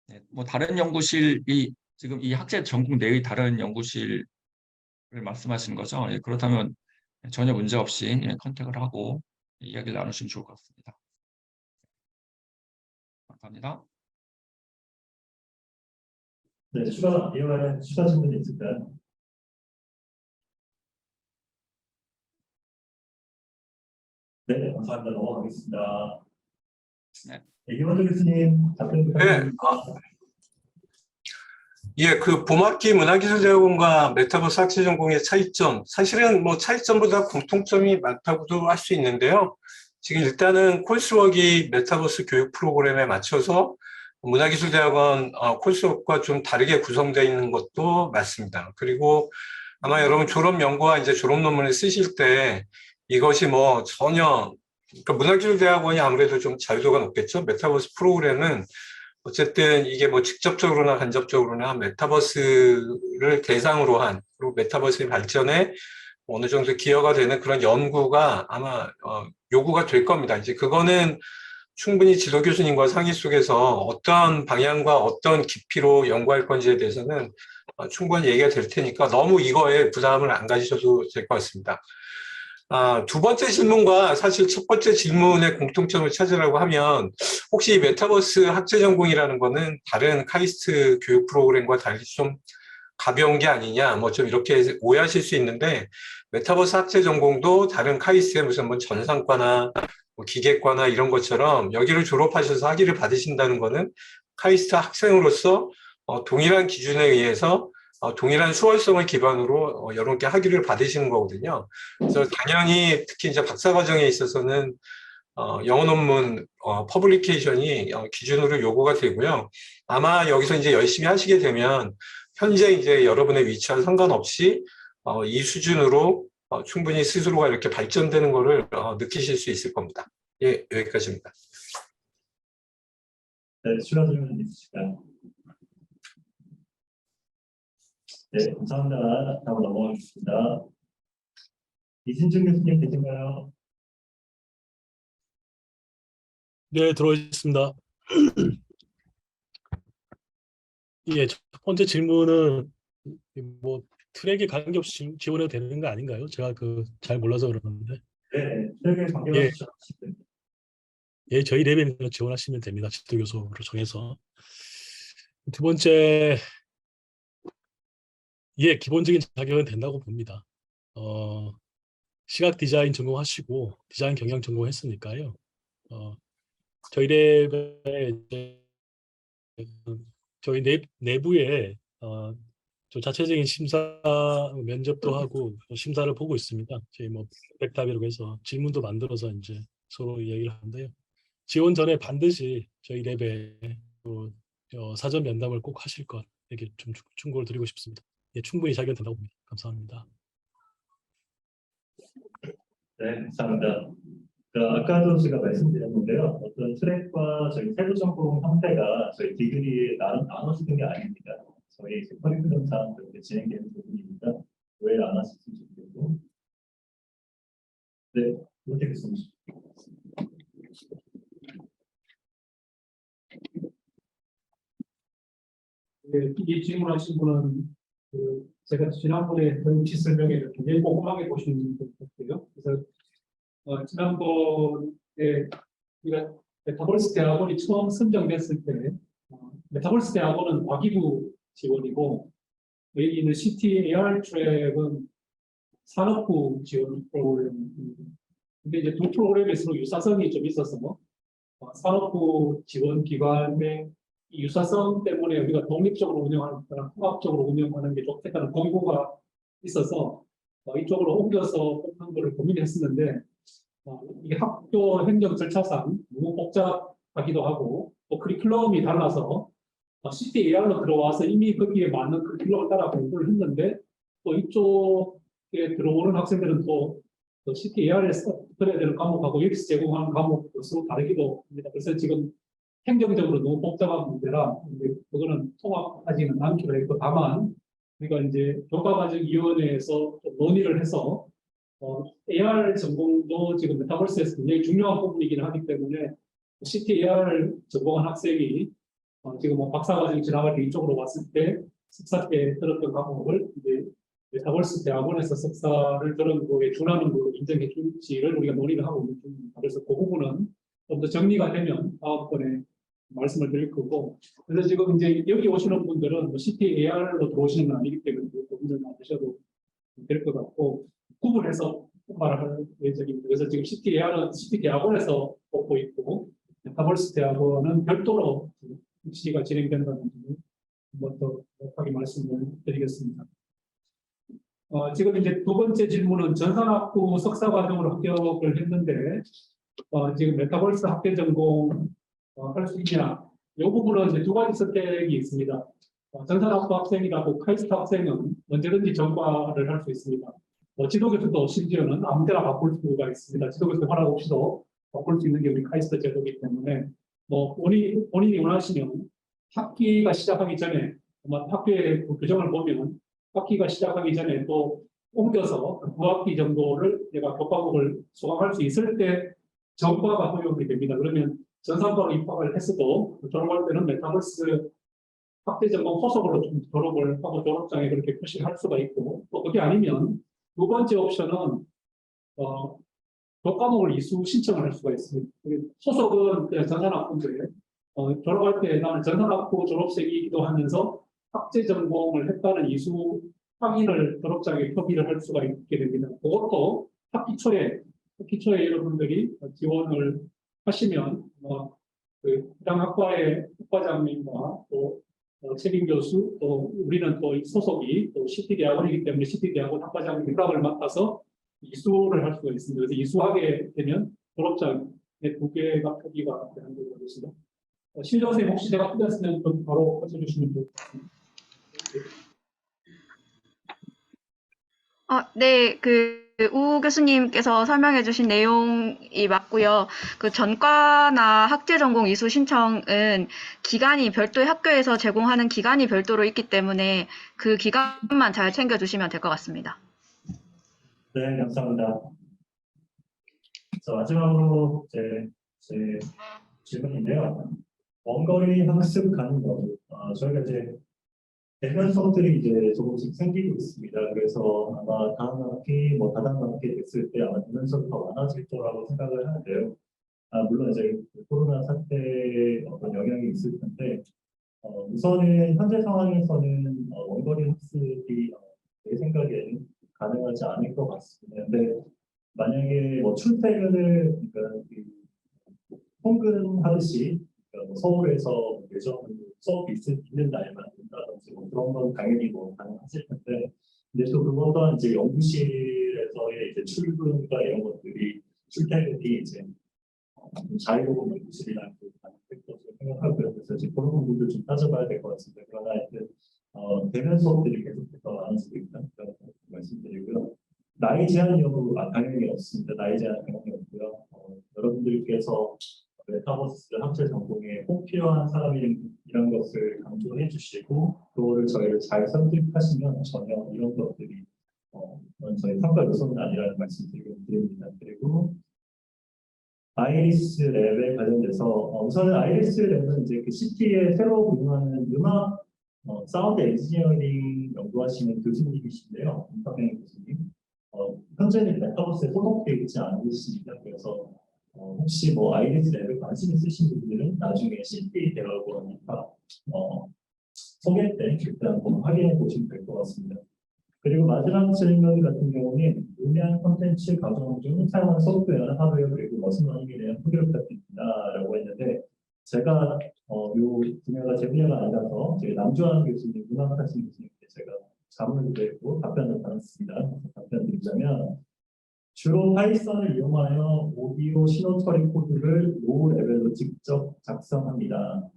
네, 뭐 다른 연구실이 지금 이 학제 전공 내의 다른 연구실을 말씀하시는 거죠? 예, 그렇다면 전혀 문제 없이 컨택을 하고 이야기를 나누시면 좋을 것 같습니다. 감사합니다. 네, 이번에 추가 질문 있을까요? 네, 감사합니다. 넘어가겠습니다. 네. 이원정 교수님 답변 부탁드립니다. 예, 그 봄학기 문화기술대학원과 메타버스 학제 전공의 차이점, 사실은 뭐 차이점보다 공통점이 많다고도 할 수 있는데요. 지금 일단은 코र्스웍이 메타버스 교육 프로그램에 맞춰서 문화기술대학원 코र्스웍과 좀 다르게 구성되어 있는 것도 맞습니다. 그리고 아마 여러분 졸업 연구와 이제 졸업 논문을 쓰실 때 이것이 뭐 전혀 그러니까 문화기술대학원이 아무래도 좀 자유도가 높겠죠. 메타버스 프로그램은 어쨌든 이게 뭐 직접적으로나 간접적으로나 메타버스를 대상으로 한 그리고 메타버스의 발전에 어느 정도 기여가 되는 그런 연구가 아마 요구가 될 겁니다. 이제 그거는 충분히 지도 교수님과 상의 속에서 어떤 방향과 어떤 깊이로 연구할 건지에 대해서는 충분히 얘기가 될 테니까 너무 이거에 부담을 안 가지셔도 될 것 같습니다. 두 번째 질문과 사실 첫 번째 질문의 공통점을 찾으라고 하면 혹시 메타버스 학제 전공이라는 거는 다른 카이스트 교육 프로그램과 달리 좀 가벼운 게 아니냐, 뭐 좀 이렇게 오해하실 수 있는데 메타버스 학제 전공도 다른 카이스트의 무슨 뭐 전산과나 뭐 기계과나 이런 것처럼 여기를 졸업하셔서 학위를 받으신다는 거는 카이스트 학생으로서 동일한 기준에 의해서 동일한 수월성을 기반으로 여러분께 학위를 받으시는 거거든요. 그래서 당연히 특히 이제 박사과정에 있어서는 영어 논문 퍼블리케이션이 기준으로 요구가 되고요. 아마 여기서 이제 열심히 하시게 되면 현재 이제 여러분의 위치와 상관없이 이 수준으로 충분히 스스로가 이렇게 발전되는 거를 느끼실 수 있을 겁니다. 예, 여기까지입니다. 네, 추가 질문 있으실까요? 네, 감사합니다. 다음 넘어가겠습니다. 이진중 교수님 계신가요? 네, 들어와 있습니다. 예, 첫 번째 질문은 뭐 트랙에 관계없이 지원해도 되는 거 아닌가요? 제가 잘 몰라서 그러는데. 네, 트랙에 관계없이 지원하시면 예, 저희 랩에 지원하시면 됩니다. 지도교수로 정해서. 두 번째, 예, 기본적인 자격은 된다고 봅니다. 시각 디자인 전공하시고 디자인 경영 전공했으니까요. 저희 랩에 저희 내부에 좀 자체적인 심사 면접도 하고 심사를 보고 있습니다. 저희 뭐 백답이라고 해서 질문도 만들어서 이제 서로 얘기를 하는데요. 지원 전에 반드시 저희 랩에 사전 면담을 꼭 하실 것 이렇게 좀 충고를 드리고 싶습니다. 예, 충분히 자격 된다고 봅니다. 감사합니다. 네, 감사합니다. 아까도 제가 말씀드렸는데요. 어떤 트랙과 저희 세부 전공 형태가 저희 디그리에 나눠지는 게 아닙니다. 저희 이제 커리큘럼상 그렇게 진행되는 부분입니다. 오해를 안 하셨으면 좋겠고. 네, 이렇게 됐습니다. 네, 이 질문하신 분은 제가 지난번에 정치 설명회 굉장히 꼼꼼하게 보신 것 같아요. 그래서 지난번에 우리가 메타버스 대학원이 처음 선정됐을 때 메타버스 대학원은 과기부 지원이고 여기 있는 CT AR 트랙은 산업부 지원 프로그램입니다. 근데 이제 두 프로그램에 서로 유사성이 좀 있어서 산업부 지원 기관의 이 유사성 때문에 우리가 독립적으로 운영하는 거랑 통합적으로 운영하는 게 좋겠다는 권고가 있어서 이쪽으로 옮겨서 뽑는 것을 고민했었는데 이게 학교 행정 절차상 너무 복잡하기도 하고 또 커리큘럼이 달라서 CT AR로 들어와서 이미 거기에 맞는 커리큘럼을 따라 공부를 했는데 또 이쪽에 들어오는 학생들은 또 CT AR에서 들어야 되는 과목하고 여기서 제공하는 과목도 서로 다르기도 합니다. 그래서 지금 행정적으로 너무 복잡한 문제라 그거는 통합하지는 않기로 했고 다만 우리가 이제 교과과정위원회에서 좀 논의를 해서 AR 전공도 지금 메타버스에서 굉장히 중요한 부분이긴 하기 때문에 CT AR 전공한 학생이 지금 뭐 박사과정 지나갈 때 이쪽으로 왔을 때 석사 때 들었던 과목을 이제 메타버스 대학원에서 석사를 들은 거에 준하는 걸로 인정해 줄지를 우리가 논의를 하고 있는 중입니다. 그래서 그 부분은 좀 더 정리가 되면 다음번에 말씀을 드릴 거고 그래서 지금 이제 여기 오시는 분들은 뭐 CT AR로 들어오시는 건 아니기 때문에 고민을 안 하셔도 될 것 같고 구분해서 말할 예정입니다. 그래서 지금 CT AR은 CT 대학원에서 뽑고 있고 메타버스 대학원은 별도로 입시가 진행된다는 점을 한번 더 정확하게 말씀을 드리겠습니다. 지금 이제 두 번째 질문은 전산학부 석사과정으로 합격을 했는데 지금 메타버스 학대 전공 할 수 있냐? 이 부분은 이제 두 가지 선택이 있습니다. 전산학부 학생이라고 카이스트 학생은 언제든지 전과를 할 수 있습니다. 지도교수도 심지어는 아무 데나 바꿀 수가 있습니다. 지도교수 허락 없이도 바꿀 수 있는 게 우리 카이스트 제도이기 때문에 본인이 원하시면 학기가 시작하기 전에 학교의 규정을 보면 학기가 시작하기 전에 또 옮겨서 9학기 정도를 내가 교과목을 수강할 수 있을 때 전과가 허용이 됩니다. 그러면 전산과로 입학을 했어도 졸업할 때는 메타버스 학대 전공 소속으로 좀 졸업을 하고 졸업장에 그렇게 표시를 할 수가 있고 또 그게 아니면 두 번째 옵션은 교과목을 이수 신청을 할 수가 있습니다. 소속은 그냥 전산학부인데 졸업할 때 나는 전산학부 졸업생이기도 하면서 학제 전공을 했다는 이수 확인을 졸업장에 표기를 할 수가 있게 됩니다. 그것도 학기 초에 여러분들이 지원을 하시면 그 해당 학과의 학과장님과 또 책임 교수 또 우리는 또 소속이 또 CT 대학원이기 때문에 CT 대학원 학과장 일각을 맡아서 이수를 할 수가 있습니다. 그래서 이수하게 되면 졸업장에 2개가 표기가 되는 걸로 되겠습니다. 신정 선생님 혹시 제가 틀렸으면 좀 바로 고쳐주시면 좋을 것 같습니다. 네, 우 교수님께서 설명해 주신 내용이 맞고요. 그 전과나 학제 전공 이수 신청은 기간이 별도의 학교에서 제공하는 기간이 별도로 있기 때문에 그 기간만 잘 챙겨 주시면 될 것 같습니다. 네, 감사합니다. 마지막으로 제 질문인데요. 원거리 학습 가는 거. 저희가 이제 대면 수업들이 이제 조금씩 생기고 있습니다. 그래서 아마 다음 학기, 다다음 학기 됐을 때 아마 대면 수업이 더 많아질 거라고 생각을 하는데요. 물론 이제 코로나 사태의 어떤 영향이 있을 텐데, 우선은 현재 상황에서는 원거리 학습이 제 생각에는 가능하지 않을 것 같습니다. 근데 만약에 출퇴근을 그러니까 통근하듯이 서울에서 예전 수업이 있는 날만 된다든지 그런 건 당연히 가능하실 텐데, 근데 또 그것 또한 이제 연구실에서의 이제 출근과 이런 것들이 출퇴근이 이제 자유로운 연구실이라는 그 가능할 것으로 생각하고요. 그래서 이제 그런 부분들 좀 따져봐야 될 것 같습니다. 그러나 하여튼 대면 수업들이 계속해서 많아지고 있다는 말씀드리고요. 나이 제한 여부 당연히 없습니다. 나이 제한 당연히 없고요. 여러분들께서 메타버스 학제 전공에 꼭 필요한 사람이란 것을 강조해 주시고 그거를 저희를 잘 설득하시면 전혀 이런 것들이 저희 평가 요소는 아니라는 말씀 드립니다. 그리고 아이리스 랩에 관련돼서 우선은 아이리스 랩은 이제 그 CT에 새로 운영하는 음악 사운드 엔지니어링 연구하시는 교수님이신데요. 임파경 교수님. 현재는 메타버스에 소속되어 있지 않으십니다. 그래서 혹시 아이리스 랩에 관심 있으신 분들은 나중에 CT 대학원 소개 때 그때 한번 확인해 보시면 될 것 같습니다. 그리고 마지막 질문 같은 경우는 음향 콘텐츠 가정 중 사용하는 소프트웨어, 하드웨어 그리고 머신러닝에 대한 소개를 부탁드립니다라고 했는데 제가 요 분야가 제 분야가 아니라서 저희 남주환 교수님, 음악하신 교수님께 제가 자문을 드리고 답변을 받았습니다. 답변 드리자면 주로 파이썬을 이용하여 오디오 신호 처리 코드를 로우 레벨로 직접 작성합니다.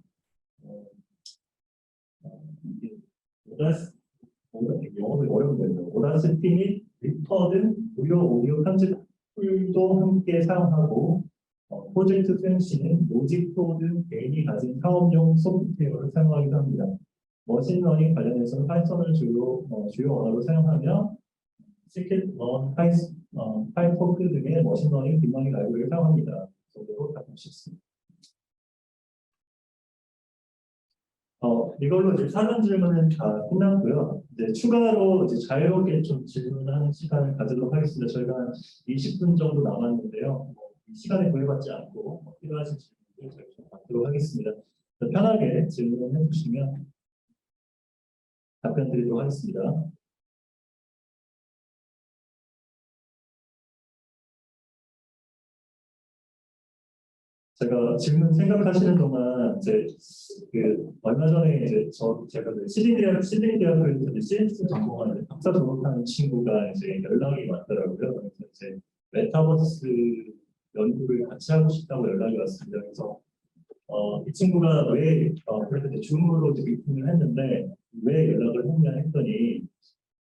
영어도 어려운데요. 오다시티 및 리퍼 등 무료 오디오 편집 툴도 함께 사용하고 프로젝트 수행 시는 로직프로 등 개인이 가진 사업용 소프트웨어를 사용하기도 합니다. 머신러닝 관련해서는 파이썬을 주요 언어로 사용하며 시킷런, 파이토크 등의 머신러닝 딥러닝 라이브러리를 사용합니다. 정도로 답변하셨습니다. 이걸로 이제 사전 질문은 다 끝났고요. 이제 추가로 이제 자유롭게 좀 질문하는 시간을 가지도록 하겠습니다. 저희가 한 20분 정도 남았는데요. 이 시간에 구애받지 않고 필요하신 질문을 저희가 좀 받도록 하겠습니다. 편하게 질문을 해주시면 답변 드리도록 하겠습니다. 제가 질문 생각하시는 동안 이제 얼마 전에 이제 제가 시드니 대학교에서 CS 전공하는 박사 졸업하는 친구가 이제 연락이 왔더라고요. 그래서 이제 메타버스 연구를 같이 하고 싶다고 연락이 왔습니다. 그래서 이 친구가 왜 그래서 이제 줌으로 미팅을 했는데 왜 연락을 했냐 했더니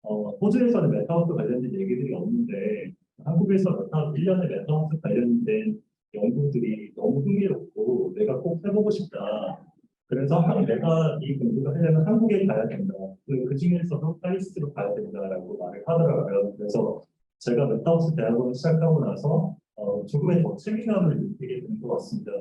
호주에서는 메타버스 관련된 얘기들이 없는데 한국에서 1년에 메타버스 관련된 연구들이 너무 흥미롭고 내가 꼭 해보고 싶다. 그래서 내가 이 공부를 하려면 한국에 가야 된다. 그 중에서도 파리스로 가야 된다라고 말을 하더라고요. 그래서 제가 메타버스 대학원을 시작하고 나서 조금의 더 책임감을 느끼게 된 것 같습니다.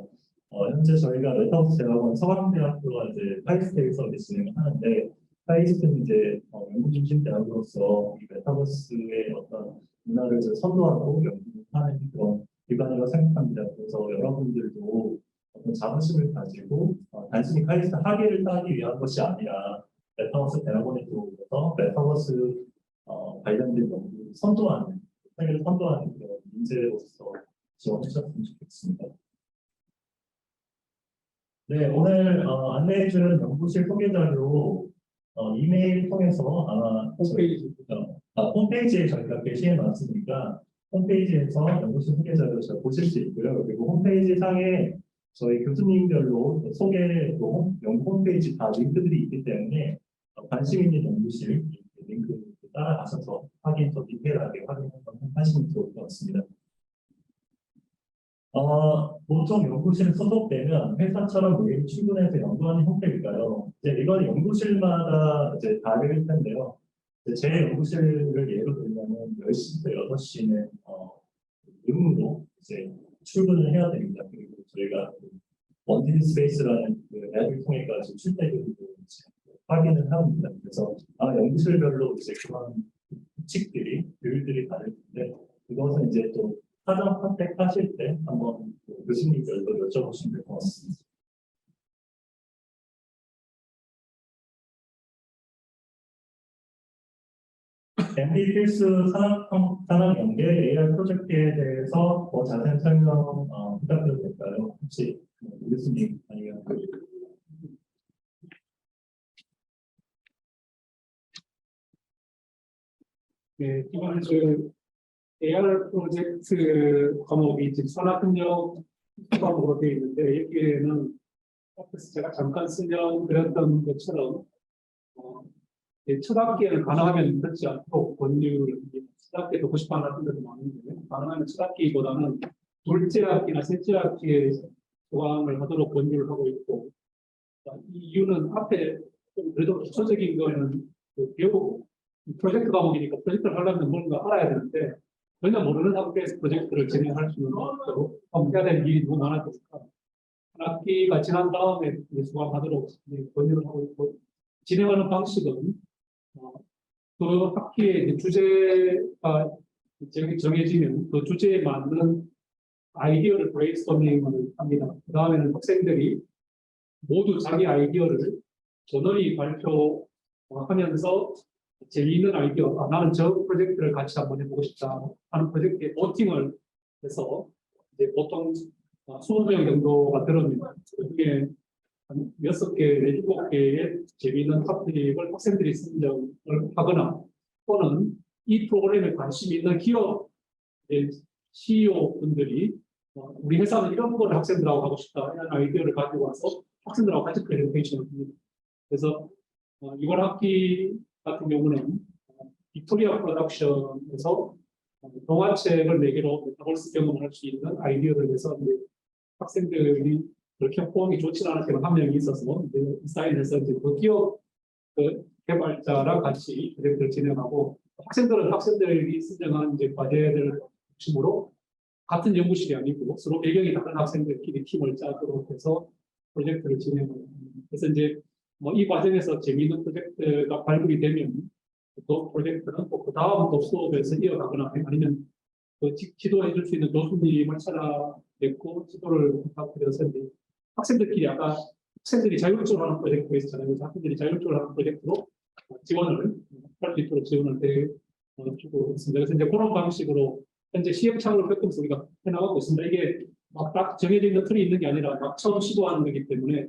현재 저희가 메타버스 대학원 서강대학교가 이제 파리스에서 진행을 하는데 파리스는 이제 연구 중심 대학으로서 이 메타버스의 어떤 문화를 이제 선도하고 연구하는 그런 기관이라고 생각합니다. 그래서 여러분들도 어떤 자부심을 가지고 단순히 카이스트 학위를 따기 위한 것이 아니라 메타버스 대학원에 들어오면서 메타버스 관련된 연구를 선도하는, 세계를 선도하는 그런 인재로서 지원해 주셨으면 좋겠습니다. 네, 오늘 안내해준 연구실 소개 자료 이메일 통해서 아마 홈페이지에 저희가 게시해 놨으니까 홈페이지에서 연구실 소개 자료를 보실 수 있고요. 그리고 홈페이지 상에 저희 교수님별로 소개 또 연구 홈페이지 다 링크들이 있기 때문에 관심 있는 연구실 링크 따라가셔서 더 디테일하게 확인하시면 좋을 것 같습니다. 보통 연구실에 소속되면 회사처럼 매일 출근해서 연구하는 형태일까요? 이제 이건 연구실마다 이제 다를 텐데요. 제 연구실을 예로 들면 10시부터 6시는 의무로 이제 출근을 해야 됩니다. 그리고 저희가 원딜 스페이스라는 그 앱을 통해 가지고 출퇴근도 확인을 합니다. 그래서 연구실별로 이제 그런 규칙들이, 규율들이 다를 텐데 그것은 이제 또 사전 선택하실 때 한번 교수님들도 여쭤보시면 될 것 같습니다. MD 필수 산업 연계 AR 프로젝트에 대해서 더 자세한 설명 부탁드려도 될까요? 혹시 교수님 아니면 네, 이번 주 AR 프로젝트 과목이 지금 산업협력 과목으로 되어 있는데 여기에는 앞에서 제가 잠깐 설명드렸던 것처럼 첫 학기에는 가능하면 듣지 않도록 권유를 첫 학기에 듣고 싶어 하는 분들도 많은데 가능하면 첫 학기보다는 둘째 학기나 셋째 학기에 소강을 하도록 권유를 하고 있고 이 이유는 앞에 좀 그래도 기초적인 거는 배우고 프로젝트 과목이니까 프로젝트를 하려면 뭔가 알아야 되는데 전혀 모르는 학교에서 프로젝트를 진행할 수는 없도록 해야 될 일이 너무 많아지니까 한 학기가 지난 다음에 수강하도록 권유를 하고 있고 진행하는 방식은 그 학기의 주제가 정해지면 그 주제에 맞는 아이디어를 브레인스토밍을 합니다. 그 다음에는 학생들이 모두 자기 아이디어를 전원이 발표하면서 재미있는 아이디어, 나는 저 프로젝트를 같이 한번 해보고 싶다 하는 프로젝트에 보팅을 해서 이제 보통 20명 정도가 들으면 그중에 한 6개, 7개의 재미있는 토픽을 학생들이 선정을 하거나 또는 이 프로그램에 관심 있는 기업 CEO 분들이 우리 회사는 이런 거를 학생들하고 하고 싶다 이런 아이디어를 가지고 와서 학생들하고 같이 프레젠테이션을 합니다. 그래서 이번 학기 같은 경우는 빅토리아 프로덕션에서 동화책을 4개로 메타버스 경험을 할 수 있는 아이디어를 해서 학생들이 그렇게 호응이 좋지 않을 때는 한 명이 있어서 사인해서 이제 그 기업 개발자랑 같이 프로젝트를 진행하고 학생들은 학생들이 선정한 이제 과제를 중심으로 같은 연구실이 아니고 서로 배경이 다른 학생들끼리 팀을 짜도록 해서 프로젝트를 진행합니다. 그래서 이제 이 과정에서 재미있는 프로젝트가 발굴이 되면 또 프로젝트는 또 그 다음 또 수업에서 이어가거나 아니면 그 지도해 줄 수 있는 교수님을 찾아뵙고 지도를 부탁드려서 학생들끼리 아까 학생들이 자율적으로 하는 프로젝트가 있잖아요. 그래서 학생들이 자율적으로 하는 프로젝트로 지원을 할 수 있도록 지원을 해주고 있습니다. 그래서 이제 그런 방식으로 현재 시행착오를 겪으면서 우리가 해나가고 있습니다. 이게 막 딱 정해져 있는 틀이 있는 게 아니라 막 처음 시도하는 거기 때문에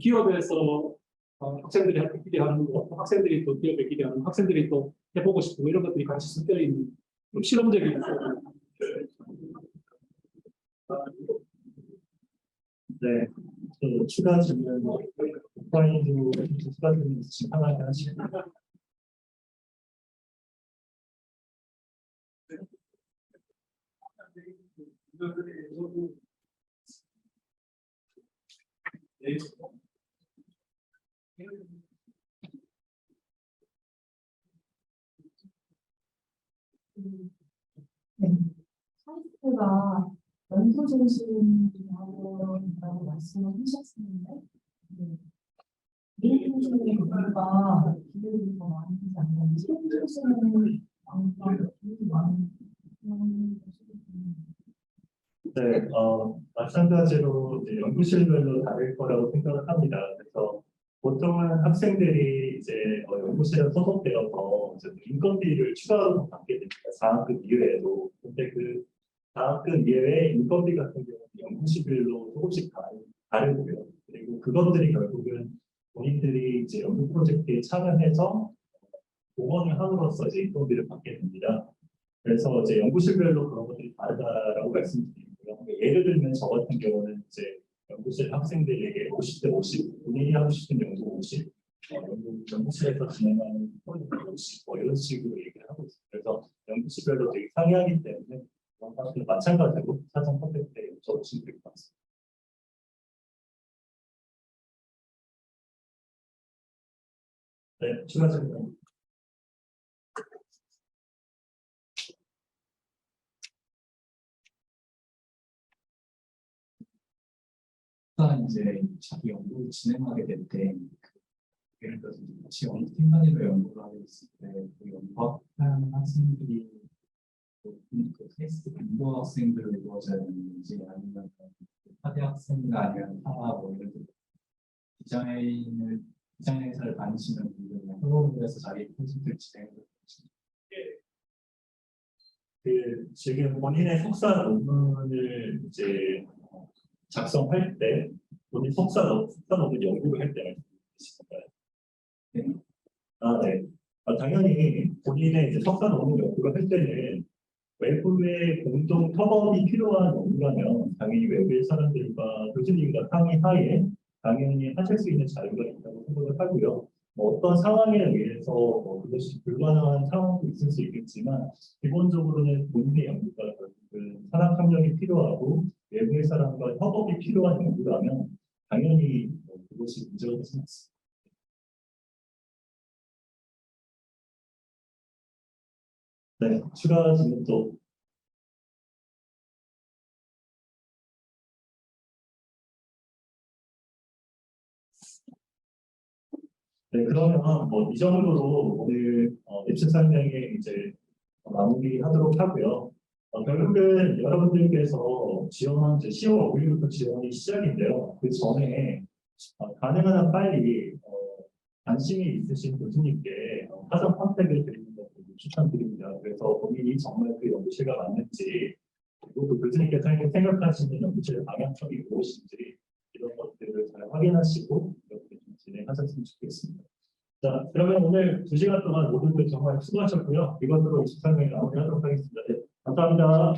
기업에서 학생들이 학교끼리 하는 거, 학생들이 또 기업에 기대하는, 학생들이 또 해보고 싶고 이런 것들이 같이 섞여 있는 좀 실험적인. 네, 또 추가 질문, 오프라인으로 추가 질문 있으시면 편하게 하시고. 네, 카이스트가 연구 중심 학원이라고 말씀을 하셨었는데, 개인 중심의 연구가 기회를 더 많이 하지 않나요? 실험 중심은 기회가 많이 네, 마찬가지로 이제 연구실별로 다를 거라고 생각을 합니다. 그래서 보통은 학생들이 이제 연구실에 소속되어서 이제 인건비를 추가로 받게 됩니다. 4학급 이외에도. 근데 그 4학급 이외에 인건비 같은 경우는 연구실별로 조금씩 다르고요. 그리고 그것들이 결국은 본인들이 이제 연구 프로젝트에 참여해서 공헌을 함으로써 이제 인건비를 받게 됩니다. 그래서 이제 연구실별로 그런 것들이 다르다라고 말씀드리고요. 예를 들면 저 같은 경우는 이제 연구실 학생들에게 50대 50, 본인이 하고 싶은 연구 50, 연구실에서 진행하는 프로젝트 50, 뭐 이런 식으로 얘기를 하고 있습니다. 그래서 연구실별로 되게 상이하기 때문에 그런 것들 마찬가지로 사전 컨택트에 여쭤보시면 될 것 같습니다. 네, 추가 질문. 이제 자기 연구를 진행하게 될 때, 예를 들어서 같이 어느 팀 단위로 연구를 하고 있을 때, 그 연구하는 학생들이 그 테스트 공부 학생들을 이루어져야 되는지, 아니면 파대 학생이나 아니면 뭐 예를 들어 디자인 행사를 다니시는 분들은 학원에서 자기 프로젝트를 진행을 그 지금 본인의 석사 논문을 이제 작성할 때 본인 석사 논문 연구를 할 때 말씀이신가요? 네. 네. 당연히 본인의 이제 석사 논문 연구를 할 때는 외부의 공동 협업이 필요한 연구라면 당연히 외부의 사람들과 교수님과 상의하에 당연히 하실 수 있는 자유가 있다고 생각을 하고요. 어떤 상황에 의해서 그것이 불가능한 상황도 있을 수 있겠지만 기본적으로는 본인의 연구가 결국은 산학 협력이 필요하고 외부의 사람과 협업이 필요한 연구라면 당연히 그것이 문제가 되지 않습니다. 네, 추가 질문도. 네, 그러면 이 정도로 오늘 랩실 설명에 이제 마무리하도록 하고요. 결국은 여러분들께서 지원한 이제 10월 5일부터 지원이 시작인데요. 그 전에 가능한 한 빨리 관심이 있으신 교수님께 사전 컨택을 드리는 것을 추천드립니다. 그래서 본인이 정말 그 연구실가 맞는지, 그리고 또 교수님께서 생각하시는 연구실의 방향성이 무엇인지 이런 것들을 잘 확인하시고 이렇게 좀 진행하셨으면 좋겠습니다. 자, 그러면 오늘 2시간 동안 모두들 정말 수고하셨고요. 이것으로 23명이 마무리하도록 하겠습니다. 네, 감사합니다.